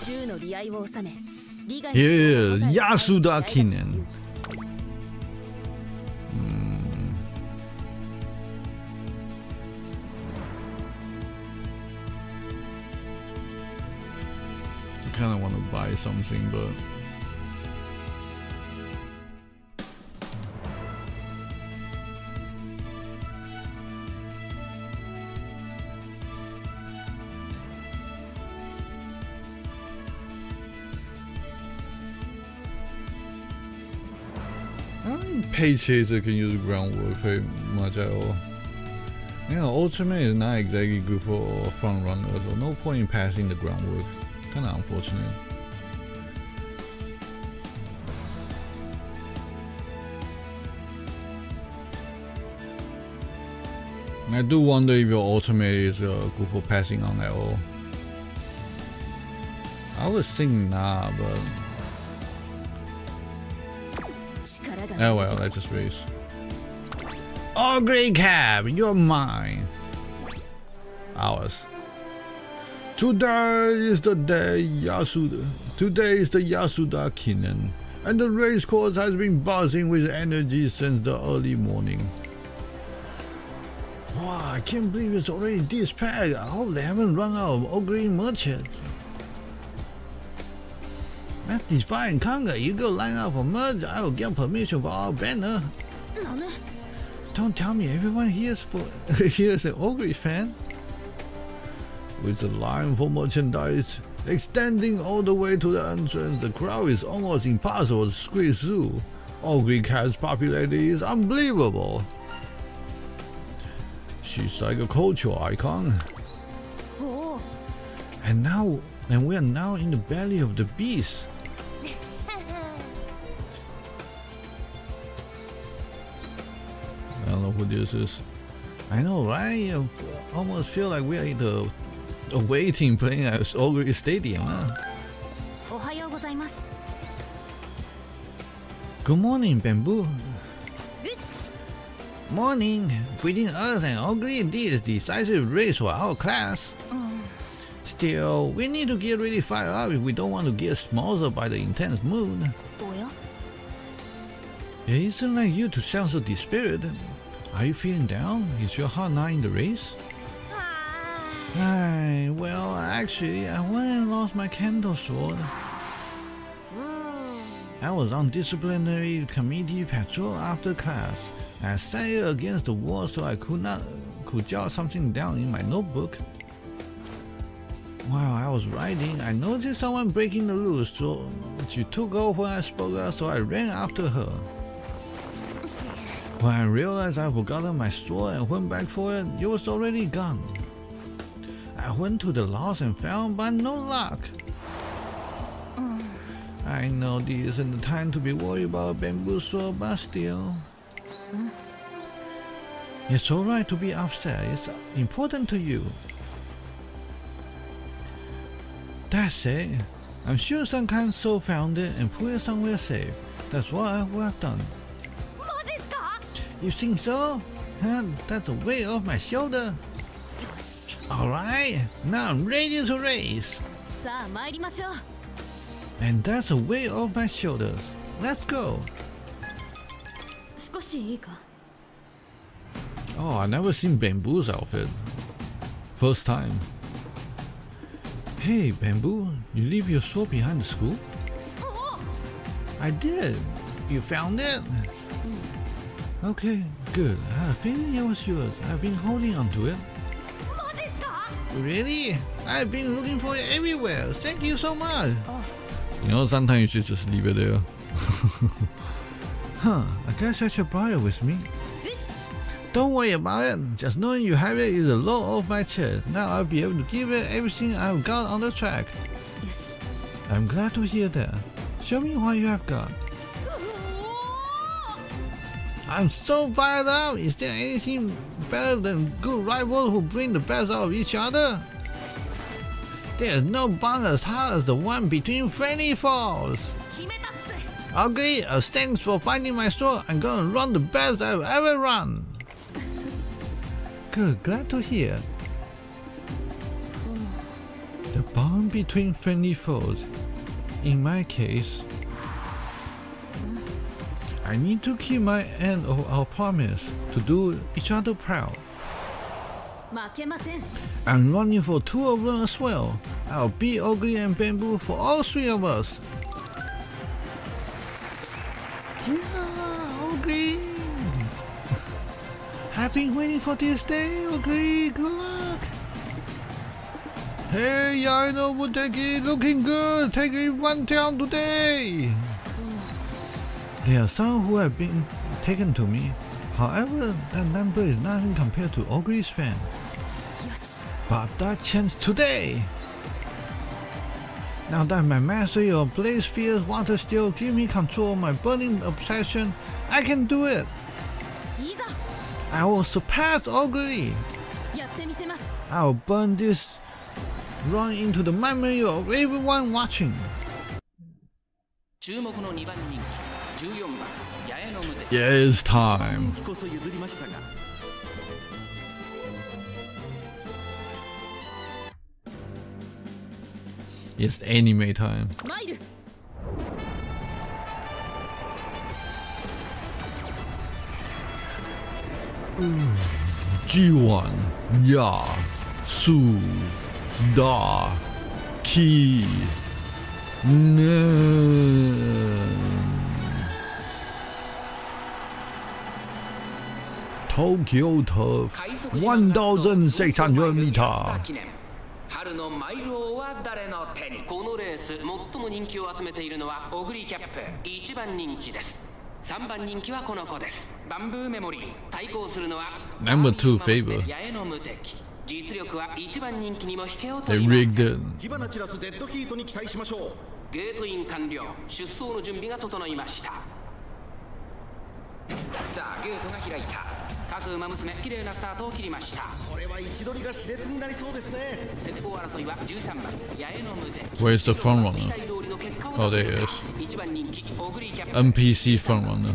銃の利合を収め。Yeah, Yasuda Kinen. I kind of want to buy something, but I don't think Page Chaser can use groundwork very much at all. You know, Ultimate is not exactly good for front runner, so no point in passing the groundwork. Kinda unfortunate. I do wonder if your ultimate is good for passing on at all. I was thinking nah, but oh well, let's just raise. Oh, great cab, you're mine. Ours. Today is the day Yasuda. Today is the Yasuda Kinen, and the race course has been buzzing with energy since the early morning. Wow, I can't believe it's already this packed. I hope they haven't run out of Ogre merchants. Let's define Kanga. You go line up for merge. I will get permission for our banner. Don't tell me everyone here's an Ogre fan. With the line for merchandise extending all the way to the entrance, the crowd is almost impossible to squeeze through. Ogre Cat's popularity is unbelievable. She's like a cultural icon. And we are now in the belly of the beast. I don't know who this is. I know, right? I almost feel like we are in the away team playing at Ogre Stadium. Good morning, Bamboo. Morning. Between us and Ogre, this is decisive race for our class. Still, we need to get really fired up if we don't want to get smothered by the intense mood. It isn't like you to sound so dispirited. Are you feeling down? Is your heart not in the race? Well, actually, I went and lost my candle sword. I was on disciplinary committee patrol after class. I set it against the wall so I could jot something down in my notebook. While I was writing, I noticed someone breaking the rules, so she took off when I spoke up, so I ran after her. When I realized I forgotten my sword and went back for it, it was already gone. I went to the lost and found, but no luck. I know this isn't the time to be worried about a bamboo sword, but still. It's alright to be upset, it's important to you. That's it. I'm sure some kind soul found it and put it somewhere safe. That's what we have done. You think so? Huh? That's a weight off my shoulder. Alright, now I'm ready to race. And that's a weight off my shoulders. Let's go. Oh, I've never seen Bamboo's outfit. First time. Hey, Bamboo, you leave your sword behind the school? I did. You found it? Okay, good. I have a feeling it was yours. I've been holding on to it. Really? I've been looking for it everywhere. Thank you so much. You know, sometimes you should just leave it there. Huh, I guess I should borrow it with me. Don't worry about it. Just knowing you have it is a load off my chest. Now I'll be able to give it everything I've got on the track. Yes. I'm glad to hear that. Show me what you have got. I'm so fired up. Is there anything better than good rivals who bring the best out of each other? There's no bond as hard as the one between friendly foes. Ugly, thanks for finding my sword. I'm gonna run the best I've ever run. Good, glad to hear. The bond between friendly foes. In my case, I need to keep my end of our promise to do each other proud. I'm running for 2 of them as well. I'll beat Ugly and Bamboo for all 3 of us. Yeah, Ugly. I've been waiting for this day, Ugly. Good luck. Hey, Yaeno Muteki, looking good. Taking 1 down today. There are some who have been taken to me. However, that number is nothing compared to Ugly's fan. Yes. But that chance today. Now that my mastery of Blaze Fierce Water Steel gives me control of my burning obsession, I can do it. I will surpass Ugly. I will burn this run into the memory of everyone watching. Yeah, it's time. It's anime time. G1 Ya Su Da Ki Tokyo Turf 1600 meter. 春のマイル王は誰の手に。このレース最も人気を集めているのはオグリキャップ、1番人気です。3番人気はこの子です。バンブーメモリー。対抗するのは Number 2 favor. ヤエノムテキ。実力は1番人気にも引けを取りません。 They rigged it. 火花散らすデッドヒートに期待しましょう。ゲートイン完了。出走の準備が整いました。さあゲートが開いた。各馬娘綺麗なスタートを切りました。これは位置取りが熾烈になりそうですね。先行争いは13番ヤエノムテキ。 Where's the front runner? Oh, there he is. NPC front runner.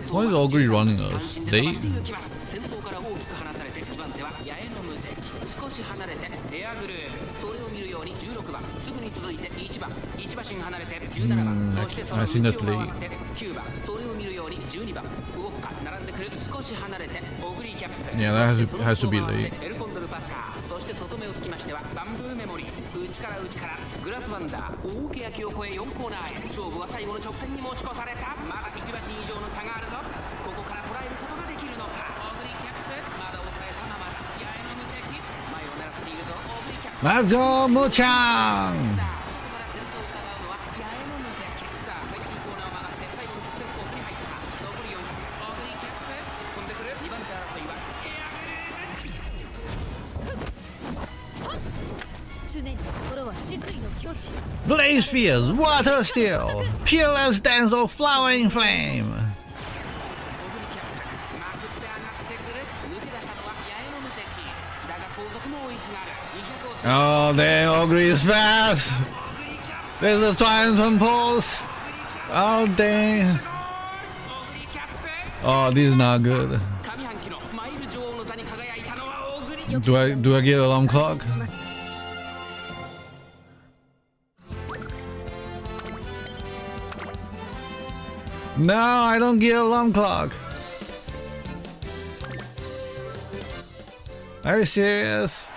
Why is Ugly running us? They? 先頭から大きく離されて2番手はヤエノムテキ。少し離れてエアグルーヴ。それを見るように16番。すぐに続いて1番。1馬身離れて17番。そしてその内を回って9番。それを見るように12番。ウォッカ並んでくる。少し離れてオグリキャップ。 Yeah, that has to be late. エルコンドルパッサー。そして外目をつきましてはバンブーメモリー。内から内からグラスワンダー。大けやきを越え4コーナーへ。勝負は最後の直線に持ち越された。まだ1馬身以上の差があるぞ。ここから捉えることができるのか。オグリキャップまだ抑えたままだ。ヤエノムテキ前を狙っているぞ。オグリキャップ。 Let's go, Mo-chan! 常に心は死水の境地。 Blaze Fierce Water Steel Peerless Dance of Flowering Flame. Oh, damn, Ugly is fast. There's a triumphant pulse. Oh, dang. Oh, this is not good. Do I get an alarm clock? No, I don't get an alarm clock. Are you serious?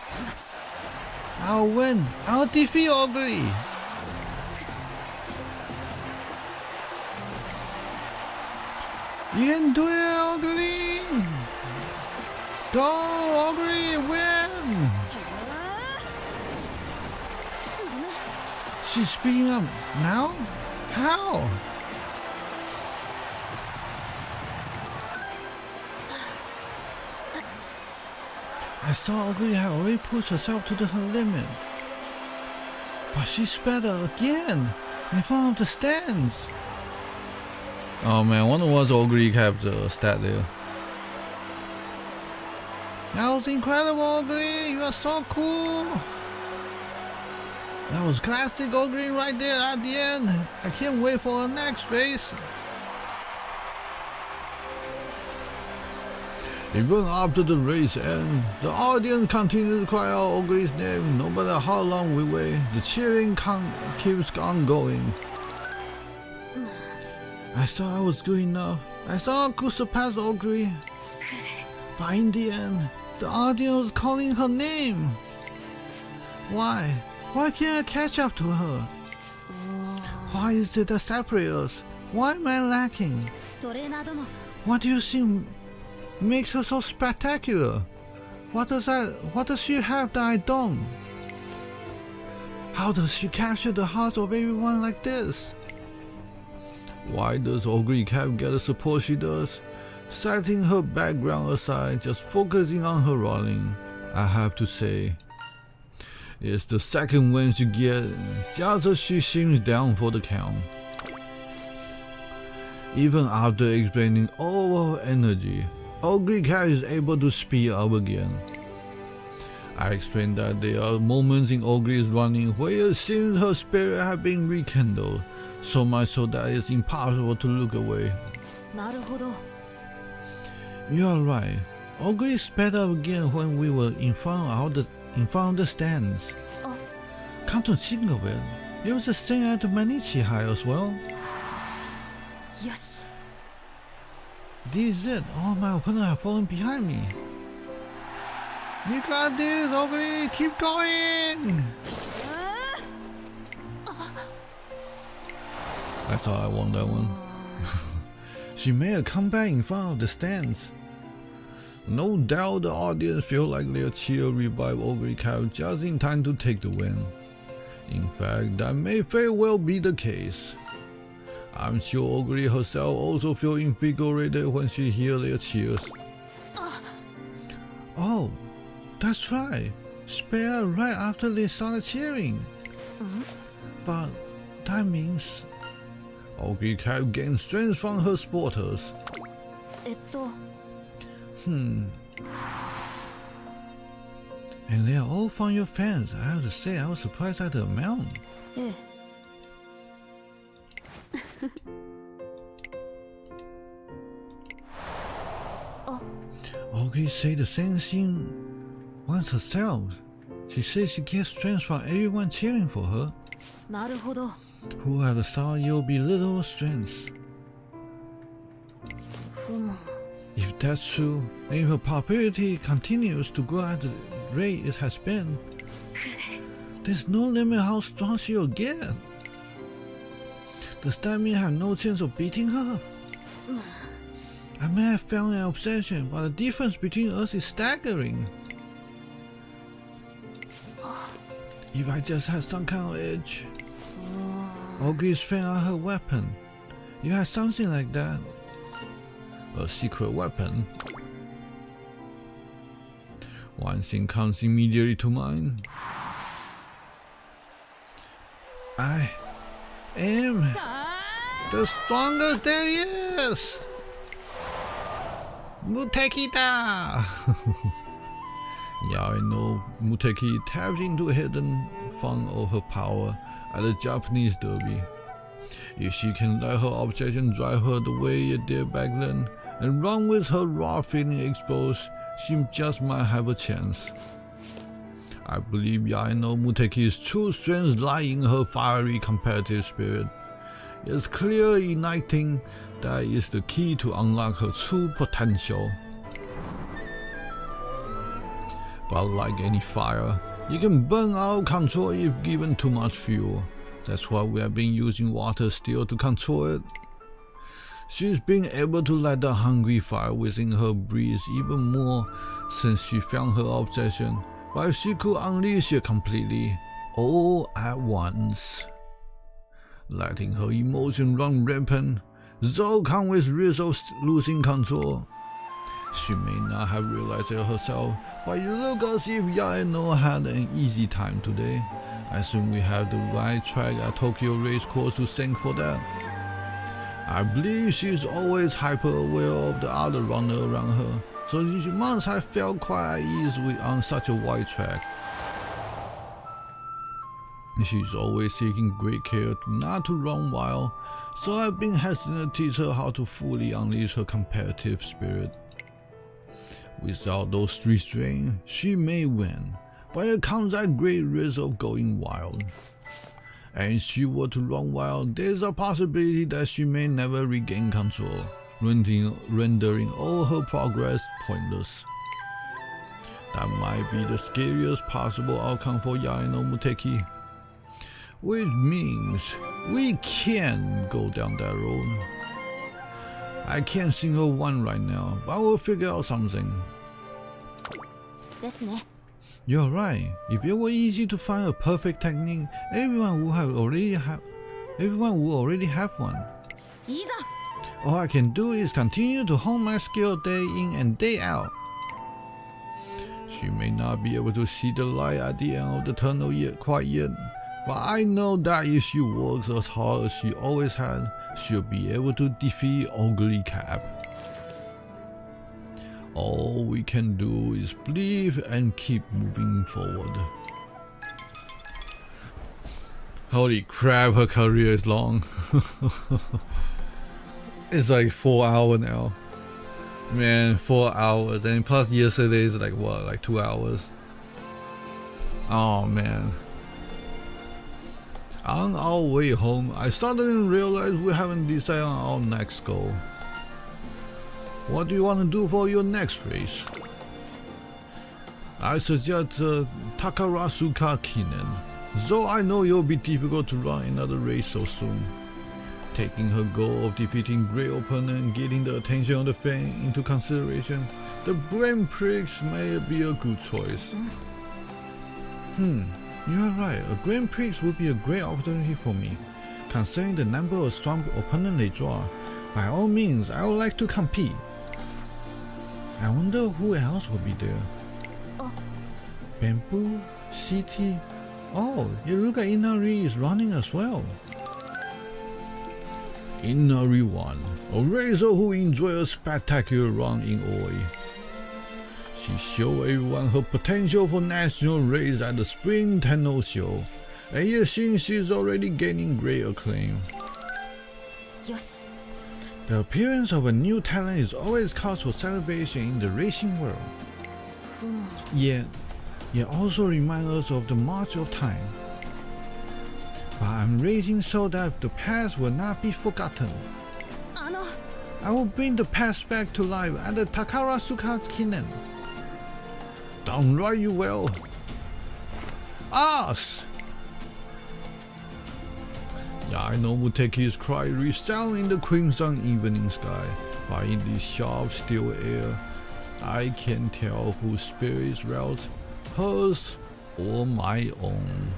I'll win. I'll defeat Ugly. You can do it, Ugly. Go, Ugly, win. She's speeding up now? How? I saw Oguri had already pushed herself to her limit. But she sped up again in front of the stands. Oh man, I wonder what's Oguri kept the stat there. That was incredible, Oguri! You are so cool! That was classic Oguri right there at the end. I can't wait for the next race. Even after the race ends, the audience continues to cry out Oguri's name. No matter how long we wait, the cheering keeps on going. I thought I was good enough. I thought I could surpass Oguri. But in the end, the audience was calling her name. Why? Why can't I catch up to her? Why is it that separates us? Why am I lacking? What do you think makes her so spectacular? What does she have that I don't? How does she capture the hearts of everyone like this? Why does Oguri Cap get the support she does? Setting her background aside, just focusing on her running, I have to say, it's the second win she gets just as she seems down for the count. Even after explaining all her energy, Oguri Cat is able to speed up again. I explained that there are moments in Oguri's running where it seems her spirit has been rekindled, so much so that it's impossible to look away. You are right. Oguri sped up again when we were in front of the stands. Come to think of it, it was the same at the Manichi High as well. Yes. This is it. All my opponents have fallen behind me. You got this, Oguri. Keep going. I thought I won that one. She made a comeback in front of the stands. No doubt the audience feel like their cheer revived Oguri Cap just in time to take the win. In fact, that may very well be the case. I'm sure Oguri herself also feels invigorated when she hears their cheers. Oh, that's right. Spare right after they started cheering. But that means Oguri Cap gained strength from her supporters. And they are all from your fans. I have to say, I was surprised at the amount. Oguri said the same thing once herself. She says she gets strength from everyone cheering for her. Who have thought you'll be little strength? If that's true, then if her popularity continues to grow at the rate it has been, there's no limit how strong she'll get. Does that mean I have no chance of beating her? I may have found an obsession, but the difference between us is staggering. If I just had some kind of edge. Oguri's fan on her weapon. You had something like that. A secret weapon. One thing comes immediately to mind. I am the strongest there is! Muteki da! Yaeno Muteki tapped into hidden fun of her power at the Japanese derby. If she can let her obsession drive her the way it did back then, and run with her raw feeling exposed, she just might have a chance. I believe Yaeno Muteki's true strength lies in her fiery competitive spirit. It's clear igniting that is the key to unlock her true potential. But like any fire, you can burn out of control if given too much fuel. That's why we have been using water steel to control it. She's been able to let the hungry fire within her breathe even more since she found her obsession. But if she could unleash it completely, all at once, letting her emotion run rampant. Though come with risk of losing control. She may not have realized it herself, but it looks as if Yaeno had an easy time today. I assume we have the right track at Tokyo race course to thank for that. I believe she is always hyper aware of the other runner around her, so she must have felt quite at ease on such a wide track. She is always taking great care not to run wild, so I've been hesitant to teach her how to fully unleash her competitive spirit. Without those restraints, she may win, but it comes at great risk of going wild. And if she were to run wild, there's a possibility that she may never regain control, rendering all her progress pointless. That might be the scariest possible outcome for Yaeno Muteki. Which means we can't go down that road. I can't single one right now, but we'll figure out something. ですね。 You're right. If it were easy to find a perfect technique, everyone would already have one. いざ。 All I can do is continue to hone my skill day in and day out. She may not be able to see the light at the end of the tunnel quite yet, but I know that if she works as hard as she always had, she'll be able to defeat Ugly Cap. All we can do is believe and keep moving forward. Holy crap, her career is long. It's like 4 hours now. Man, 4 hours, and plus yesterday is like what, like 2 hours? Oh man. On our way home, I suddenly realized we haven't decided on our next goal. What do you want to do for your next race? I suggest Takarasuka Kinen, though I know it'll be difficult to run another race so soon. Taking her goal of defeating great opponent and getting the attention of the fan into consideration, the Grand Prix may be a good choice. You are right, a Grand Prix would be a great opportunity for me. Considering the number of strong opponents they draw, by all means I would like to compete. I wonder who else will be there. Bamboo, CT. Oh, it looks like Inari is running as well. Inari won, a racer who enjoyed a spectacular run in OA. She showed everyone her potential for national race at the Spring Tenno Show, and it seems she's already gaining great acclaim. よし。 The appearance of a new talent is always cause for celebration in the racing world. Yet, it also reminds us of the march of time. But I'm racing so that the past will not be forgotten. あの。 I will bring the past back to life at the Takarasuka Kinen. Downright you will. Us! Yaeno Muteki's cry resound in the crimson evening sky, but in this sharp, still air, I can tell whose spirit routes, hers or my own.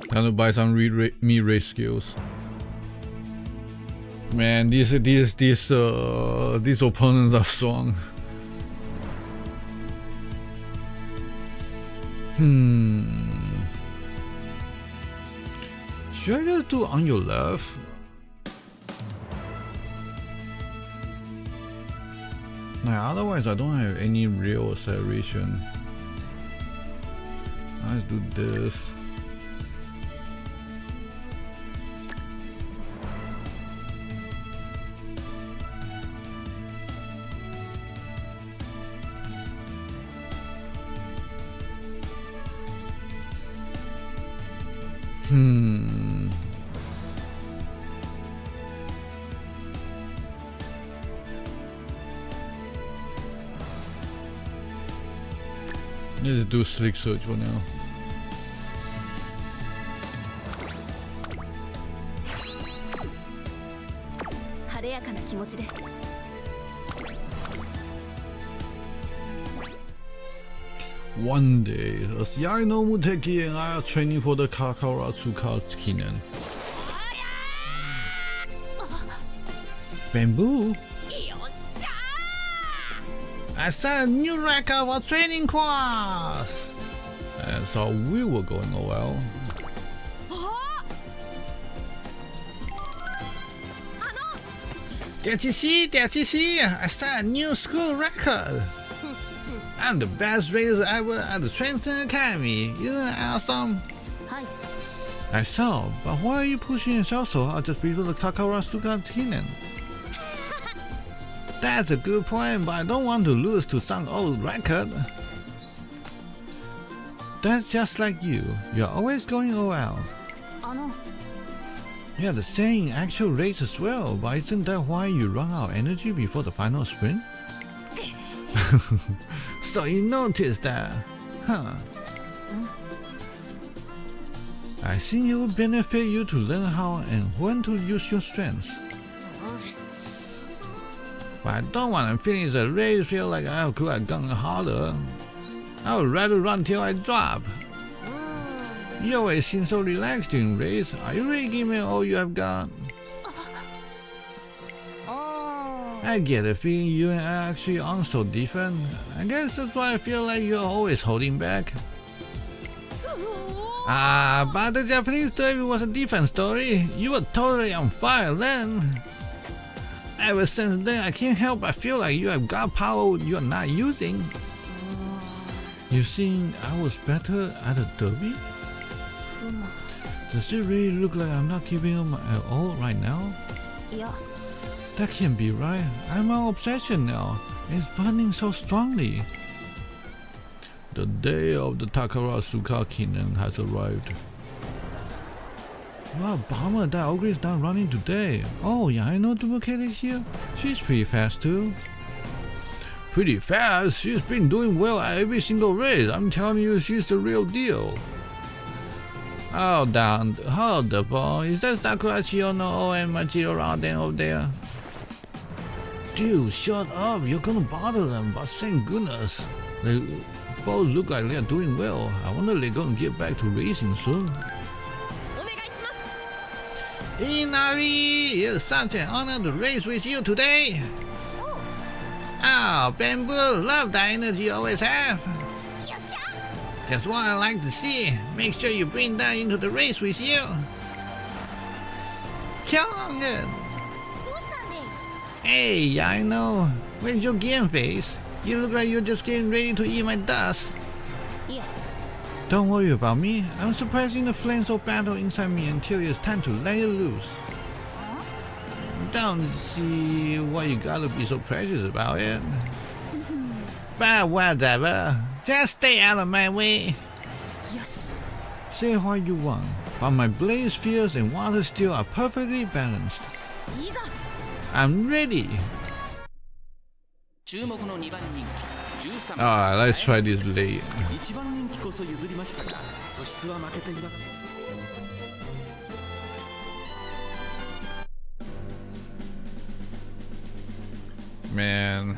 Time to buy some me race skills. Man, these opponents are strong. Should I just do on your left? Nah, otherwise I don't have any real acceleration. Let's do this. Let's do slick search for now. One day, as Yaeno Muteki and I are training for the Kakaratsuka Kinen. Bamboo? I set a new record for training class! And so we were going well. Did you see? I set a new school record! I'm the best racer ever at the Trenton Academy. Isn't that awesome? I saw, but why are you pushing yourself so hard just before the Kakaratsuka Kinen? That's a good point, but I don't want to lose to some old record. That's just like you. You're always going all out. Yeah, the same actual race as well, but isn't that why you run out of energy before the final sprint? So you noticed that, huh? I think it would benefit you to learn how and when to use your strengths. But I don't want to finish a race feel like I could have gone harder. I would rather run till I drop. You always seem so relaxed during race. Are you really giving all you have got? I get a feeling you and I actually aren't so different. I guess that's why I feel like you're always holding back. But the Japanese derby was a different story. You were totally on fire then. Ever since then, I can't help but feel like you have got power you're not using. You think I was better at the derby? Does it really look like I'm not keeping up at all right now? That can't be right. I'm my obsession now. It's burning so strongly. The day of the Kakaratsuka Kinen has arrived. What a bummer that ogre is not running today. Oh, Yaeno Muteki is here. She's pretty fast too. Pretty fast? She's been doing well at every single race. I'm telling you, she's the real deal. Oh, damn. Hold the ball. Is that Sakura Shiono and Machiro Raden over there? Dude, shut up. You're gonna bother them, but thank goodness. They both look like they're doing well. I wonder they're gonna get back to racing soon. Inari, it's such an honor to race with you today. Oh, Bamboo, love the energy you always have. That's what I like to see. Make sure you bring that into the race with you. Kyung! Hey, Yaeno, where's your game face? You look like you're just getting ready to eat my dust. Don't worry about me. I'm suppressing the flames of battle inside me until it's time to let it loose. Don't see why you gotta be so precious about it. But whatever. Just stay out of my way. Say what you want, but my blaze spheres and water steel are perfectly balanced. I'm ready. Alright, let's try this late. Man,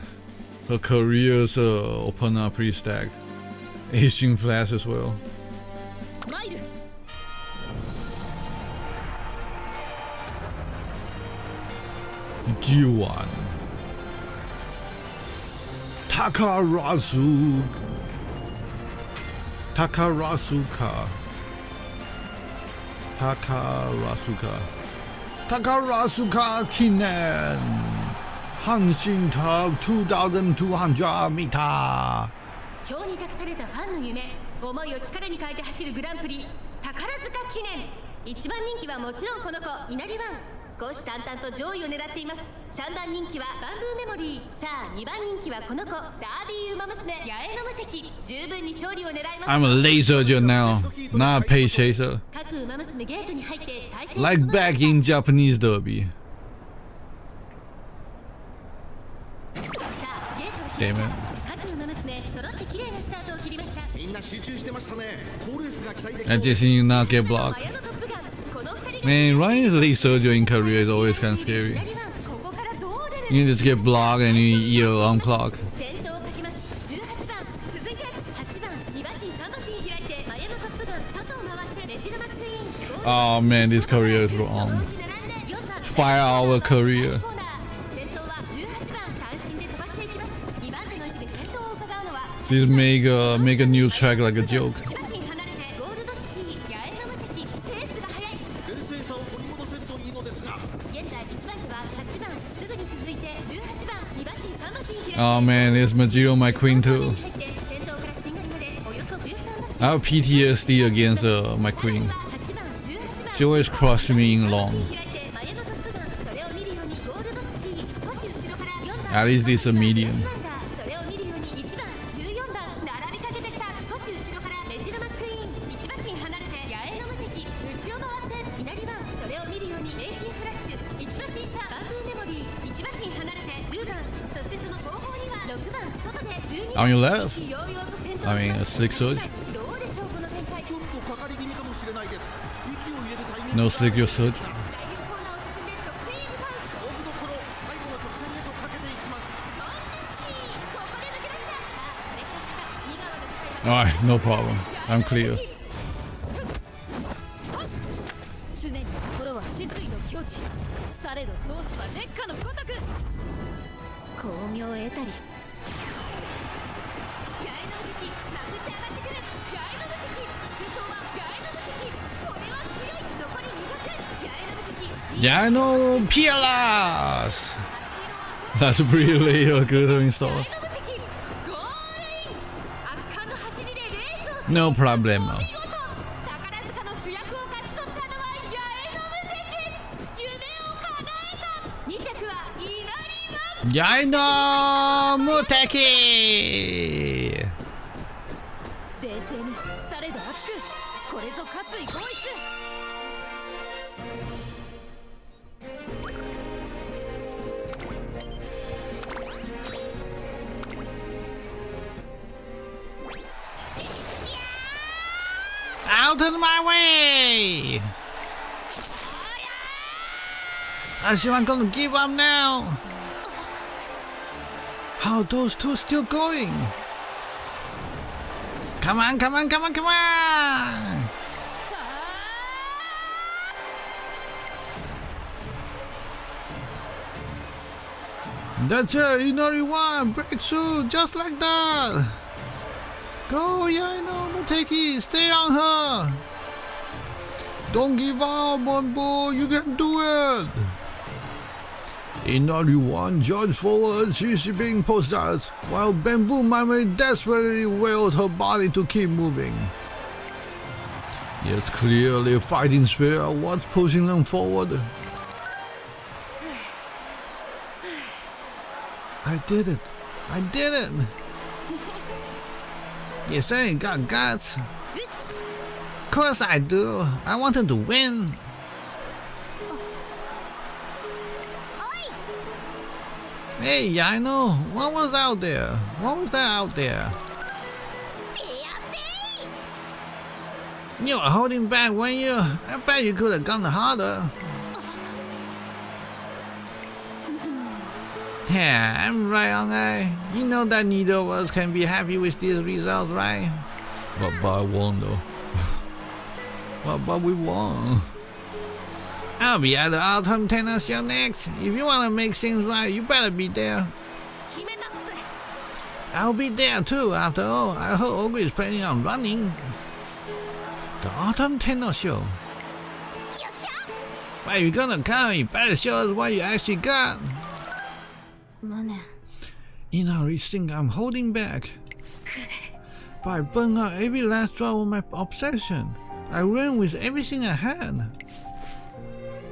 her careers open up pretty stacked. Aging flash as well. G1 Takarasuka Kinen Hanshin Top 2200 meter. 表に託されたファンの夢、思いを力に変えて走るグランプリ宝塚記念。1番人気はもちろんこの子稲荷湾。虎視眈々と上位を狙っています。3番人気はバンブーメモリー。さあ2番人気はこの子ダービーウマ娘八重の無敵。十分に勝利を狙います。 I'm a laser now, not a pace chaser. 各ウマ娘ゲートに入って対戦 Like back in Japanese derby. さあゲートを開い Damn た it. 各ウマ娘揃って綺麗なスタートを切りました。I just need you not get blocked. 綾野トップガンこの2人が Man, running the lead soldier in Korea is always kind of scary. 左はここからどう出る You can just get blocked and you eat your alarm clock. 先頭をかけます18番続いて8番2馬身3馬身開いて綾野トップガン外を回ってメジルマックイーン Oh man, this Korea is wrong. 5 hour Korea. 先頭は18番単身で飛ばしていきます2番手の位置で先頭を伺うのは This make a new track like a joke. 1馬身離れてゴールドシティ八重の無敵ペースが速い冷静さを取り戻せるといいのですが現在1番手は8番すぐに続いて18番2馬身3馬身開いて Oh man, this Majiro my queen too. 先頭からしんがりまでおよそ13馬身 I have PTSD against my queen. 8番18番 She always crushed me in long. 開いて綾野トップガンそれを見るようにゴールドシティ少し後ろから4番 At least this is a medium. それを見るように1番14番並びかけてきた少し後ろからメジルマックイーン1馬身離れて八重の無敵内を回って左番それを見るようにレーシンフラッシュ1馬身差バンブーメモリー1馬身離れて10番そしてその後方には6番外で12 On your left? ようようと先頭 I mean, a slick surge. どうでしょうこの展開ちょっとかかり気味かもしれないです息を入れるタイミング No slick your surge. 第4コーナーを進んで得点へ向かう勝負どころ最後の直線へとかけていきますゴールドシティここで抜け出したさあこれから坂2川の舞台は Alright, no problem. I'm clear. 常に心は死水の境地されど闘志は烈火のごとく巧妙を得たり八重の無敵まくって上がってくる八重の無敵先頭は八重の無敵これは強い残り200八重の無敵 Yaeno Peerless! 足色は That's really a good 八 install. 重の無敵ゴールイン圧巻の走りでレースを No problemo. 見事宝塚の主役を勝ち取ったのは八重の無敵夢を叶えた2着は稲荷は Yaeno Muteki! 冷静にされど熱くこれぞ下水合一 Out of my way! I'm gonna give up now. How are those two still going? Come on, come on, come on, come on! That's it, Inari won! Breakthrough, just like that! Go, Yaeno Muteki, stay on her! Don't give up, one boy, you can do it! Inari won, judge forward, she's being possessed, while Bamboo Mame desperately willed her body to keep moving. Yes, clearly fighting spirit what's pushing them forward. I did it! I did it! Yes, I ain't got guts. Of course I do. I wanted to win. Hey, Yaeno, what was out there? What was that out there? You were holding back, weren't you? I bet you could have gone harder. Yeah, I'm right on that. You know that neither of us can be happy with these results, right? But I won though. but we won. I'll be at the Autumn Tenor show next. If you wanna make things right, you better be there. I'll be there too, after all. I heard Ogre is planning on running. The Autumn Tenor show. But if you're gonna come, you better show us what you actually got. Inari think I'm holding back. But I burned out every last drop of my obsession. I ran with everything I had.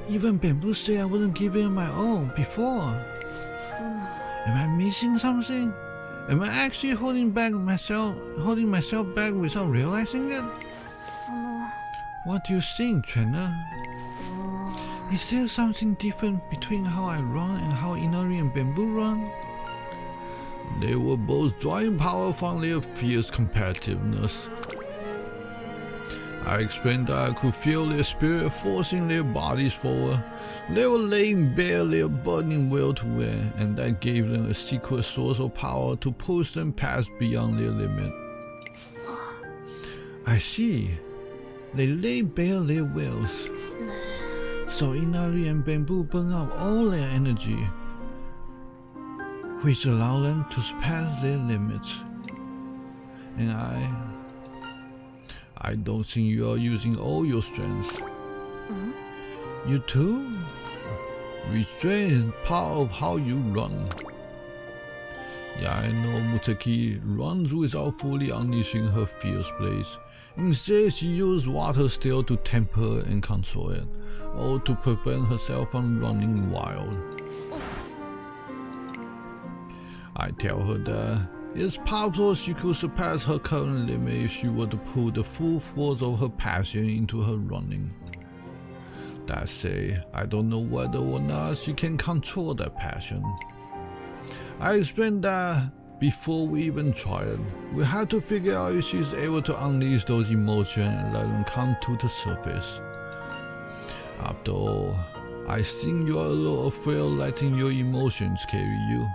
Even Bamboo said I wouldn't give in my all before. Am I missing something? Am I actually holding myself back without realizing it? What do you think, trainer? Is there something different between how I run and how Inari and Bamboo run? They were both drawing power from their fierce competitiveness. I explained that I could feel their spirit forcing their bodies forward. They were laying bare their burning will to win, and that gave them a secret source of power to push them past beyond their limit. I see. They lay bare their wills. So Inari and Bamboo burn out all their energy, which allow them to surpass their limits. And I don't think you are using all your strength. You too? Restraint is part of how you run. Yaeno Muteki runs without fully unleashing her fierce blaze. Instead, she uses water steel to temper and control it, or to prevent herself from running wild. I tell her that it's possible she could surpass her current limit if she were to put the full force of her passion into her running. That said, I don't know whether or not she can control that passion. I explained that before we even try it, we have to figure out if she's able to unleash those emotions and let them come to the surface. After all, I think you're a little afraid of letting your emotions carry you.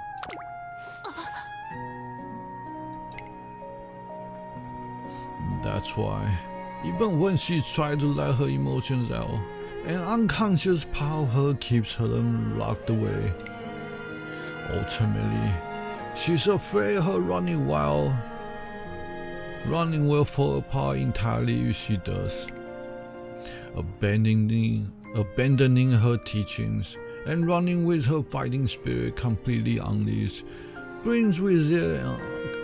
That's why, even when she tries to let her emotions out, an unconscious part of her keeps her locked away. Ultimately, she's afraid her running will fall apart entirely if she does. Abandoning her teachings and running with her fighting spirit completely unleashed brings with it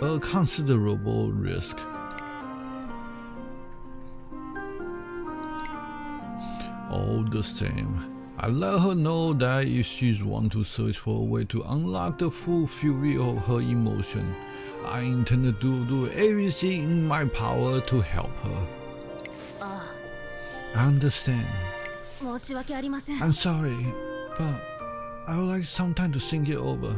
a considerable risk. All the same, I let her know that if she's want to search for a way to unlock the full fury of her emotion, I intend to do everything in my power to help her. I understand. I'm sorry, but I would like some time to think it over.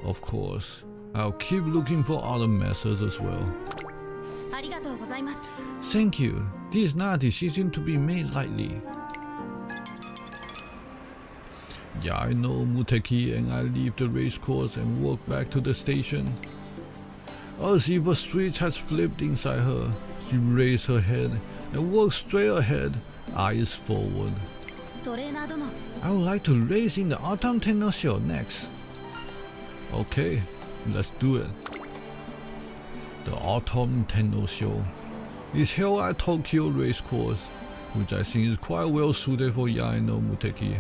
Of course, I'll keep looking for other methods as well. Thank you. This is not a decision to be made lightly. Yaeno Muteki and I leave the race course and walk back to the station. As if a switch has flipped inside her, she raised her head and walked straight ahead, eyes forward. I would like to race in the Autumn Tenno Show next. Okay, let's do it. The Autumn Tenno Show is held at Tokyo Racecourse, which I think is quite well suited for Yaeno Muteki.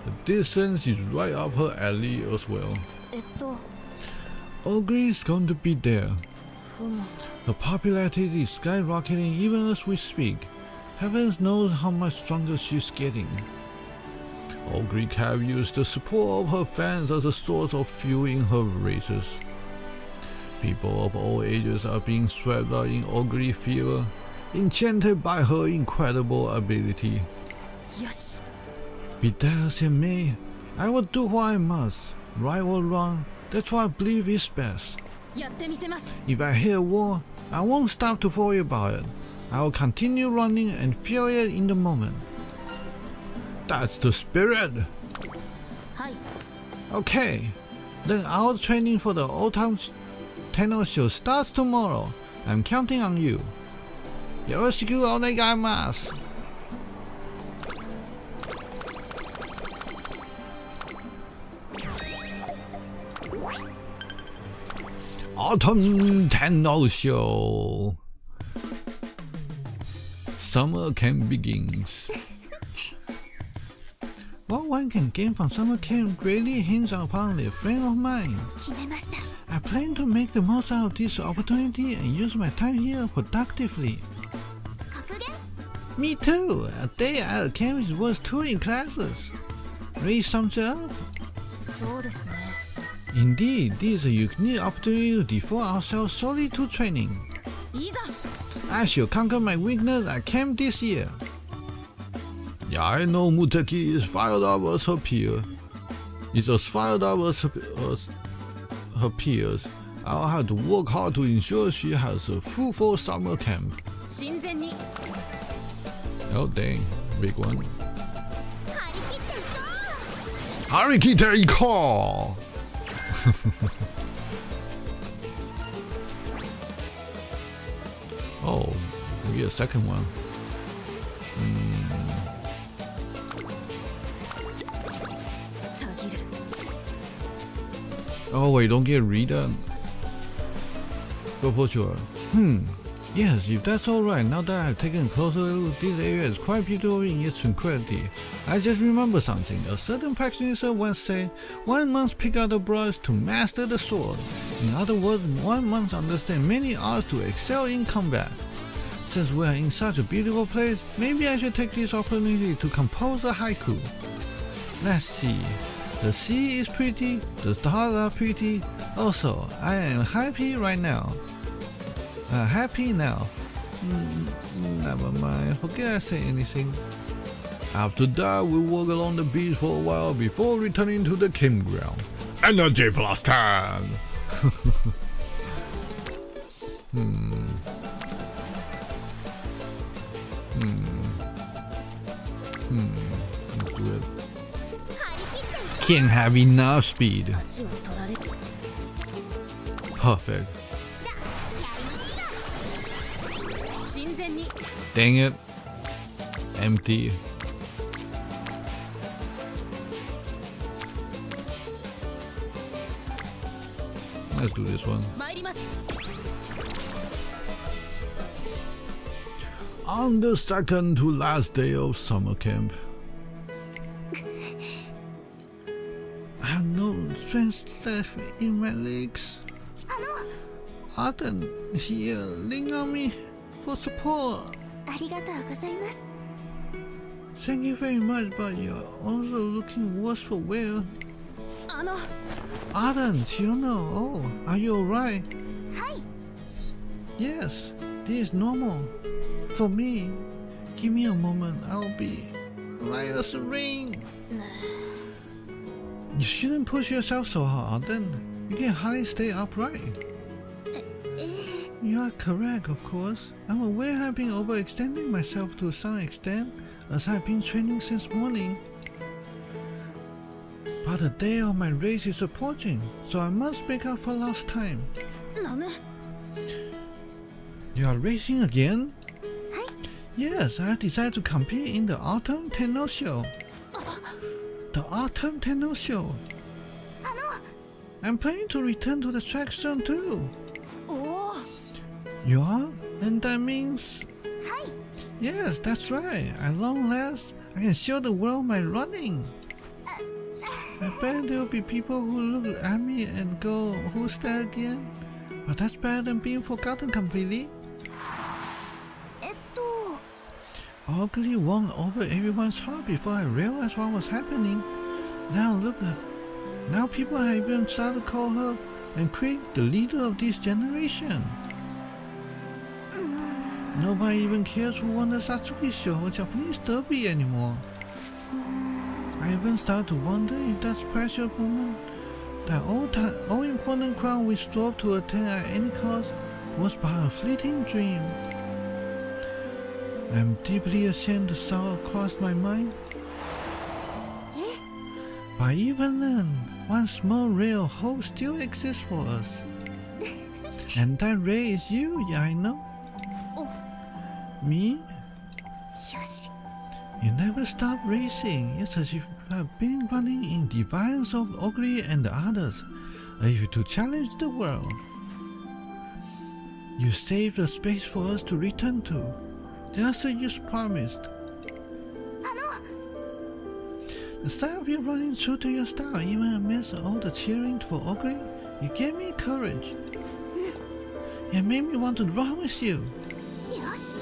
The distance is right up her alley as well. Ogre is going to be there. Her popularity is skyrocketing even as we speak. Heavens knows how much stronger she's getting. Ogre have used the support of her fans as a source of fuel in her races. People of all ages are being swept up in Ogre fever, enchanted by her incredible ability. Yes. Be that as it may, I will do what I must. Right or wrong, that's what I believe is best. If I hear war, I won't stop to worry about it. I will continue running and feel it in the moment. That's the spirit! Okay, then our training for the Autumn Tenno Show starts tomorrow. I'm counting on you. Yoroshiku onegaimashou. Autumn Tenno Show. Summer camp begins. What one can gain from summer camp greatly hinges upon a frame of mind. I plan to make the most out of this opportunity and use my time here productively. Me too. A day at a camp is worth 2 in classes. Read something up? Indeed, this is a unique opportunity to devote ourselves solely to training. I shall conquer my weakness at camp this year. Yaeno Muteki is fired up as her peer. Is as fired up as her peers. I'll have to work hard to ensure she has a fruitful summer camp. 神前に Oh dang, big one. 張り切っていこう。 Harikita Iko! Oh, we get a second one. たぎる Oh wait, don't get redone. Go for sure. Yes, if that's alright, now that I've taken a closer look, this area is quite beautiful in its tranquility. I just remember something. A certain practitioner once said, one must pick out the brush to master the sword. In other words, one must understand many arts to excel in combat. Since we are in such a beautiful place, maybe I should take this opportunity to compose a haiku. Let's see. The sea is pretty, the stars are pretty. Also, I am happy right now. Happy now. Never mind, forget I say anything. After that, we'll walk along the beach for a while before returning to the campground. Energy plus 10! Let's do it. Can't have enough speed. 足を取られる Perfect. 神前に Dang it. Empty. Let's do this one. 参ります On the second to last day of summer camp, I have no strength left in my legs. Arden here, lean on me for support. ありがとうございます。 Thank you very much, but you're also looking worse for wear. あの Arden, Yaeno, oh, are you alright? はい。 Yes, this is normal. For me, give me a moment, I'll be right as a ring. You shouldn't push yourself so hard, Arden. You can hardly stay upright. You are correct, of course. I'm aware I've been overextending myself to some extent, as I've been training since morning. But the day of my race is approaching, so I must make up for lost time. なん You are racing again? はい。 Yes, I have decided to compete in the Autumn Tenno Show. The Autumn Tenno Show. I'm planning to return to the track soon too. おお You are? And that means... はい。 Yes, that's right. At long last, I can show the world my running. I bet there will be people who look at me and go, who's that again? But that's better than being forgotten completely. Ugly won over everyone's heart before I realized what was happening. Now look at... Now people have even started to call her and Craig the leader of this generation. Nobody even cares who won the Satsuki show or Japanese derby anymore. I even started to wonder if that special moment, that all important crown we strove to attain at any cost, was but a fleeting dream. I'm deeply ashamed the thought crossed my mind. But even then, one small ray of hope still exists for us. And that ray is you, Yaeno. Me? よし。 You never stop racing. It's as if you have been running in defiance of Ogre and the others, as if to challenge the world. You saved a space for us to return to, just as you promised. The sight of you running true to your style, even amidst all the cheering for Ogre, it gave me courage. It made me want to run with you. よし。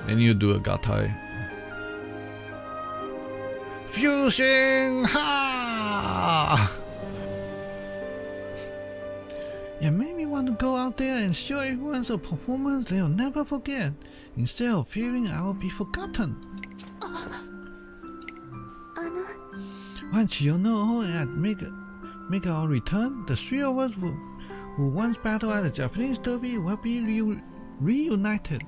Then you do a gatai. Fusion! Ha! It made me want to go out there and show everyone a performance they'll never forget, instead of fearing I will be forgotten. あの、 Once you know and make our return, the three of us who once battled at the Japanese derby will be reunited.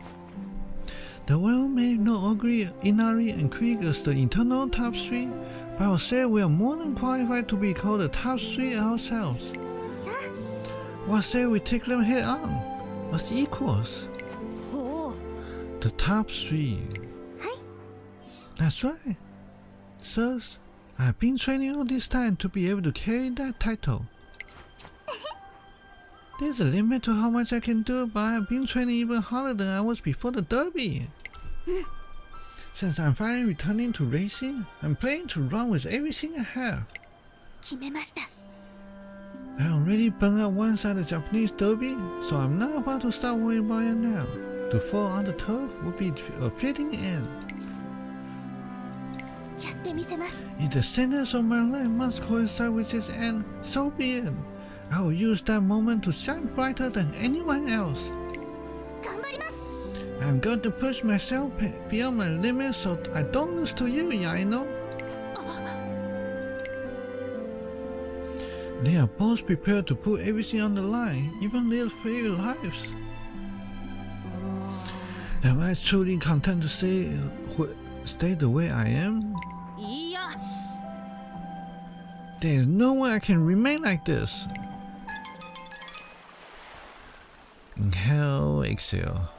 The world may not agree Inari and Krieg as the eternal top 3, but I would say we are more than qualified to be called the top 3 ourselves. What say we take them head on, as equals? The top 3. That's right. Sirs, I've been training all this time to be able to carry that title. There's a limit to how much I can do, but I've been training even harder than I was before the derby. Since I'm finally returning to racing, I'm planning to run with everything I have. I already burned out one side of the Japanese derby, so I'm not about to start worrying about it now. To fall on the turf would be a fitting end. If the standards of my life must coincide with this end, so be it. I will use that moment to shine brighter than anyone else. I'm going to push myself beyond my limits so I don't lose to you, Yaeno. They are both prepared to put everything on the line, even their very lives. Am I truly content to stay the way I am? There is no way I can remain like this. Inhale, exhale.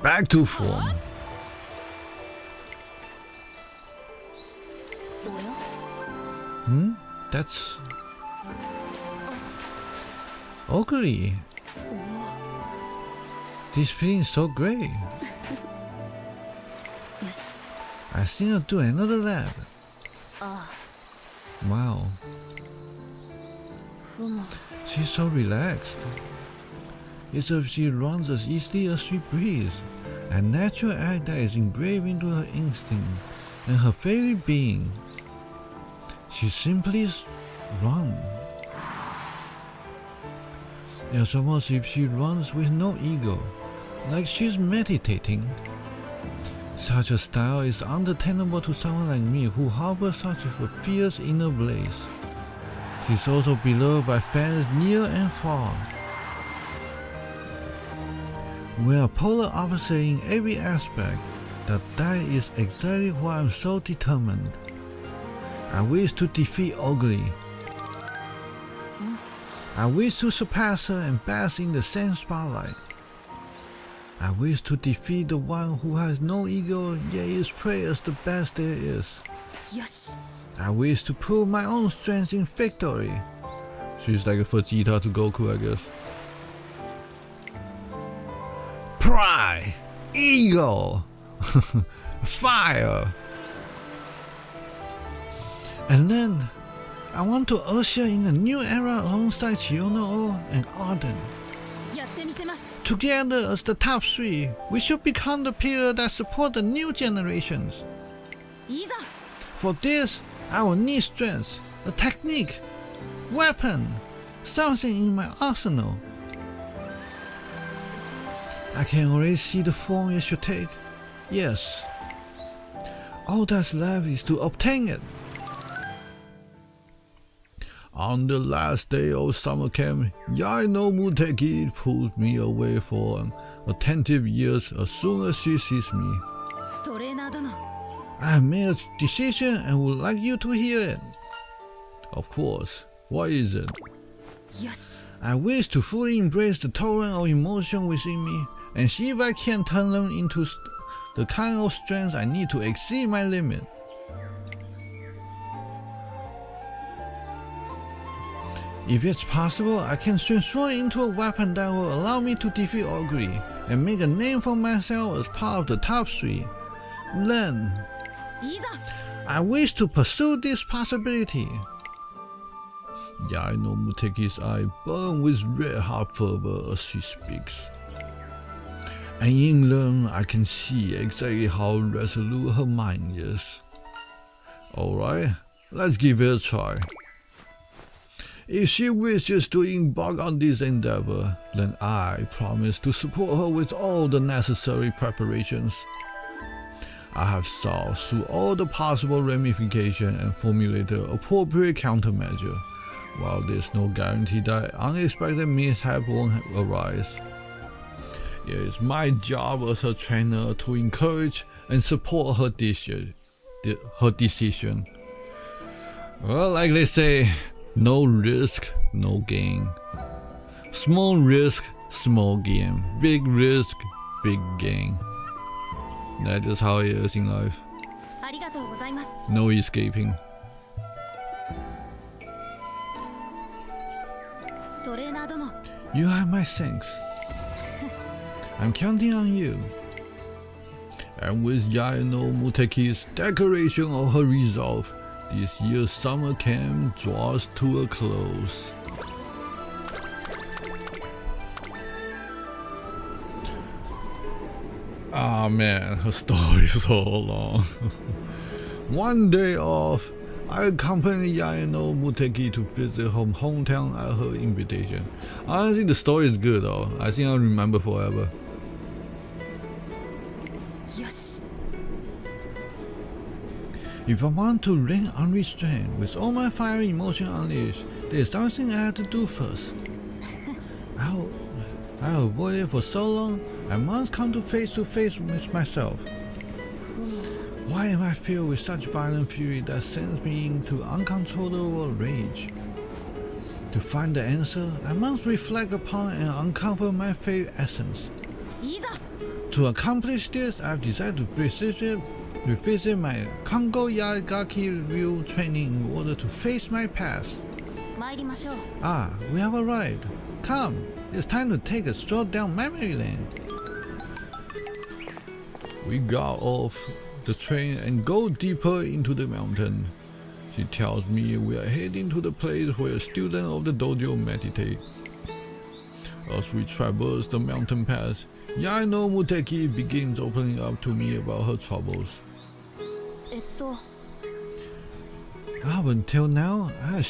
Back to form. That's ugly. This feeling is so great. I think I'll do another lap. Wow. She's so relaxed. It's as if she runs as easily as she breathes, a natural act that is engraved into her instinct and her very being. She simply runs. It's almost as if she runs with no ego, like she's meditating. Such a style is unattainable to someone like me who harbors such a fierce inner blaze. She's also beloved by fans near and far. We are polar opposite in every aspect, that is exactly why I'm so determined. I wish to defeat Ugly. I wish to surpass her and bask in the same spotlight. I wish to defeat the one who has no ego yet is praised as the best there is. I wish to prove my own strength in victory. She's like a Vegeta to Goku, I guess. Pride, ego, fire. And then, I want to usher in a new era alongside Yaeno and Arden. Together as the top 3, we should become the pillar that support the new generations. For this, I will need strength, a technique, weapon, something in my arsenal. I can already see the form it should take. Yes. All that's left is to obtain it. On the last day of summer camp, Yaeno Muteki pulled me away for an attentive ears as soon as she sees me. I have made a decision and would like you to hear it. Of course. What is it? I wish to fully embrace the torrent of emotion within me and see if I can turn them into the kind of strength I need to exceed my limit. If it's possible, I can transform it into a weapon that will allow me to defeat Ugly and make a name for myself as part of the top 3. Then, I wish to pursue this possibility. Yaeno Muteki's eye burn with red-hot fervor as she speaks. And in them, I can see exactly how resolute her mind is. Alright, let's give it a try. If she wishes to embark on this endeavor, then I promise to support her with all the necessary preparations. I have thought through all the possible ramifications and formulated appropriate countermeasure, While there's no guarantee that unexpected mishap won't arise, it is my job as a trainer to encourage and support her decision. Well, like they say, no risk, no gain. Small risk, small gain. Big risk, big gain. That is how it is in life. ありがとうございます。 No escaping. トレーナー殿。 You have my thanks. I'm counting on you. And with Yaeno Muteki's declaration of her resolve, this year's summer camp draws to a close. Ah man, her story is so long. One day off, I accompanied Yaeno Muteki to visit her hometown at her invitation. Honestly, the story is good though. I think I'll remember forever. よし。 If I want to reign unrestrained, with all my fire emotion unleashed, there's something I have to do first. I avoided for so long, I must come to face with myself. Why am I filled with such violent fury that sends me into uncontrollable rage? To find the answer, I must reflect upon and uncover my faith essence. いざ。 To accomplish this, I've decided to revisit my Kongo Yagaki Ryu training in order to face my past. 参りましょう。 Ah, we have arrived. Come, it's time to take a stroll down memory lane. We got off the train and go deeper into the mountain. She tells me we are heading to the place where students of the dojo meditate. As we traverse the mountain pass, Yaeno Muteki begins opening up to me about her troubles. Up until now, I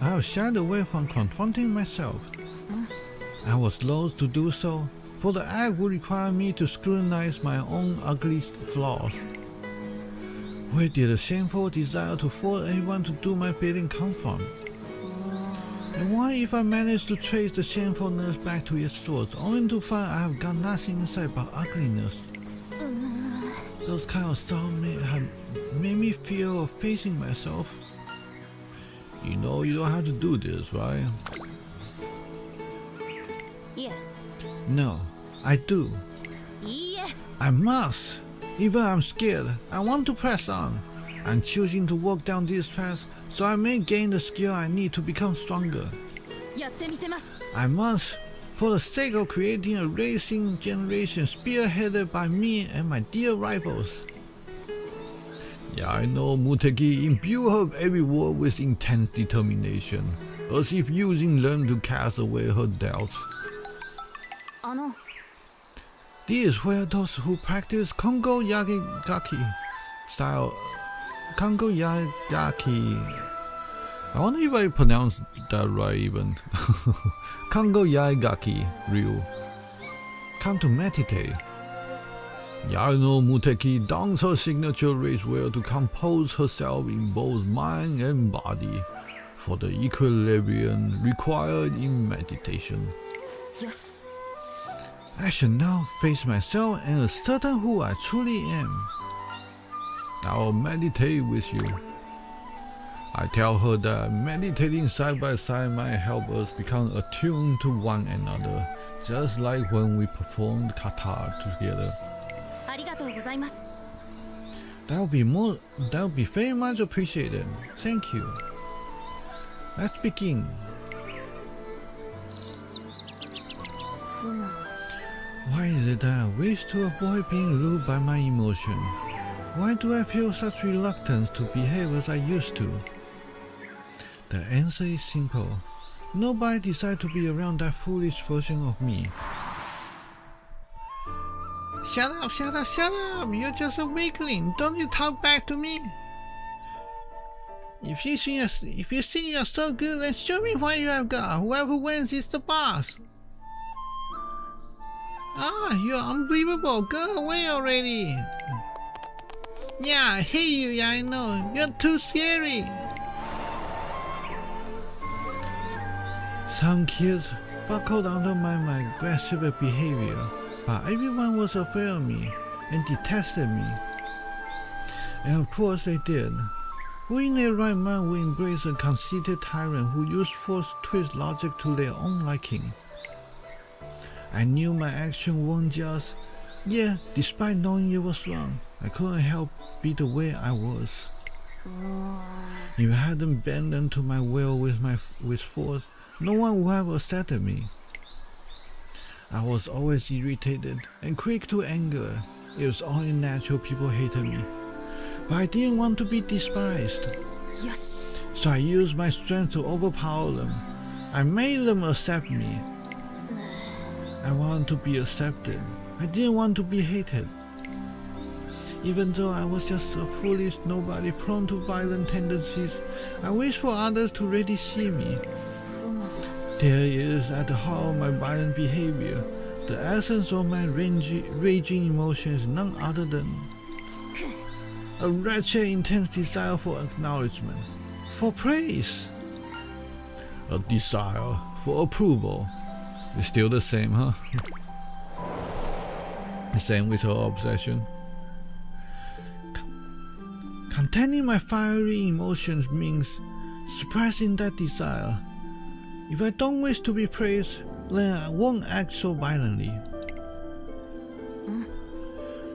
have shied away from confronting myself. I was loath to do so, for the act would require me to scrutinize my own ugly flaws. Where did the shameful desire to force everyone to do my bidding come from? And what if I manage to trace the shamefulness back to its source, only to find I have got nothing inside but ugliness? Those kind of thoughts have made me fear of facing myself. You know you don't have to do this, right? いえ。 No, I do. いいえ。 I must. Even I'm scared, I want to press on. I'm choosing to walk down this path so I may gain the skill I need to become stronger. やってみせます。 I must, for the sake of creating a racing generation spearheaded by me and my dear rivals. Yaeno Muteki imbued her every word with intense determination, as if using them to cast away her doubts. あの。 This is where those who practice Kongo Yagaki style. Kongo Yagaki. I wonder if I pronounced that right even. Kongo Yagaki Ryu. Come to meditate. Yaeno Muteki dons her signature racewear to compose herself in both mind and body for the equilibrium required in meditation. よし。 I should now face myself and ascertain who I truly am. I will meditate with you. I tell her that meditating side by side might help us become attuned to one another, just like when we performed kata together. ありがとうございます。 That would be very much appreciated. Thank you. Let's begin. Why is it that I wish to avoid being ruled by my emotion? Why do I feel such reluctance to behave as I used to? The answer is simple. Nobody decided to be around that foolish version of me. Shut up, shut up, shut up! You're just a weakling. Don't you talk back to me? If you think you're so good, then show me what you have got. Whoever wins is the boss. Ah, you're unbelievable. Go away already. Yeah, I hate you, I know. You're too scary. Some kids buckled under my aggressive behavior, but everyone was afraid of me and detested me. And of course they did. Who in their right mind would embrace a conceited tyrant who used force to twist logic to their own liking? I knew my action wasn't just, yeah, despite knowing it was wrong, I couldn't help be the way I was. If I hadn't bent them to my will with force, no one would have accepted me. I was always irritated and quick to anger. It was only natural people hated me. But I didn't want to be despised. Yes. So I used my strength to overpower them. I made them accept me. I wanted to be accepted. I didn't want to be hated. Even though I was just a foolish nobody prone to violent tendencies, I wished for others to really see me. There is at the heart of my violent behavior, the essence of my raging emotions, none other than a wretched intense desire for acknowledgement, for praise, a desire for approval. It's still the same, huh? The same with her obsession. Containing my fiery emotions means suppressing that desire. If I don't wish to be praised, then I won't act so violently.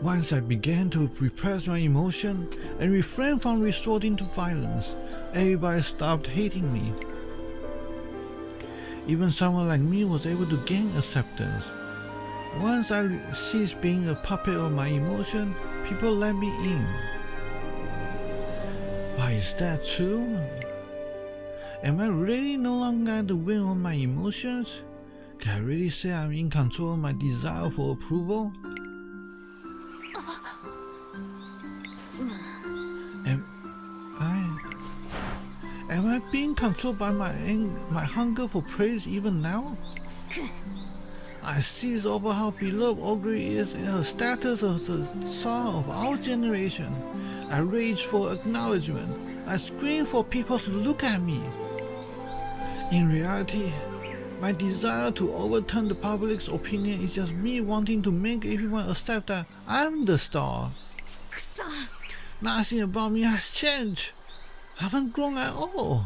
Once I began to repress my emotion and refrain from resorting to violence, everybody stopped hating me. Even someone like me was able to gain acceptance. Once I ceased being a puppet of my emotion, people let me in. But is that true? Am I really no longer at the whim of my emotions? Can I really say I'm in control of my desire for approval? Am I being controlled by my hunger for praise even now? I seethe over how beloved Ogre is and her status as the star of our generation. I rage for acknowledgement. I scream for people to look at me. In reality, my desire to overturn the public's opinion is just me wanting to make everyone accept that I'm the star. Nothing about me has changed. I haven't grown at all.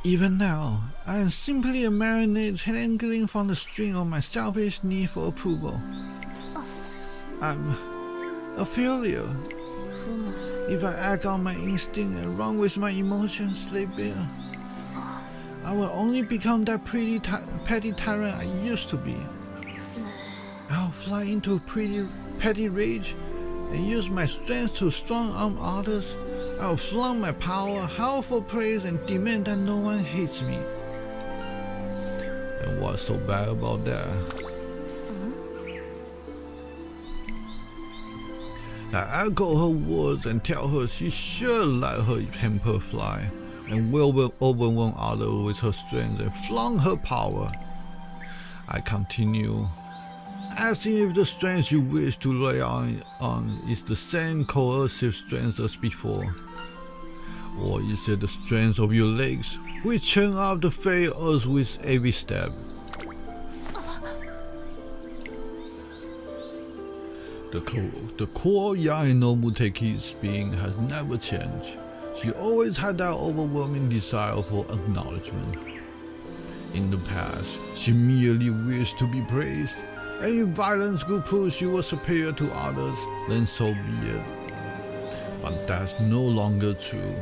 Even now, I am simply a marionette dangling from the string of my selfish need for approval. I'm a failure. If I act on my instinct and run with my emotions laid bare, I will only become that petty tyrant I used to be. I'll fly into a petty rage and use my strength to strong-arm others. I'll flaunt my power, howl for praise, and demand that no one hates me. And what's so bad about that? I echo her words and tell her she should let her temper fly and will overwhelm others with her strength and flaunt her power. I continue, asking if the strength you wish to rely on is the same coercive strength as before, or is it the strength of your legs which churn up the fair earth with every step? The core Yaeno Muteki's being has never changed. She always had that overwhelming desire for acknowledgement. In the past, she merely wished to be praised, and if violence could prove she was superior to others, then so be it. But that's no longer true.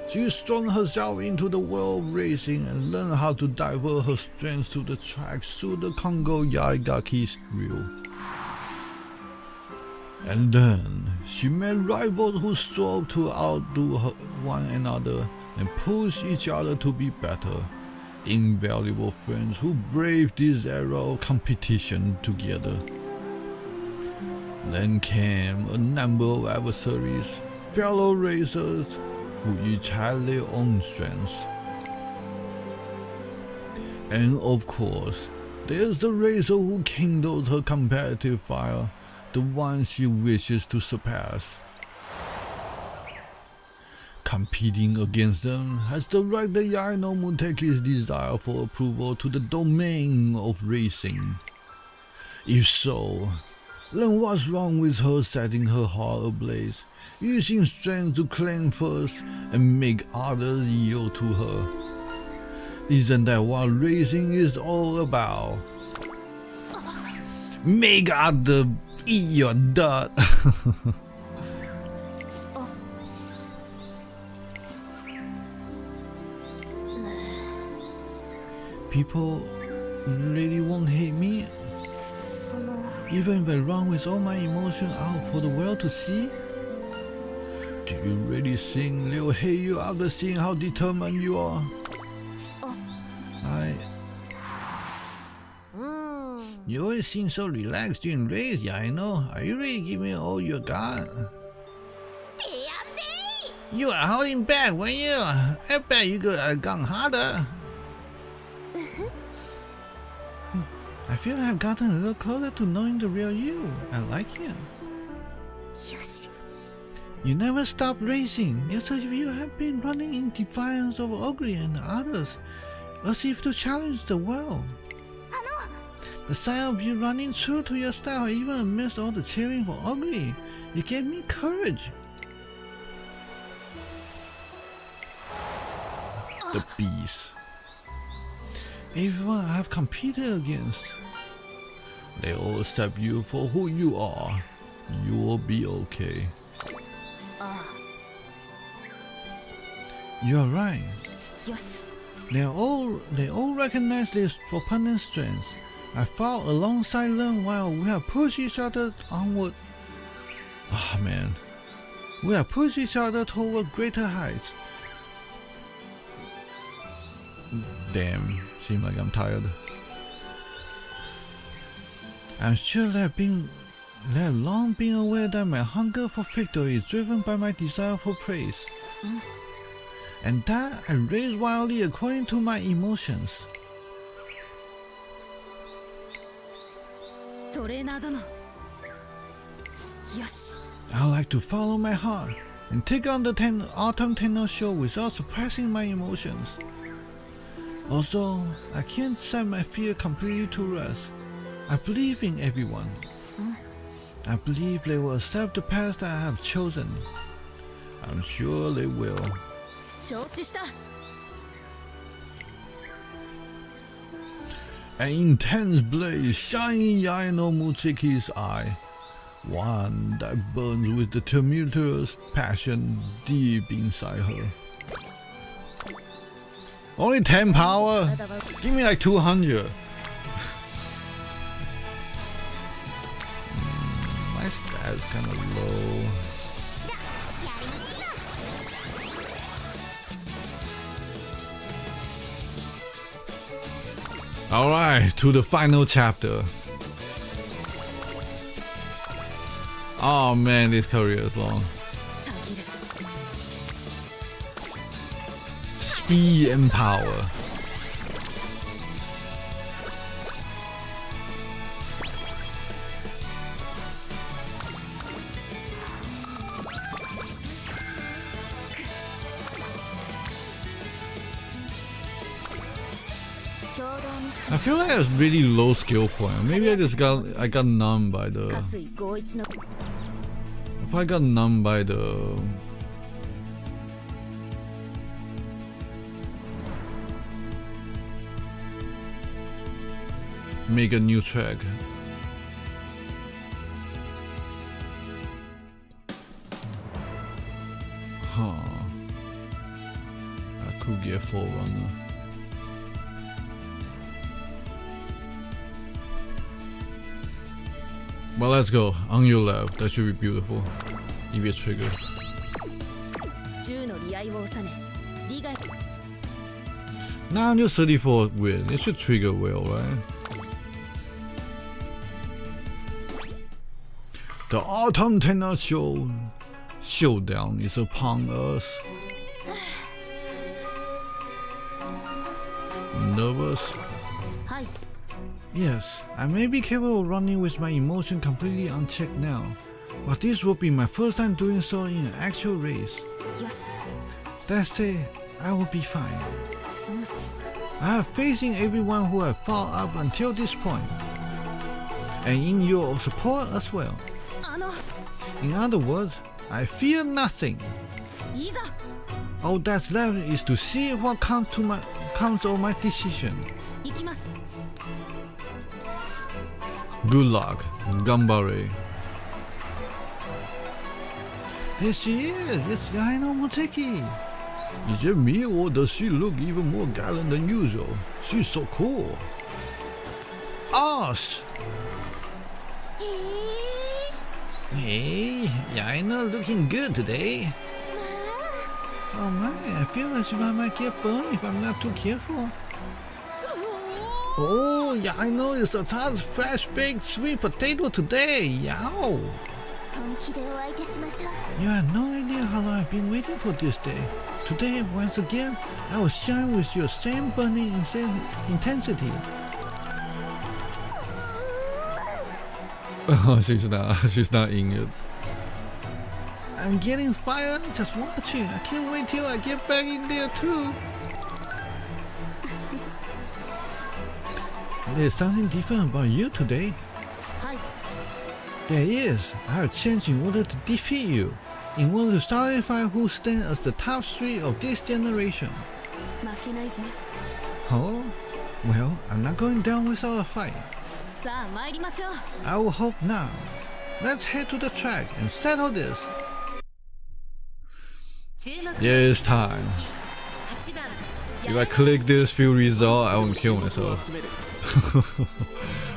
She strung herself into the world of racing and learned how to divert her strength to the track through the Kongo Yaigaki's wheel. And then she met rivals who strove to outdo one another and push each other to be better. Invaluable friends who braved this era of competition together. Then came a number of adversaries, fellow racers, who each had their own strengths. And of course, there's the racer who kindles her competitive fire, the one she wishes to surpass. competing against them has directed Yaeno Muteki's desire for approval to the domain of racing. If so, then what's wrong with her setting her heart ablaze, using strength to claim first and make others yield to her? Isn't that what racing is all about? Make others eat your dirt. People really won't hate me, even if I run with all my emotion out for the world to see? Do you really think they will hate you after seeing how determined you are? You always seem so relaxed during race, Yaeno. Are you really giving all you got? You are holding back, weren't you? I bet you could have gone harder. I feel I've gotten a little closer to knowing the real you. I like it. You never stop racing. It's as if you have been running in defiance of Ogre and others, as if to challenge the world. The sight of you running true to your style, even amidst all the cheering for Ogre, it gave me courage. The beast. Everyone I have competed against, they all accept you for who you are. You will be okay. You are right. Yes. They all recognize their opponent's strengths. I fought alongside them while we have pushed each other onward. Ah, man. We have pushed each other toward greater heights. Damn, seems like I'm tired. I'm sure they have long been aware that my hunger for victory is driven by my desire for praise. And that I race wildly according to my emotions. I like to follow my heart and take on the autumn tenor show without suppressing my emotions. Also, I can't set my fear completely to rest. I believe in everyone. I believe they will accept the path that I have chosen. I'm sure they will. An intense blaze shining in Yaeno Muteki's eye, one that burns with the tumultuous passion deep inside her. Only 10 power? Give me like 200. My stat's kinda low. Alright, to the final chapter. Oh man, this career is long. Speed and power. I feel like it's really low skill point. Maybe I got numbed by the. If I got numbed by the. Make a new track. Huh. I could get Forerunner. Well, let's go. On your left. That should be beautiful. If it's triggered. Now just 34 win. It should trigger well, right? The autumn tenor showdown is upon us. Nervous? Yes, I may be capable of running with my emotion completely unchecked now, but this will be my first time doing so in an actual race. That's it. I will be fine. I have faith in everyone who have fought up until this point, and in your support as well. In other words, I fear nothing. いざ All that's left is to see what comes of my decision. 行きます Good luck, Gambare. There she is. It's Yaeno Muteki. Is it me or does she look even more gallant than usual? She's so cool. Us. Hey, Yaeno looking good today. Oh my, I feel as if I might get burned if I'm not too careful. Oh, Yaeno is a hot, fresh-baked sweet potato today. Yow. 本気でお相手しましょう You have no idea how long I've been waiting for this day. Today, once again, I will shine with your same burning intensity. Oh, she's not in it. I'm getting fired up just watching. I can't wait till I get back in there too. There's something different about you today. はい There is. I have changed in order to defeat you. In order to solidify who stands as the top 3 of this generation. 負けないぜ Oh? Well, I'm not going down without a fight. さあ参りましょう I will hope now. Let's head to the track and settle this. 注目 Yeah, it's time. 8番 If I click this field result, I will kill myself 集める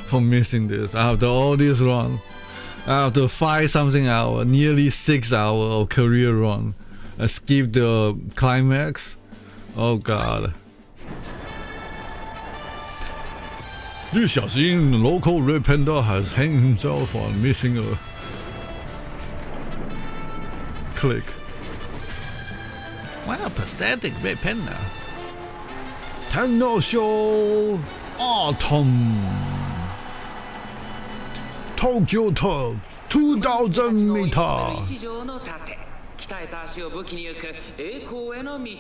for missing this. After all this run, after 5-something hour, nearly 6 hour of career run, I skipped the climax. Oh god. 你小心 local red panda has hanged himself on missing a click. What a pathetic red panda. Tenno Autumn Tokyo Top 2000 meter. 一条の盾鍛えた足を武器に行く栄光への道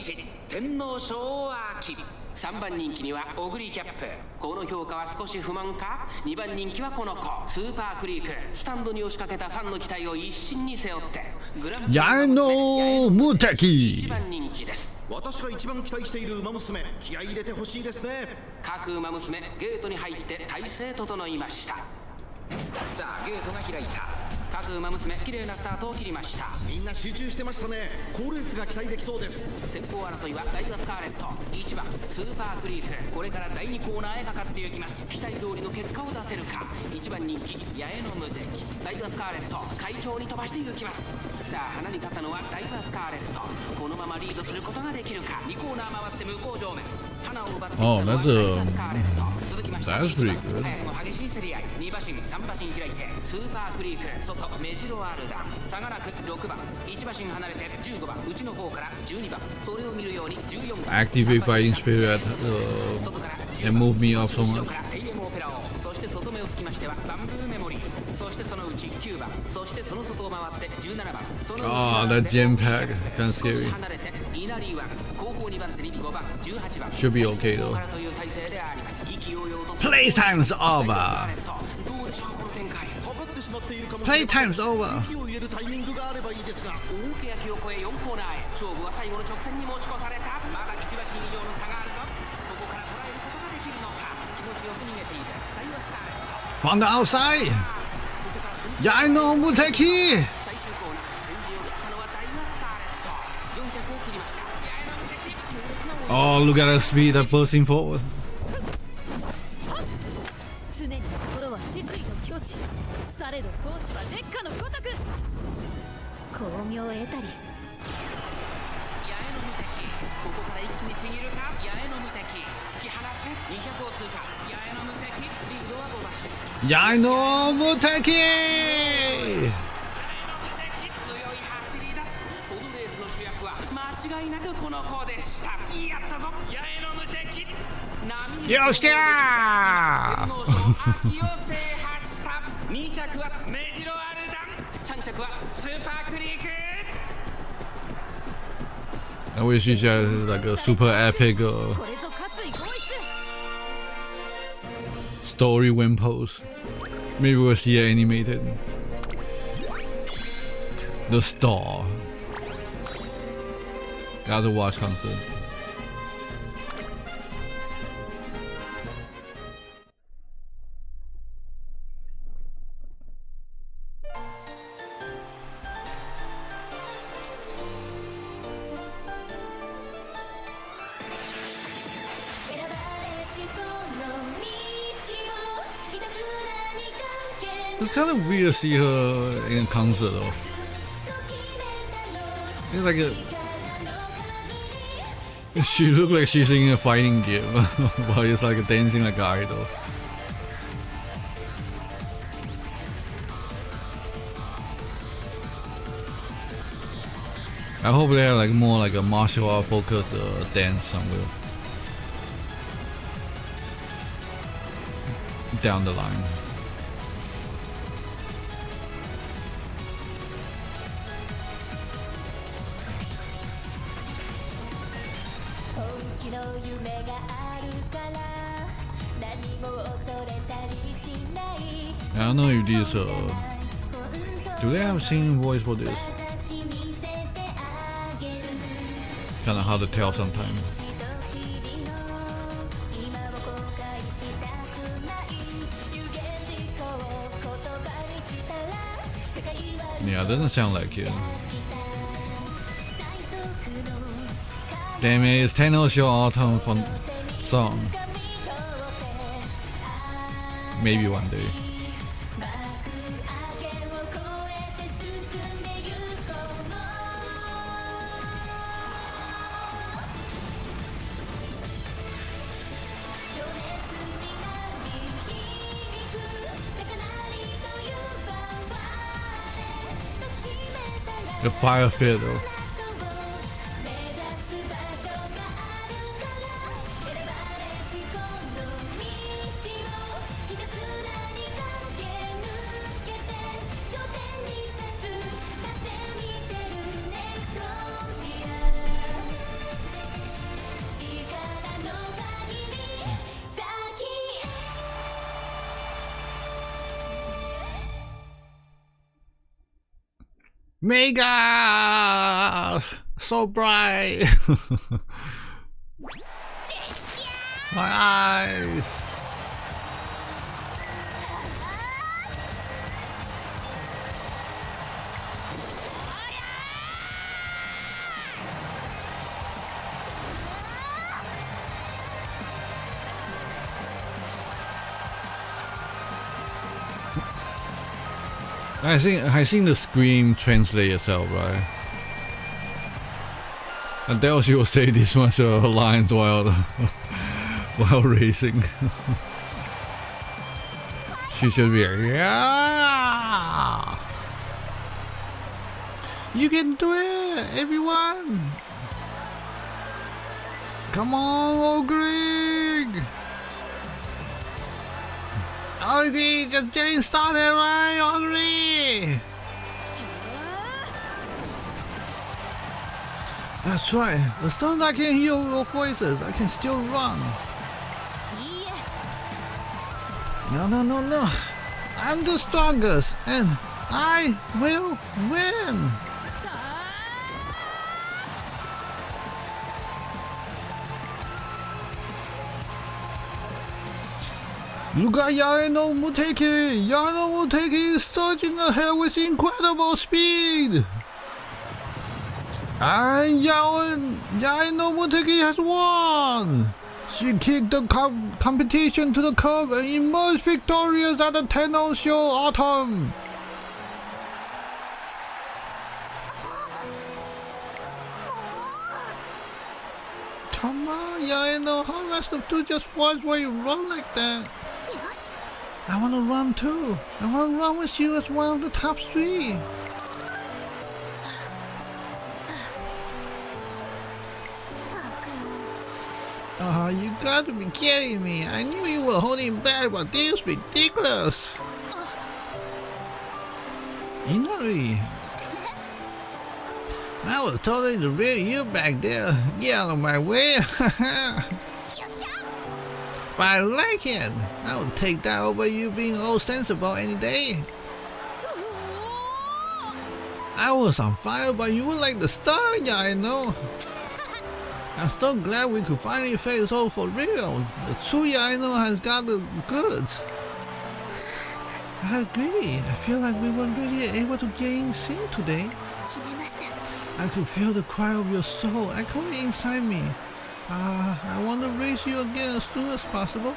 天皇賞秋3番人気にはオグリキャップこの評価は少し不満か2番人気はこの子スーパークリークスタンドに押しかけたファンの期待を一身に背負ってグランプリYaeno Muteki 1番人気です私が一番期待している馬娘気合い入れてほしいですね各馬娘ゲートに入って体勢整いましたさあゲートが開いた各馬娘綺麗なスタートを切りましたみんな集中してましたね好レースが期待できそうです先行争いはダイワスカーレット1番スーパークリークこれから第2コーナーへかかっていきます期待通りの結果を出せるか1番人気八重の無敵ダイワスカーレット快調に飛ばしていきますさあ花に勝ったのはダイワスカーレットこのままリードすることができるか2コーナー回って向こう上面花を奪っていったのはダイワスカーレット続きまして That's pretty good. 早くも激しい競り合い2馬身3馬身開いてスーパークリーク外目白アルダン差がなく6番1馬身離れて15番内の方から12番それを見るように14番 Activate fighting spirit and move me up so much. テイエムオペラ王そして外目をつきましてはバンブーメモリーそしてそのうち9番そしてその外を回って17番そのうち Oh, that gem pack. Kind of 少し scary. 離れてイナリーワン後方2番手に5番18番 Should be okay though. からという体勢であります意気揚々と Playtime's over. どうでしょうこの展開かぶってしまっているかもしれません Playtime's over. 息を入れるタイミングがあればいいですが大けやきを越え4コーナーへ勝負は最後の直線に持ち越されたまだ1馬身以上の差があるぞここから捉えることができるのか気持ちよく逃げているダイワスカーレット From the outside. ここから先 Yaeno Muteki. 最終コーナー先陣を切ったのはダイワスカーレット4着を切りました八重の無敵強烈な追い Oh, look at that speed that bursting forward. 常に心は止水の境地されど闘志は烈火のごとく巧妙を得たり八重の無敵ここから一気にちぎるか八重の無敵突き放す200を通過八重の無敵リードは5馬身 Yaeno Muteki. 強い走りだこのレースの主役は間違いなくこの子でしたやったぞ八重の無敵よっしゃー天皇賞秋を制覇した2着は目白アルダン3着はスーパークリーク I wish you had like a super epic これぞ加水合一 story win pose. Maybe we'll see it animated. The Star. Gotta watch concert. It's kind of weird to see her in concert though. It's like she looks like she's in a fighting game, but it's like dancing like an idol. I hope they have like more like a martial art focused dance somewhere down the line. I don't know if these do they have singing voice for this? Kinda hard to tell sometimes. Yeah, it doesn't sound like it. Damn it, it's Tenno Show Autumn song. Maybe one day. The fire fit though. Mega! So bright! My eyes! I think the scream translate itself, right? And Del she will say this much lines while while racing. She should be like, yeah! You can do it, everyone! Come on, Ogrig! Ogri, just getting started, right, Ogri? That's right. As soon as I can hear your voices, I can still run. No. I'm the strongest, and I will win. Look at Yaeno Muteki! Yaeno Muteki is surging ahead with incredible speed! And Yaeno Muteki has won! She kicked the competition to the curb and emerged victorious at the Tenno Show Autumn! Come on, Yaeno, how am I supposed to just watch while you run like that? I want to run too. I want to run with you as one of the top 3. You got to be kidding me. I knew you were holding back, but this is ridiculous. Inari. I was totally the real you back there. Get out of my way. But I like it. I will take that over you being all sensible any day. I was on fire, but you were like the star, Yaeno. I'm so glad we could finally face off for real. The true Yaeno has got the goods. I agree. I feel like we weren't really able to get in sync today. I could feel the cry of your soul echoing inside me. I want to raise you again as soon as possible.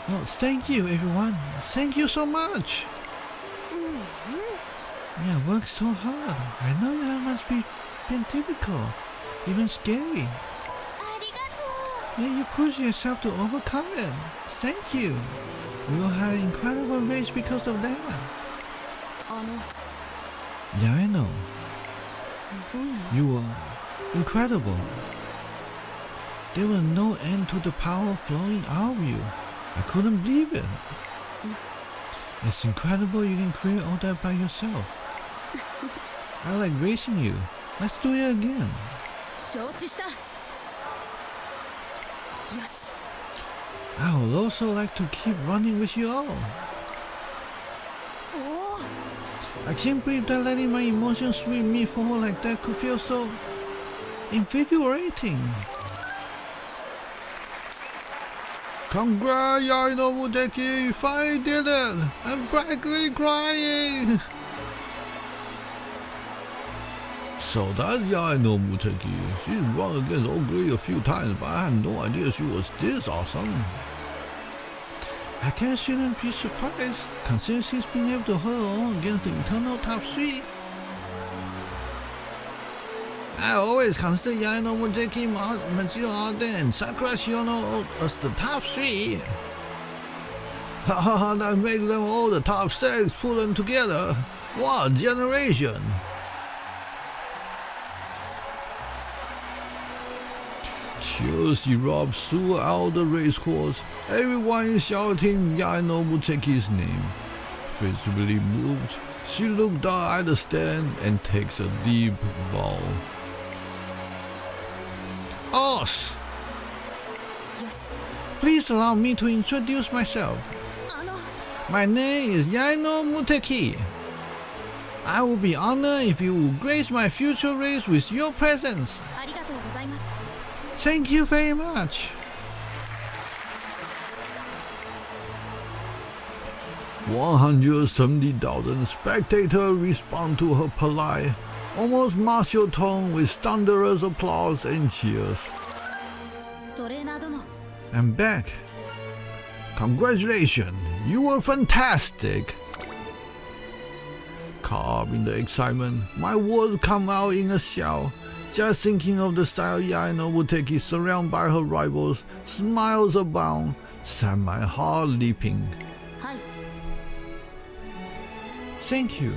Oh, thank you, everyone. Thank you so much. Yeah, worked so hard. I know that must be been difficult, even scary. Yeah, you push yourself to overcome it. Thank you. We will have an incredible race because of that. Yaeno, you were incredible. There was no end to the power flowing out of you. I couldn't believe it. It's incredible you can create all that by yourself. I like racing you. Let's do it again. I would also like to keep running with you all. I can't believe that letting my emotions sweep me forward like that could feel so invigorating. Congrats, Yaeno Muteki, you finally did it! I'm practically crying! So that's Yaeno Muteki. She's run against Ogre a few times, but I had no idea she was this awesome. I guess she shouldn't be surprised, considering she's been able to hold her own against the eternal top 3. I always consider Yaeno Muteki, Matsuo Arden, and Sakura Shiono as the top 3. Haha, that makes them all the top 6, pull them together. What a generation! Cheers erupts throughout the racecourse. Everyone is shouting Yaeno Muteki's name. Visibly moved, she looked down at the stand and takes a deep bow. Us! Please allow me to introduce myself. My name is Yaeno Muteki. I will be honored if you will grace my future race with your presence. Thank you very much. 170,000 spectators respond to her polite, almost martial tone with thunderous applause and cheers. I'm back. Congratulations, you were fantastic. Caught up in the excitement, my words come out in a shout. Just thinking of the style Yaeno Muteki surrounded by her rivals, smiles abound, set my heart leaping. Thank you.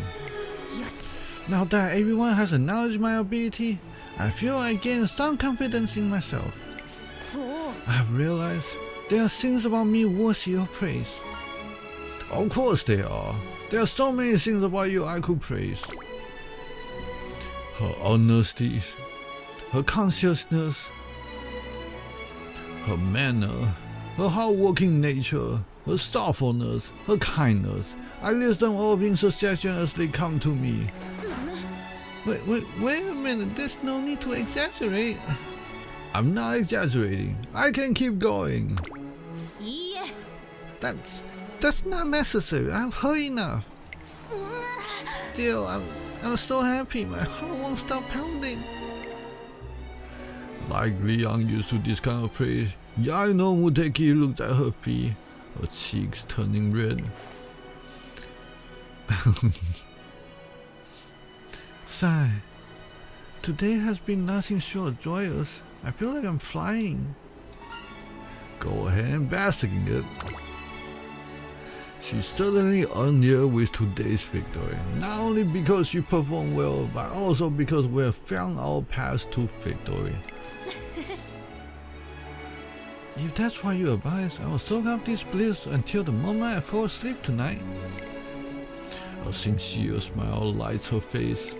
Now that everyone has acknowledged my ability, I feel I gain some confidence in myself. I have realized there are things about me worthy of praise. Of course there are. There are so many things about you I could praise. Her honesty, her consciousness, her manner, her hardworking nature, her thoughtfulness, her kindness. I list them all in succession as they come to me. Wait a minute, there's no need to exaggerate. I'm not exaggerating. I can keep going. That's not necessary. I've heard enough. Still, I'm so happy. My heart won't stop pounding. Likely unused to this kind of praise, Yaeno Muteki looked at her feet, her cheeks turning red. Sigh. Today has been nothing short joyous. I feel like I'm flying. Go ahead and bask in it. She certainly earned it with today's victory, not only because she performed well, but also because we have found our path to victory. If that's what you advise, I will soak up this bliss until the moment I fall asleep tonight. A sincere smile lights her face.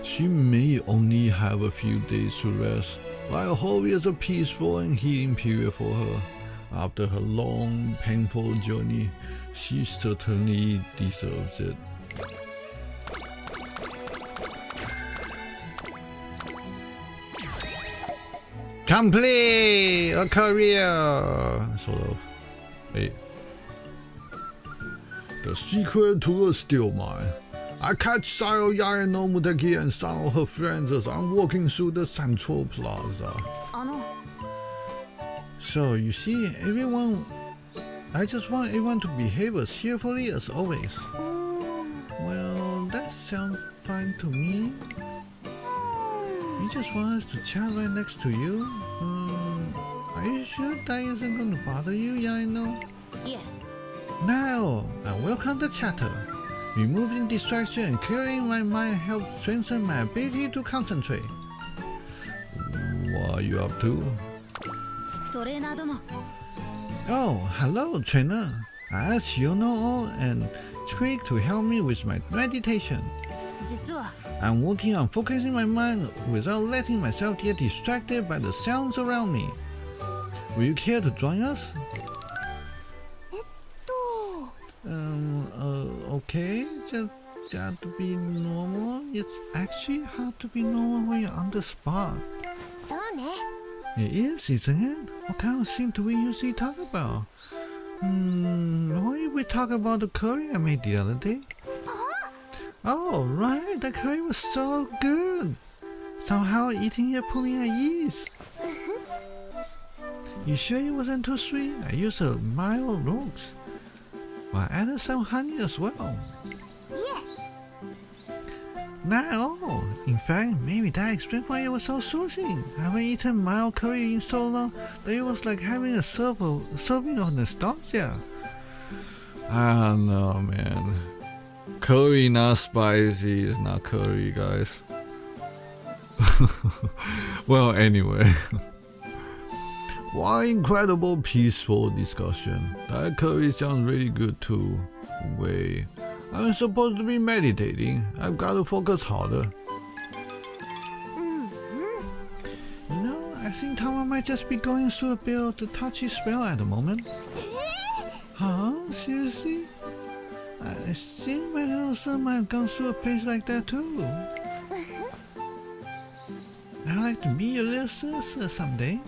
She may only have a few days to rest, but I hope it's a peaceful and healing period for her. After her long, painful journey, she certainly deserves it. Complete a career, sort of. Hey. The secret to the steel mine. I catch sight of Yaeno Muteki and some of her friends as I'm walking through the Central Plaza. So you see, I just want everyone to behave as cheerfully as always. Well, that sounds fine to me. You just want us to chat right next to you? Are you sure that isn't going to bother you, Yaeno? Yeah. Now, welcome the chatter. Removing distraction and clearing my mind helps strengthen my ability to concentrate. What are you up to? Oh, hello, trainer. I asked Yaeno and Trick to help me with my meditation. I'm working on focusing my mind without letting myself get distracted by the sounds around me. Will you care to join us? Okay, just got to be normal. It's actually hard to be normal when you're on the spot. It is, isn't it? What kind of thing do we usually talk about? What did we talk about the curry I made the other day? Oh, right, that curry was so good. Somehow eating it put me at ease. You sure it wasn't too sweet? I used a mild roast. I added some honey as well. Yeah. Now, in fact, maybe that explains why it was so soothing. I haven't eaten mild curry in so long that it was like having a serving of nostalgia. I don't know, man. Curry not spicy is not curry, guys. Well, anyway. What incredible peaceful discussion. That curry sounds really good too. Wait, I'm supposed to be meditating. I've got to focus harder. You know, I think Tama might just be going through a bit of the touchy spell at the moment. Huh? Seriously? I think my little son might have gone through a phase like that too. I'd like to meet your little sister someday.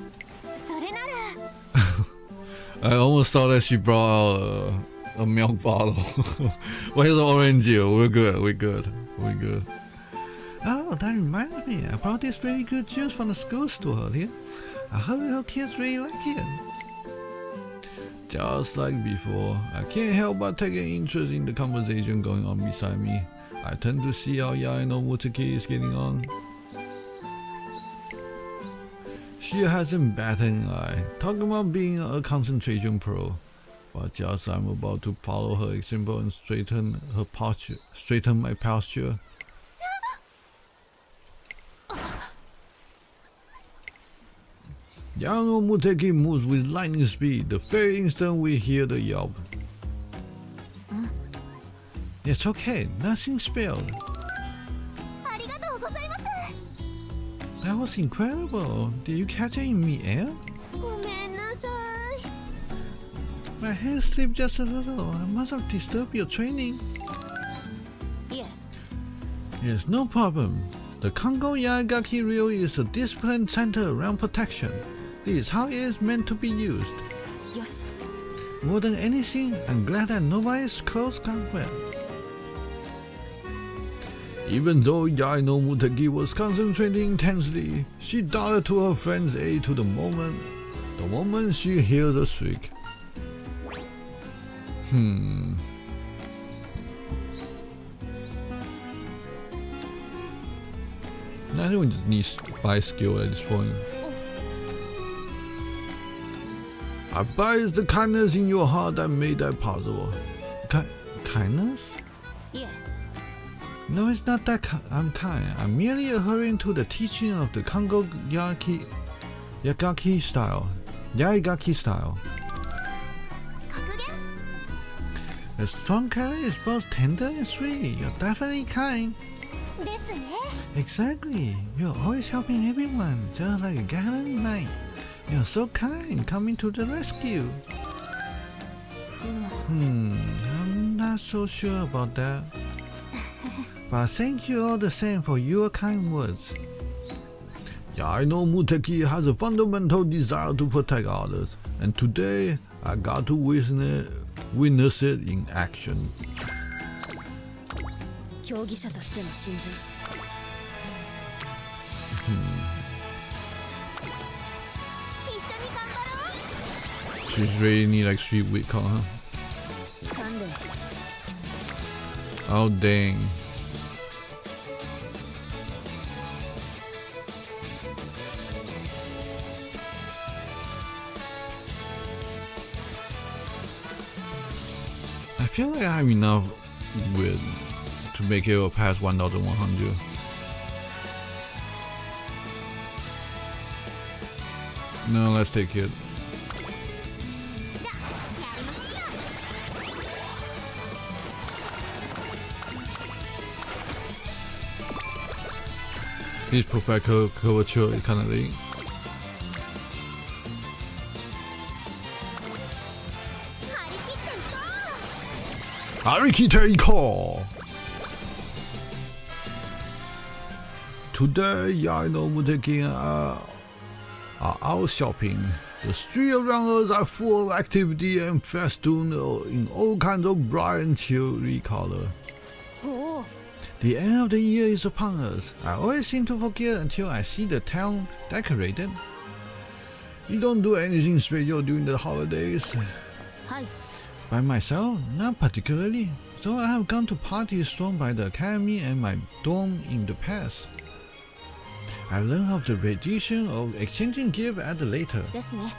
I almost thought that she brought out a milk bottle. Well, here's an orange juice. We're good. Oh, that reminds me. I brought this really good juice from the school store earlier. I heard little kids really like it. Just like before, I can't help but take an interest in the conversation going on beside me. I tend to see how Yaeno Muteki is getting on. She hasn't batted an eye, talking about being a concentration pro. But just as I'm about to follow her example and straighten my posture. Yaeno Muteki moves with lightning speed the very instant we hear the yelp. It's okay, nothing spilled. That was incredible. Did you catch it in midair? My hair slipped just a little. I must have disturbed your training. Yeah. Yes, no problem. The Kongo Yaegaki reel is a discipline centered around protection. This is how it is meant to be used. Yes. More than anything, I'm glad that nobody's clothes got wet. Even though Yaeno Muteki was concentrating intensely, she darted to her friend's aid the moment she heard the shriek. I think we just need spy skill at this point. I buys the kindness in your heart that made that possible. Kindness? Yeah. No, it's not that I'm kind. I'm merely adhering to the teaching of the Kongo Yaegaki style. A strong character is both tender and sweet. You're definitely kind. ですね。 Exactly. You're always helping everyone, just like a gallant knight. You're so kind, coming to the rescue. I'm not so sure about that. But thank you all the same for your kind words. Yaeno Muteki has a fundamental desire to protect others, and today I got to witness it in action. 競技者としての真髄。一緒に頑張ろう。 She's really like sweet wit, huh? 鍛錬。 Oh dang. I feel like I have enough wit to make it past 1100. No, let's take it. His perfect curvature is kind of late. Arikite call. Today, Yaeno Muteki are out shopping. The streets around us are full of activity and festooned in all kinds of bright and cheery color. ほう。 The end of the year is upon us. I always seem to forget until I see the town decorated. You don't do anything special during the holidays? はい。 By myself? Not particularly. So I have gone to parties thrown by the academy and my dorm in the past. I learned of the tradition of exchanging gifts at the later. ですね。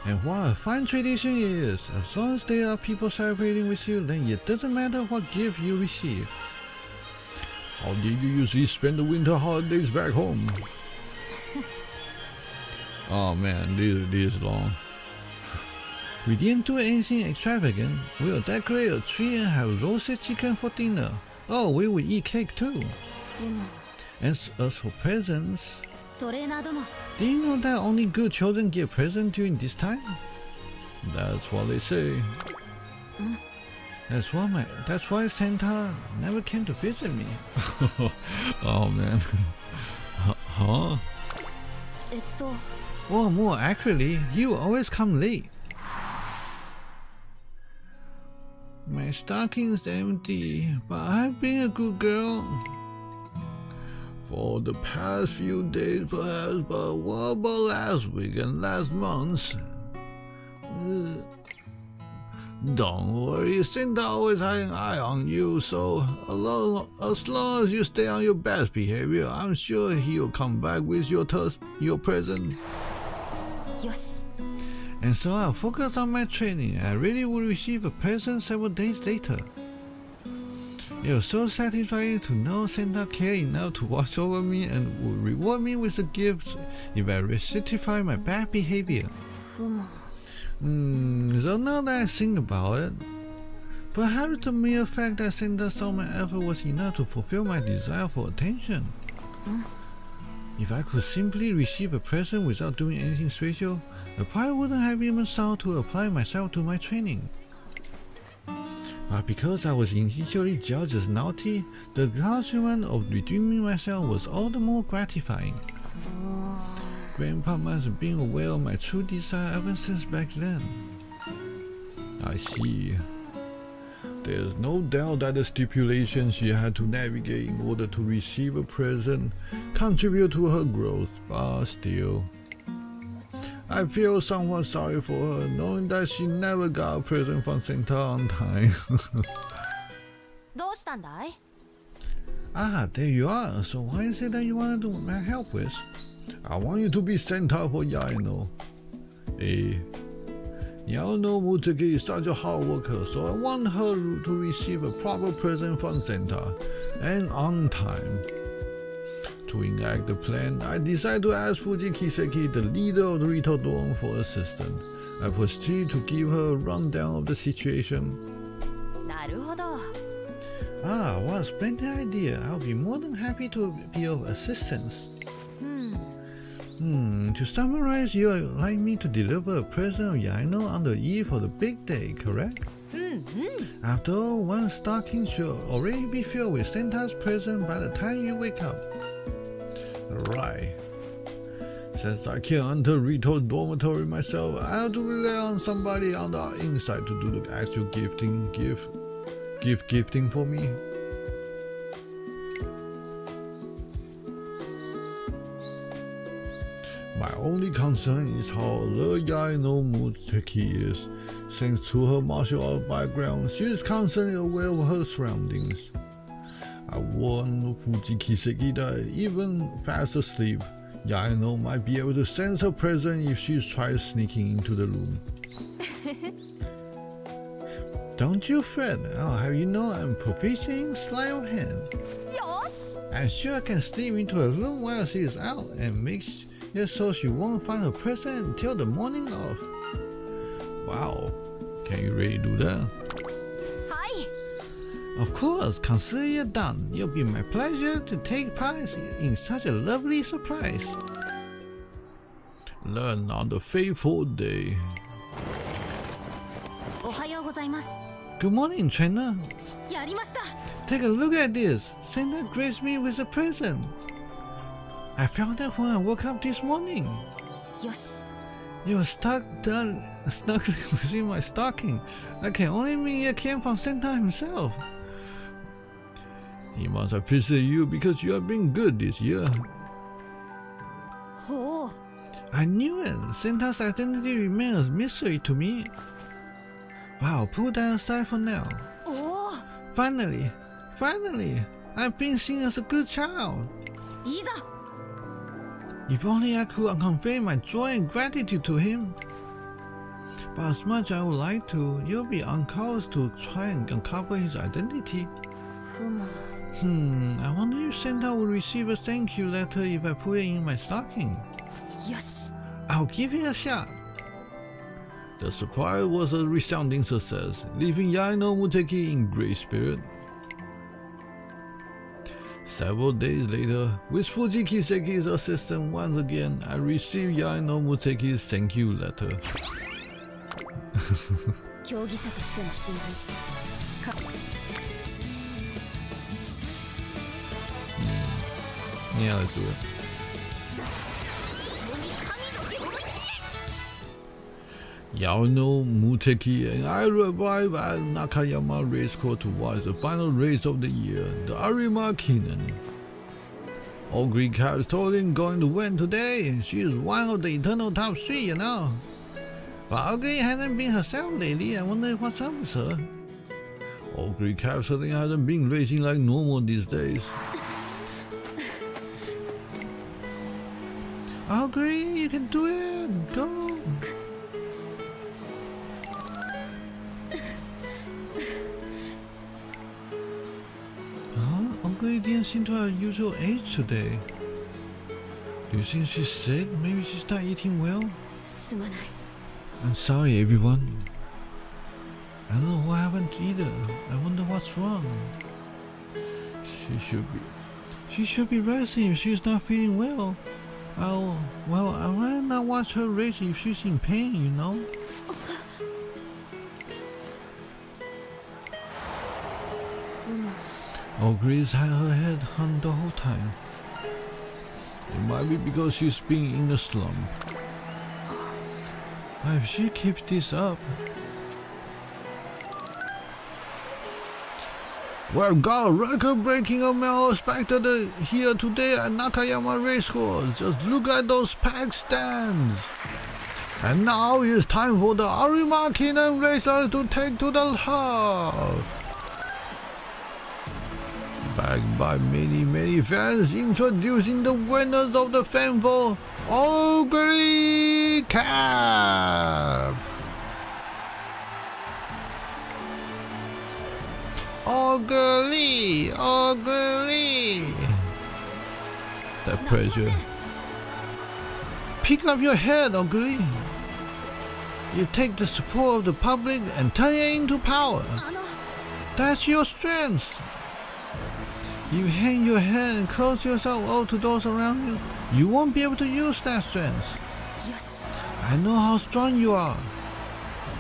And what a fine tradition it is. As long as there are people celebrating with you, then it doesn't matter what gift you receive. How did you usually spend the winter holidays back home? Oh man, this is long. We didn't do anything extravagant. We'll decorate a tree and have roasted chicken for dinner. Oh, we will eat cake too. As for presents, トレーナー殿。 do you know that only good children get presents during this time? That's what they say. That's why Santa never came to visit me. Oh man. Huh? Or more accurately, you always come late. My stocking's empty, but I've been a good girl. For the past few days perhaps, but what about last week and last month? Don't worry, Santa always has an eye on you, so as long as you stay on your best behavior, I'm sure he'll come back with your present. よし。 And so I'll focus on my training. I really will receive a present several days later. It was so satisfying to know Santa cared enough to watch over me and would reward me with a gift if I rectify my bad behavior. ふむ。 So now that I think about it, perhaps the mere fact that Santa saw my effort was enough to fulfill my desire for attention. If I could simply receive a present without doing anything special, I probably wouldn't have even sought to apply myself to my training. But because I was initially judged as naughty, the accomplishment of redeeming myself was all the more gratifying. Grandpa must have been aware of my true desire ever since back then. I see. There's no doubt that the stipulations she had to navigate in order to receive a present contribute to her growth, but still. I feel somewhat sorry for her, knowing that she never got a present from Santa on time. どうしたんだい？ Ah, there you are. So why is it that you wanted to my help with? I want you to be Santa for Yaeno. Yaeno Muteki is such a hard worker, so I want her to receive a proper present from Santa, and on time. To enact the plan, I decided to ask Fuji Kiseki, the leader of the Rito Dorm, for assistance. I proceeded to give her a rundown of the situation. なるほど。 Ah, what a splendid idea. I'll be more than happy to be of assistance. To summarize, you'd like me to deliver a present of Yaeno on the eve of the big day, correct? After all, one stocking should already be filled with Santa's present by the time you wake up. Right. Since I can't enter Rito's dormitory myself, I have to rely on somebody on the inside to do the actual gifting for me. My only concern is how alert Yaeno Muteki is. Thanks to her martial art background, she is constantly aware of her surroundings. I warned Fujikiseki that even fast asleep, Yaeno might be able to sense her presence if she tries sneaking into the room. Don't you fret, I'll have you know I'm proficient in sleight of hand. よし。 I'm sure I can sneak into her room while she is out and make it so she won't find her present until the morning of. Wow, can you really do that? はい。 Of course, consider it done. It'll be my pleasure to take part in such a lovely surprise. Learn on the fateful day. おはようございます。 Good morning, trainer. やりました。 Take a look at this. Santa graced me with a present. I found that when I woke up this morning. よし。 It was stuck within my stocking. I can only mean it came from Santa himself. He must appreciate you because you have been good this year. ほう。 I knew it. Santa's identity remains a mystery to me. But I'll put that aside for now. おお。 Finally, I've been seen as a good child. いざ。 If only I could convey my joy and gratitude to him. But as much as I would like to, you'll be on course to try and uncover his identity. ふむ。 I wonder if Santa will receive a thank you letter if I put it in my stocking. よし。 I'll give it a shot. The surprise was a resounding success, leaving Yaeno Muteki in great spirit. Several days later, with Fujikiseki's assistance once again, I received Yaeno Muteki's thank you letter. 競技者としての真髄。Yeah, let's do it. Yaeno Muteki and I arrived at Nakayama Racecourse to watch the final race of the year, the Arima Kinen. All Greek cars told him going to win today. She is one of the eternal top 3, you know. But Ugly hasn't been herself lately. I wonder what's up with her. All Greek cars certainly hasn't been racing like normal these days. Ugly, you can do it. Go. Ugly didn't seem to have usual age today. Do you think she's sick? Maybe she's not eating well? すまない。 I'm sorry, everyone. I don't know what happened either. I wonder what's wrong. She should be resting if she's not feeling well. I'd rather not watch her race if she's in pain, you know? Ogre's had her head hung the whole time. It might be because she's been in a slump. But if she keeps this up... We've got a record-breaking amount of spectators here today at Nakayama Racecourse. Just look at those packed stands. And now it's time for the Arima Kinen racers to take to the turf. Backed by many fans, introducing the winners of the famous Ugly Cup. Ugly. That pressure. Pick up your head, Ugly. You take the support of the public and turn it into power. That's your strength. You hang your head and close yourself all to those around you. You won't be able to use that strength. よし I know how strong you are.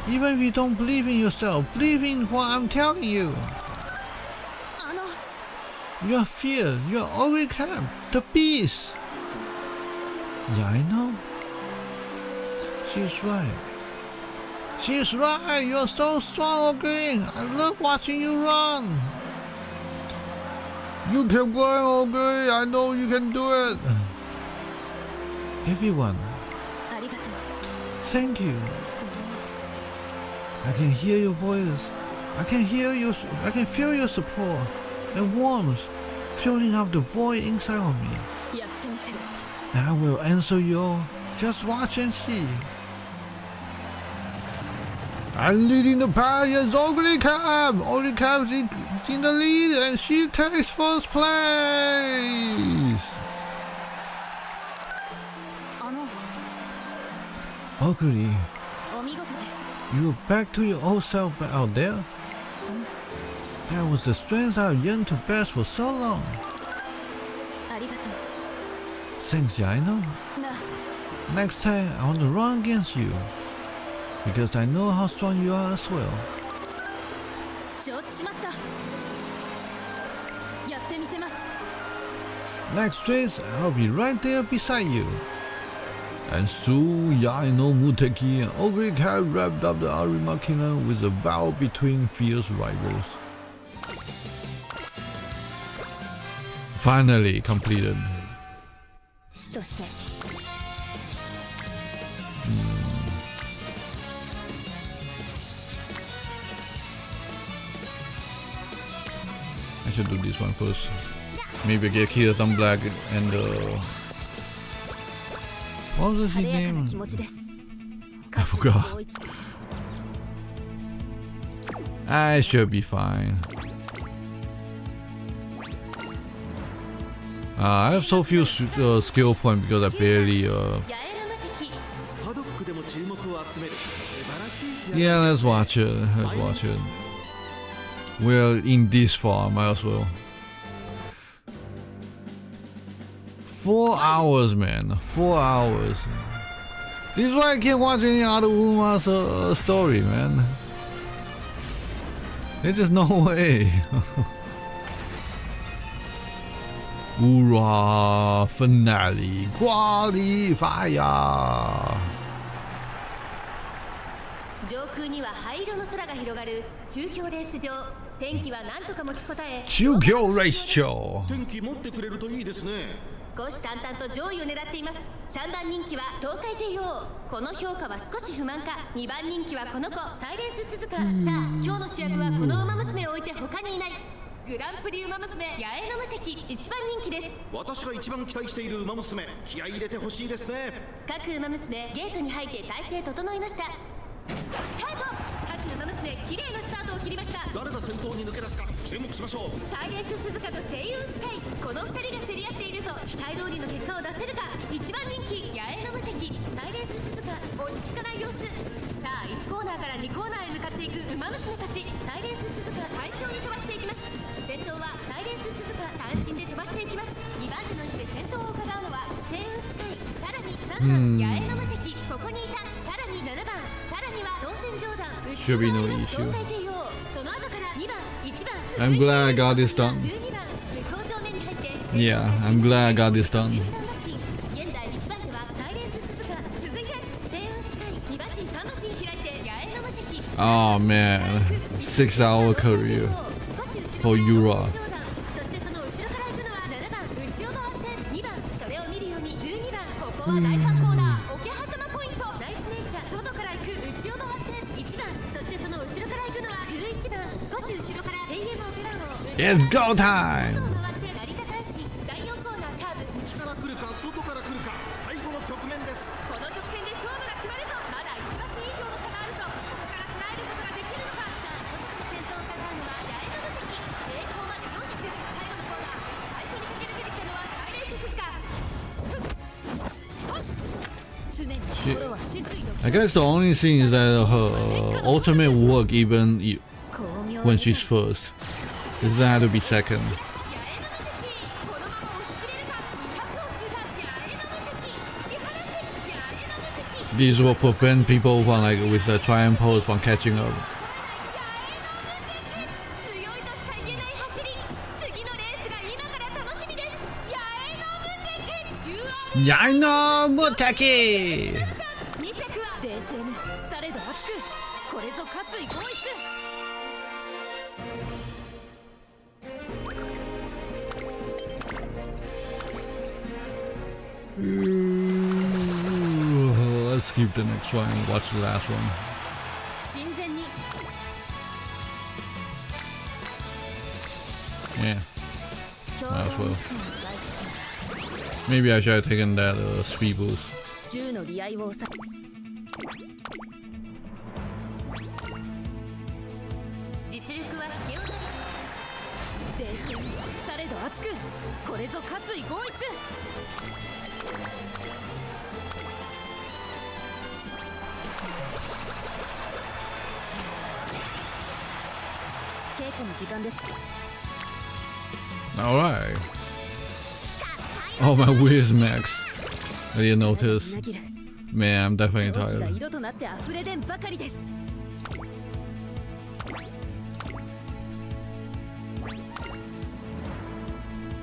Even if you don't believe in yourself, believe in what I'm telling you. あの Your fear, your ugly cap, the beast. Yeah, I know. She's right. She's right. You're so strong, Ogre. I love watching you run. You keep going, Ogre. I know you can do it. Everyone, ありがとう thank you. I can hear your voice. I can feel your support and warmth filling up the void inside of me. やってみせる And I will answer you all. Just watch and see. I'm leading the pack as Ugly Cap. Ugly Cap's in the lead and she takes first place. あの Ugly, お見事です you're back to your old self out there. That was the strength I've yearned to best for so long. ありがとう Thanks, Yaeno. な Next time, I want to run against you. Because I know how strong you are as well. 承知しましたやってみせます Next race, I'll be right there beside you. And soon, Yaeno Muteki and Ugly Cat wrapped up the Arima Kingdom with a battle between fierce rivals. Finally completed. 師として I should do this one first. Maybe I get Kira some black and what was his 晴れやかな name? 気持ちです I forgot. I should be fine. I have so few skill points because I barely ヤエノムテキパドックでも注目を集める素晴らしい試合 Yeah, let's watch it. Let's watch it. We're in this far, might as well. 4 hours, man. 4 hours. This is why I can't watch any other Uma's story, man. There's just no way. Hoorah! Finale! Qualifier! 上空には灰色の空が広がる中京レース場天気は何とか持ちこたえ中京レース場天気持ってくれるといいですね虎視眈々と上位を狙っています3番人気は東海帝王この評価は少し不満か2番人気はこの子サイレンス鈴鹿さあ今日の主役はこの馬娘を置いて他にいないグランプリ馬娘八重の無敵一番人気です私が一番期待している馬娘気合い入れてほしいですね各馬娘ゲートに入って体勢整いましたスタート各馬娘綺麗なスタートを切りました誰が先頭に抜け出すか注目しましょうサイレンス鈴鹿と星雲スカイこの2人が競り合っているぞ期待通りの結果を出せるか一番人気八重の無敵サイレンス鈴鹿落ち着かない様子さあ1コーナーから2コーナーへ向かっていく馬娘たちサイレンス鈴鹿快調に飛ばしていきます先頭はサイレンス鈴鹿単身で飛ばしていきます2番手の位置で先頭を伺うのは星雲スカイさらに3番八重の無敵ここにいたさらに7番さらには当選上段 Should be no issue. その後から2番1番 I'm glad I got this done. 12番向こう正面に入って Yeah, I'm glad I got this done. 13馬身現在1番手はサイレンス鈴鹿続いて星雲スカイ2馬身3馬身開いて八重の無敵 Oh man, 6-hour career 少し後ろ for Yura. そしてその後ろから行くのは7番内を回って2番それを見るように12番ここは第3コーナー桶狭間ポイントナイスネイチャー外から行く内を回って1番そしてその後ろから行くのは11番少し後ろから AM オペラーを It's go time! 回って成田大使第4コーナーカーブ内から来るか外から来るか最後の局面ですこの直線で勝負が決まるぞまだ1馬身以上の差があるぞここから繋いでいくことができるのかさあ先頭を飾るのは八重の無敵栄光まで400最後のコーナー最初に駆け抜けてきたのはサイレンス鈴鹿常に心は死水の I guess the only thing is that her ultimate work even 巧妙 when she's first. It doesn't have to be second. These will prevent people from like with the triumph pose from catching up. Yaeno Muteki! 冷静にされど熱くこれぞ加水合一 Let's skip the next one and watch the last one. 親善に Yeah, might as well. Maybe I should have taken that speed boost. 銃の利合をさ実力は引けを取り冷静にされど熱くこれぞ加水合一 稽古の時間です Alright. Oh, my whiz max. I didn't notice. みなぎる Man, I'm definitely 蒸気が tired. 色となって溢れ出んばかりです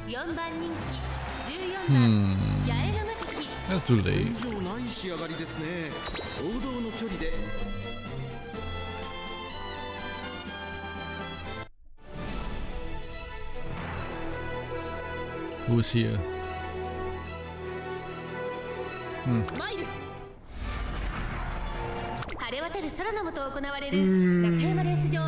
4番人気14番八重の敵 That's too late. 以上ない仕上がりですね。王道の距離で Who's here? マイル 晴れ渡る空の下行われる中山レース場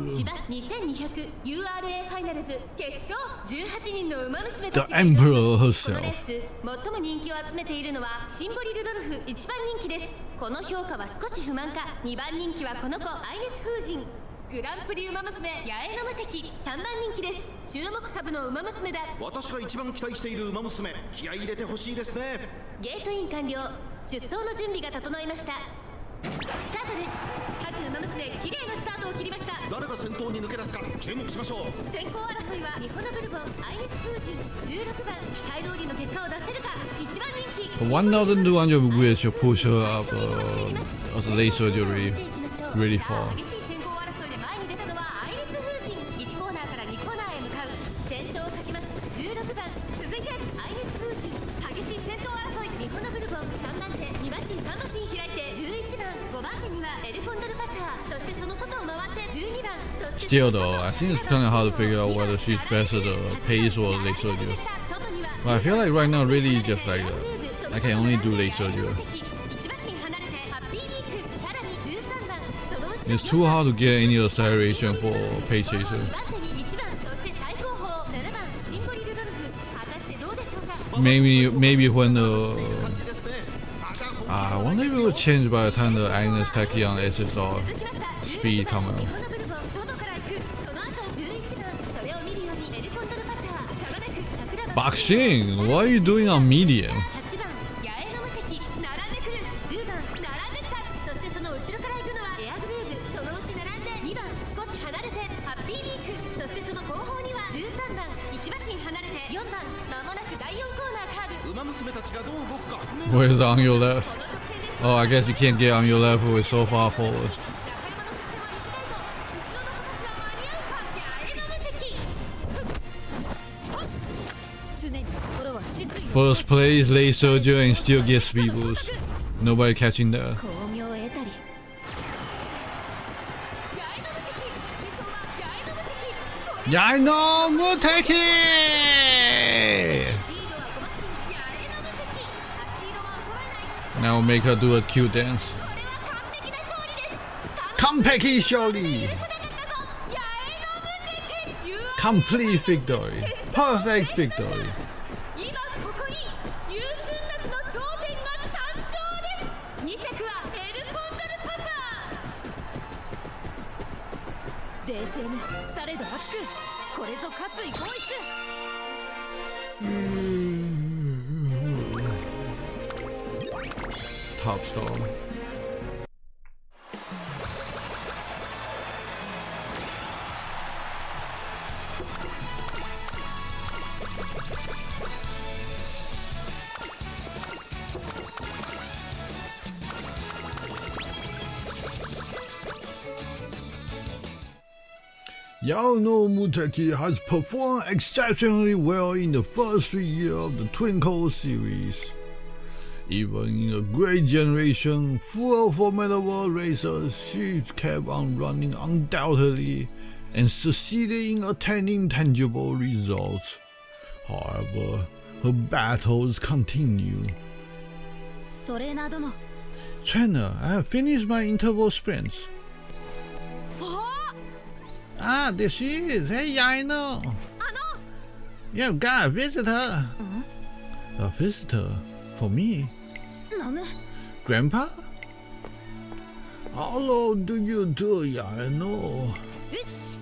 芝 2200URA ファイナルズ決勝18人の馬娘 The たちが Emperor この herself. レース最も人気を集めているのはシンボリルドルフ1番人気です。この評価は少し不満か。2番人気はこの子アイネス風神グランプリ馬娘八重の無敵3番人気です。注目株の馬娘だ。私が一番期待している馬娘、気合い入れてほしいですね。ゲートイン完了。出走の準備が整いました。スタートです。各馬娘綺麗なスタートを切りました。誰が先頭に抜け出すか注目しましょう。先行争いはミホノブルボンアイネス風神16番期待通りの結果を出せるか。1番人気 1200 with should push her up as a late surgery really far. 激しい先行争いで前に出たのはアイネス風神1コーナーから2コーナーへ向かう。先頭をかけます16番続いてアイネス風神激しい先頭争いミホノブルボン3番手2馬身3馬身開いて11番5番手にはエルコンドルパサーそしてその外を回って12番そして Still though, I think it's kind of hard to figure out whether she's best at the pace or late surgery. But I feel like right now really just like I can only do late surgery. It's too hard to get any acceleration for pace chaser. Maybe when the I wonder if it will change by the time the Agnes Tachyon SSR speed come out. Boxing, what are you doing on medium? 8番八重の無敵並んでくる10番並んできたそしてその後ろから行くのはエアグルーブそのうち並んで2番少し離れてハッピーリークそしてその後方には13番1馬身離れて4番まもなく第4コーナーカーブ馬娘たちがどう動くか。 Where's on your left? この直線です Oh, I guess you can't get on your left with so far forward. 中山の作戦は短いぞ後ろの子たちは間に合うか八重の無敵 常に心は止水の First place, late surgery, and still get speed boost. Nobody catching that. 巧妙を得たり 八重の無敵これ Yaeno Muteki! リードは5馬身八重の無敵足色は衰えない Now make her do a cute dance. これは完璧な勝利です Kompeki Shorty! 許せなかったぞ八重の無敵 Complete victory. Perfect victory. 今ここに優秀たちの頂点が誕生です2着はエルコンドルパサー冷静にされど熱くこれぞ加水合一 Top star. Yaeno Muteki has performed exceptionally well in the first 3 years of the Twinkle series. Even in a great generation full of formidable racers, she kept on running undoubtedly and succeeded in attaining tangible results. However, her battles continue. トレーナー殿 Trainer, I have finished my interval sprints. Ah, there she is. Hey, Yaeno. You've got a visitor. A visitor? For me? 何 Grandpa? Hello to you too, Yaeno. よし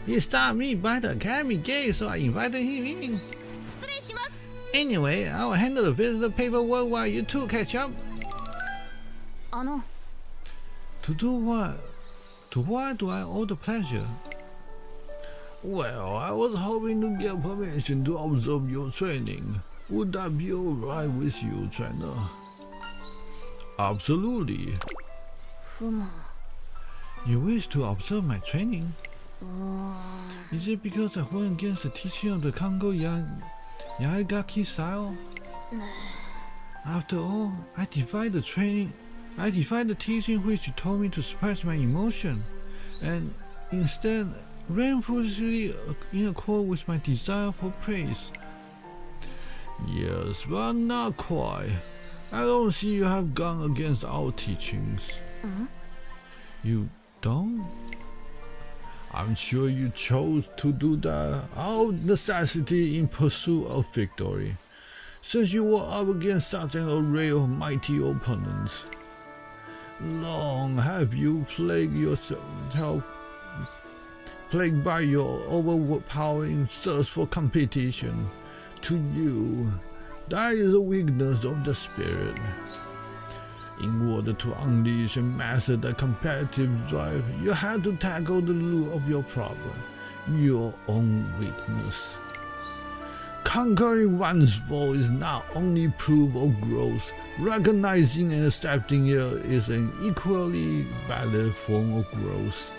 He stopped me by the academy gate, so I invited him in. 失礼します Anyway, I will handle the visitor paperwork while you two catch up. あの To do what? To what do I owe the pleasure? Well, I was hoping to get permission to observe your training. Would that be alright with you, trainer? Absolutely. ふむ You wish to observe my training? Is it because I went against the teaching of the Kongo Yaegaki style? After all, I defied the teaching which you told me to suppress my emotion, and instead ran foolishly in accord with my desire for praise. Yes, but not quite. I don't see you have gone against our teachings. You don't? I'm sure you chose to do that out of necessity in pursuit of victory, since you were up against such an array of mighty opponents. Long have you plagued by your overpowering thirst for competition. To you, that is a weakness of the spirit. In order to unleash and master that competitive drive, you had to tackle the root of your problem, your own weakness. Conquering one's foe is not only proof of growth, recognizing and accepting it is an equally valid form of growth.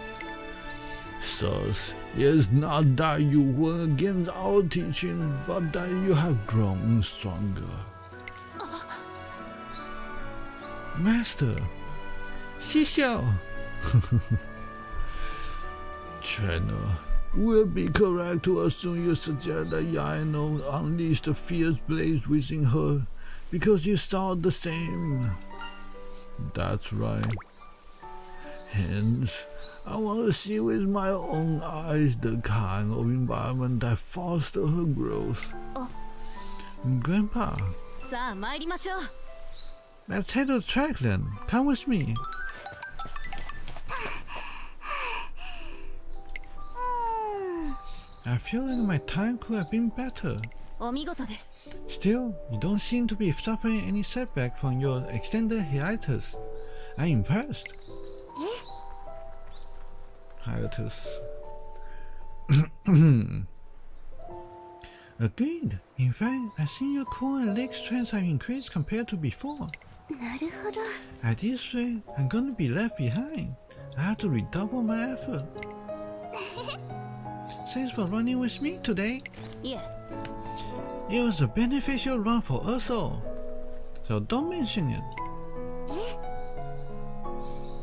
Thus, it is not that you went against our teaching, but that you have grown stronger. Master, 夕消. Trainer, will it be correct to assume you suggest that Yaeno unleashed the fierce blaze within her because you saw the same? That's right. Hence, I want to see with my own eyes the kind of environment that fosters her growth. Grandpa, さあ参りましょう let's head to the track then. Come with me. I feel like my time could have been better. お見事です Still, you don't seem to be suffering any setback from your extended hiatus. I'm impressed. Hiatus. Agreed. In fact, I think your core and leg strengths have increased compared to before. なるほど At this rate, I'm going to be left behind. I have to redouble my effort. Thanks for running with me today. いえ It was a beneficial run for us all. So don't mention it.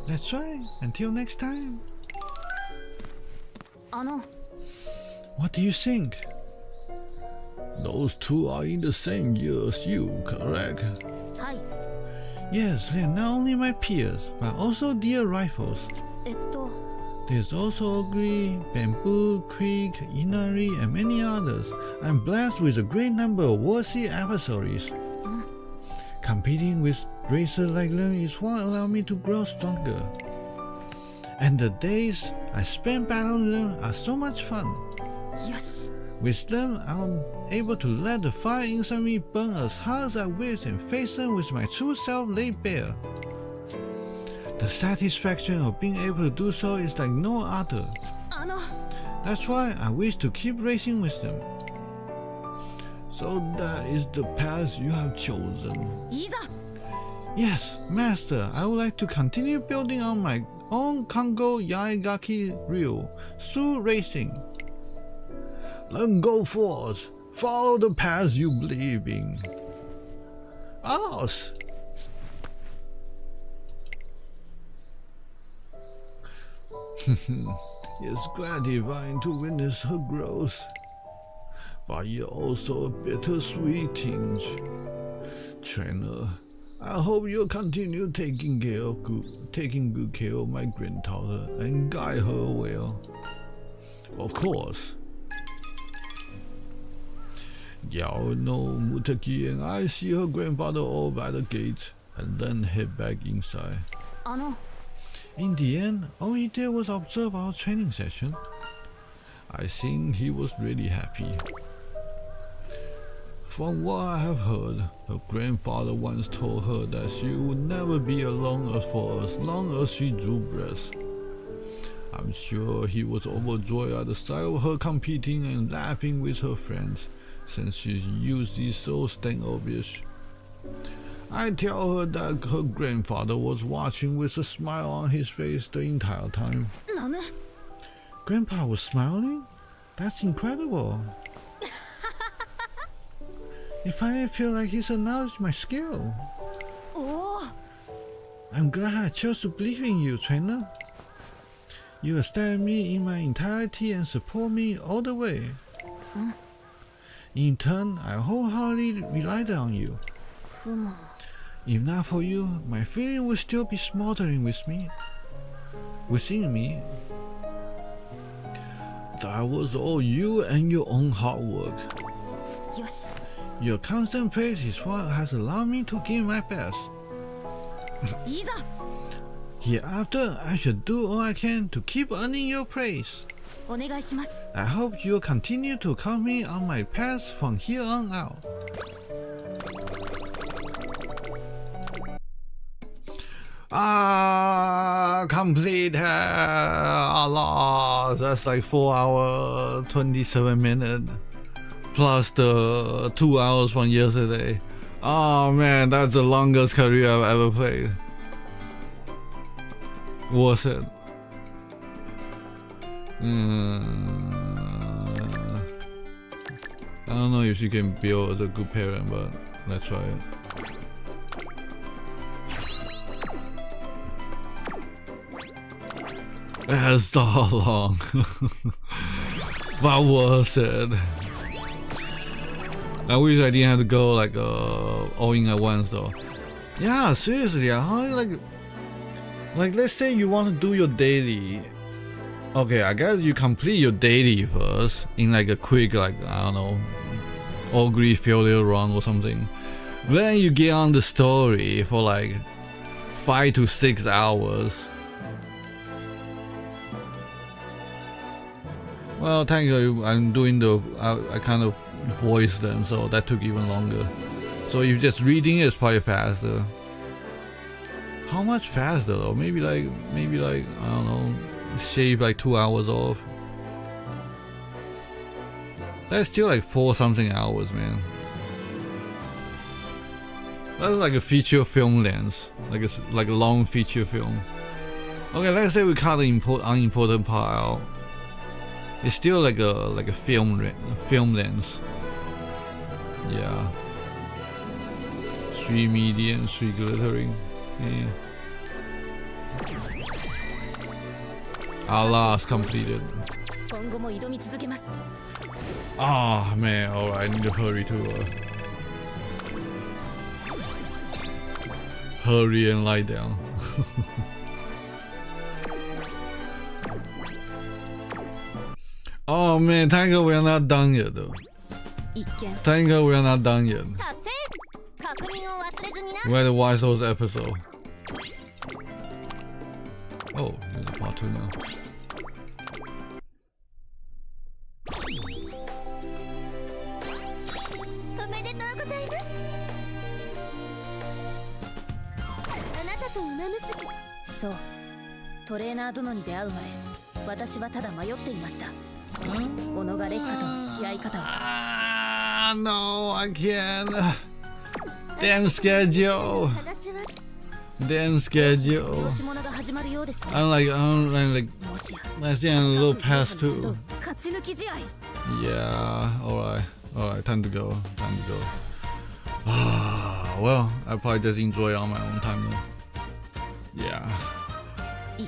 That's right. Until next time. あの What do you think? Those two are in the same year as you, correct? はい Yes, they're not only my peers, but also dear rivals. There's also Ogre, Bamboo, Creek, Inari, and many others. I'm blessed with a great number of worthy adversaries. Competing with racers like them is what allows me to grow stronger. And the days I spend battling them are so much fun. よし With them, I'm able to let the fire inside me burn as hard as I wish and face them with my true self laid bare. The satisfaction of being able to do so is like no other. あの That's why I wish to keep racing with them. So that is the path you have chosen. いざ Yes, Master, I would like to continue building on on Kango Yaegaki Ryu, Su Racing. Then go forth, follow the path you believe in. Us. It's gratifying to witness her growth, but yet also a bittersweet tinge. Trainer, I hope you'll continue taking good care of my granddaughter and guide her well. Of course. Yaeno Muteki and I see her grandfather all by the gate and then head back inside. In the end, all he did was observe our training session. I think he was really happy. From what I have heard, her grandfather once told her that she would never be alone for as long as she drew breath. I'm sure he was overjoyed at the sight of her competing and laughing with her friends, since she's usually so standoffish. I tell her that her grandfather was watching with a smile on his face the entire time. Grandpa was smiling? That's incredible. I finally feel like he's acknowledged my skill. I'm glad I chose to believe in you, trainer. You understand me in my entirety and support me all the way. In turn, I wholeheartedly relied on you. If not for you, my feeling would still be smoldering within me. That was all you and your own hard work. Your constant praise is what has allowed me to give my best. Hereafter, I shall do all I can to keep earning your praise. I hope you'll continue to count me on my path from here on out. Complete. Allah, that's like 4 hours, 27 minutes, plus the 2 hours from yesterday. Oh man, that's the longest career I've ever played. Was it? I don't know if you can build as a good parent, but let's try it. That's so long. But was it? I wish I didn't have to go like all in at once though. Yeah, seriously, like let's say you want to do your daily. Okay, I guess you complete your daily first in like a quick, like, I don't know, ogre failure run or something. Then you get on the story for like 5 to 6 hours. Well, thankfully I'm doing I kind of voiced them, so that took even longer. So if just reading it, it's probably faster. How much faster though? Maybe like I don't know, shave like 2 hours off. That's still like 4 something hours, man. That's like a feature film length, like a long feature film. Okay, let's say we cut the unimportant part out. It's still like a film length. Yeah. 3 medium, 3 glittering. Yeah. Alas, completed. Ah, man, alright, I need to hurry hurry and lie down. Oh man, thank God we are not done yet though. Thank God we are not done yet. We had to watch those episodes. Oh, there's a part 2 now. So, トレーナー殿に出会うまで、私はただ迷っていました。小野が烈火との付き合い方は。No, I can't. Damn schedule. Damn schedule. 催し物が始まるようですね。 I'm like,もしや let's see, I'm a little past 2. 勝ち抜き試合。 Yeah, alright, time to go. Well, I probably just enjoy it on my own time then. Yeah.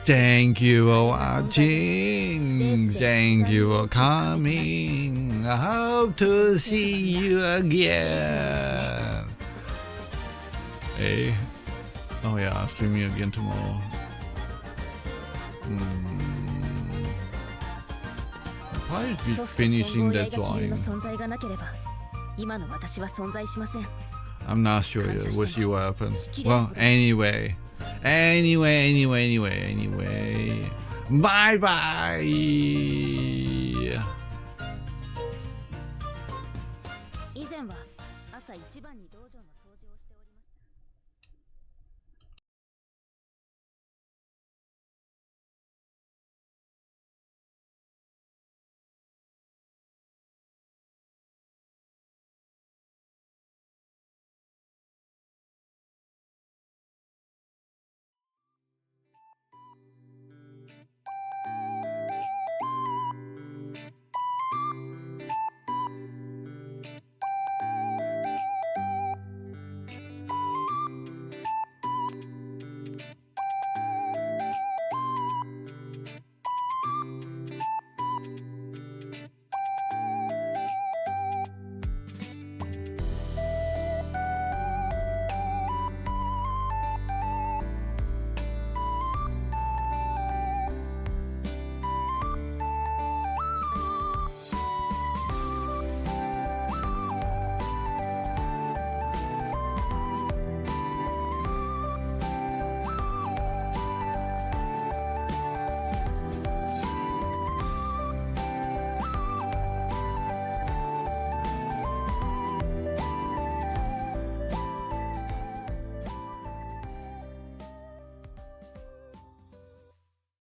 Thank you for watching. Thank you for coming. I hope to see you again. Hey. Oh yeah, streaming again tomorrow. I'll probably be finishing that drawing. 存在がなければ今の私は存在しません。 I'm not sure yet. We'll see what happens. Well, anyway. Bye bye. 以前は朝一番に道場の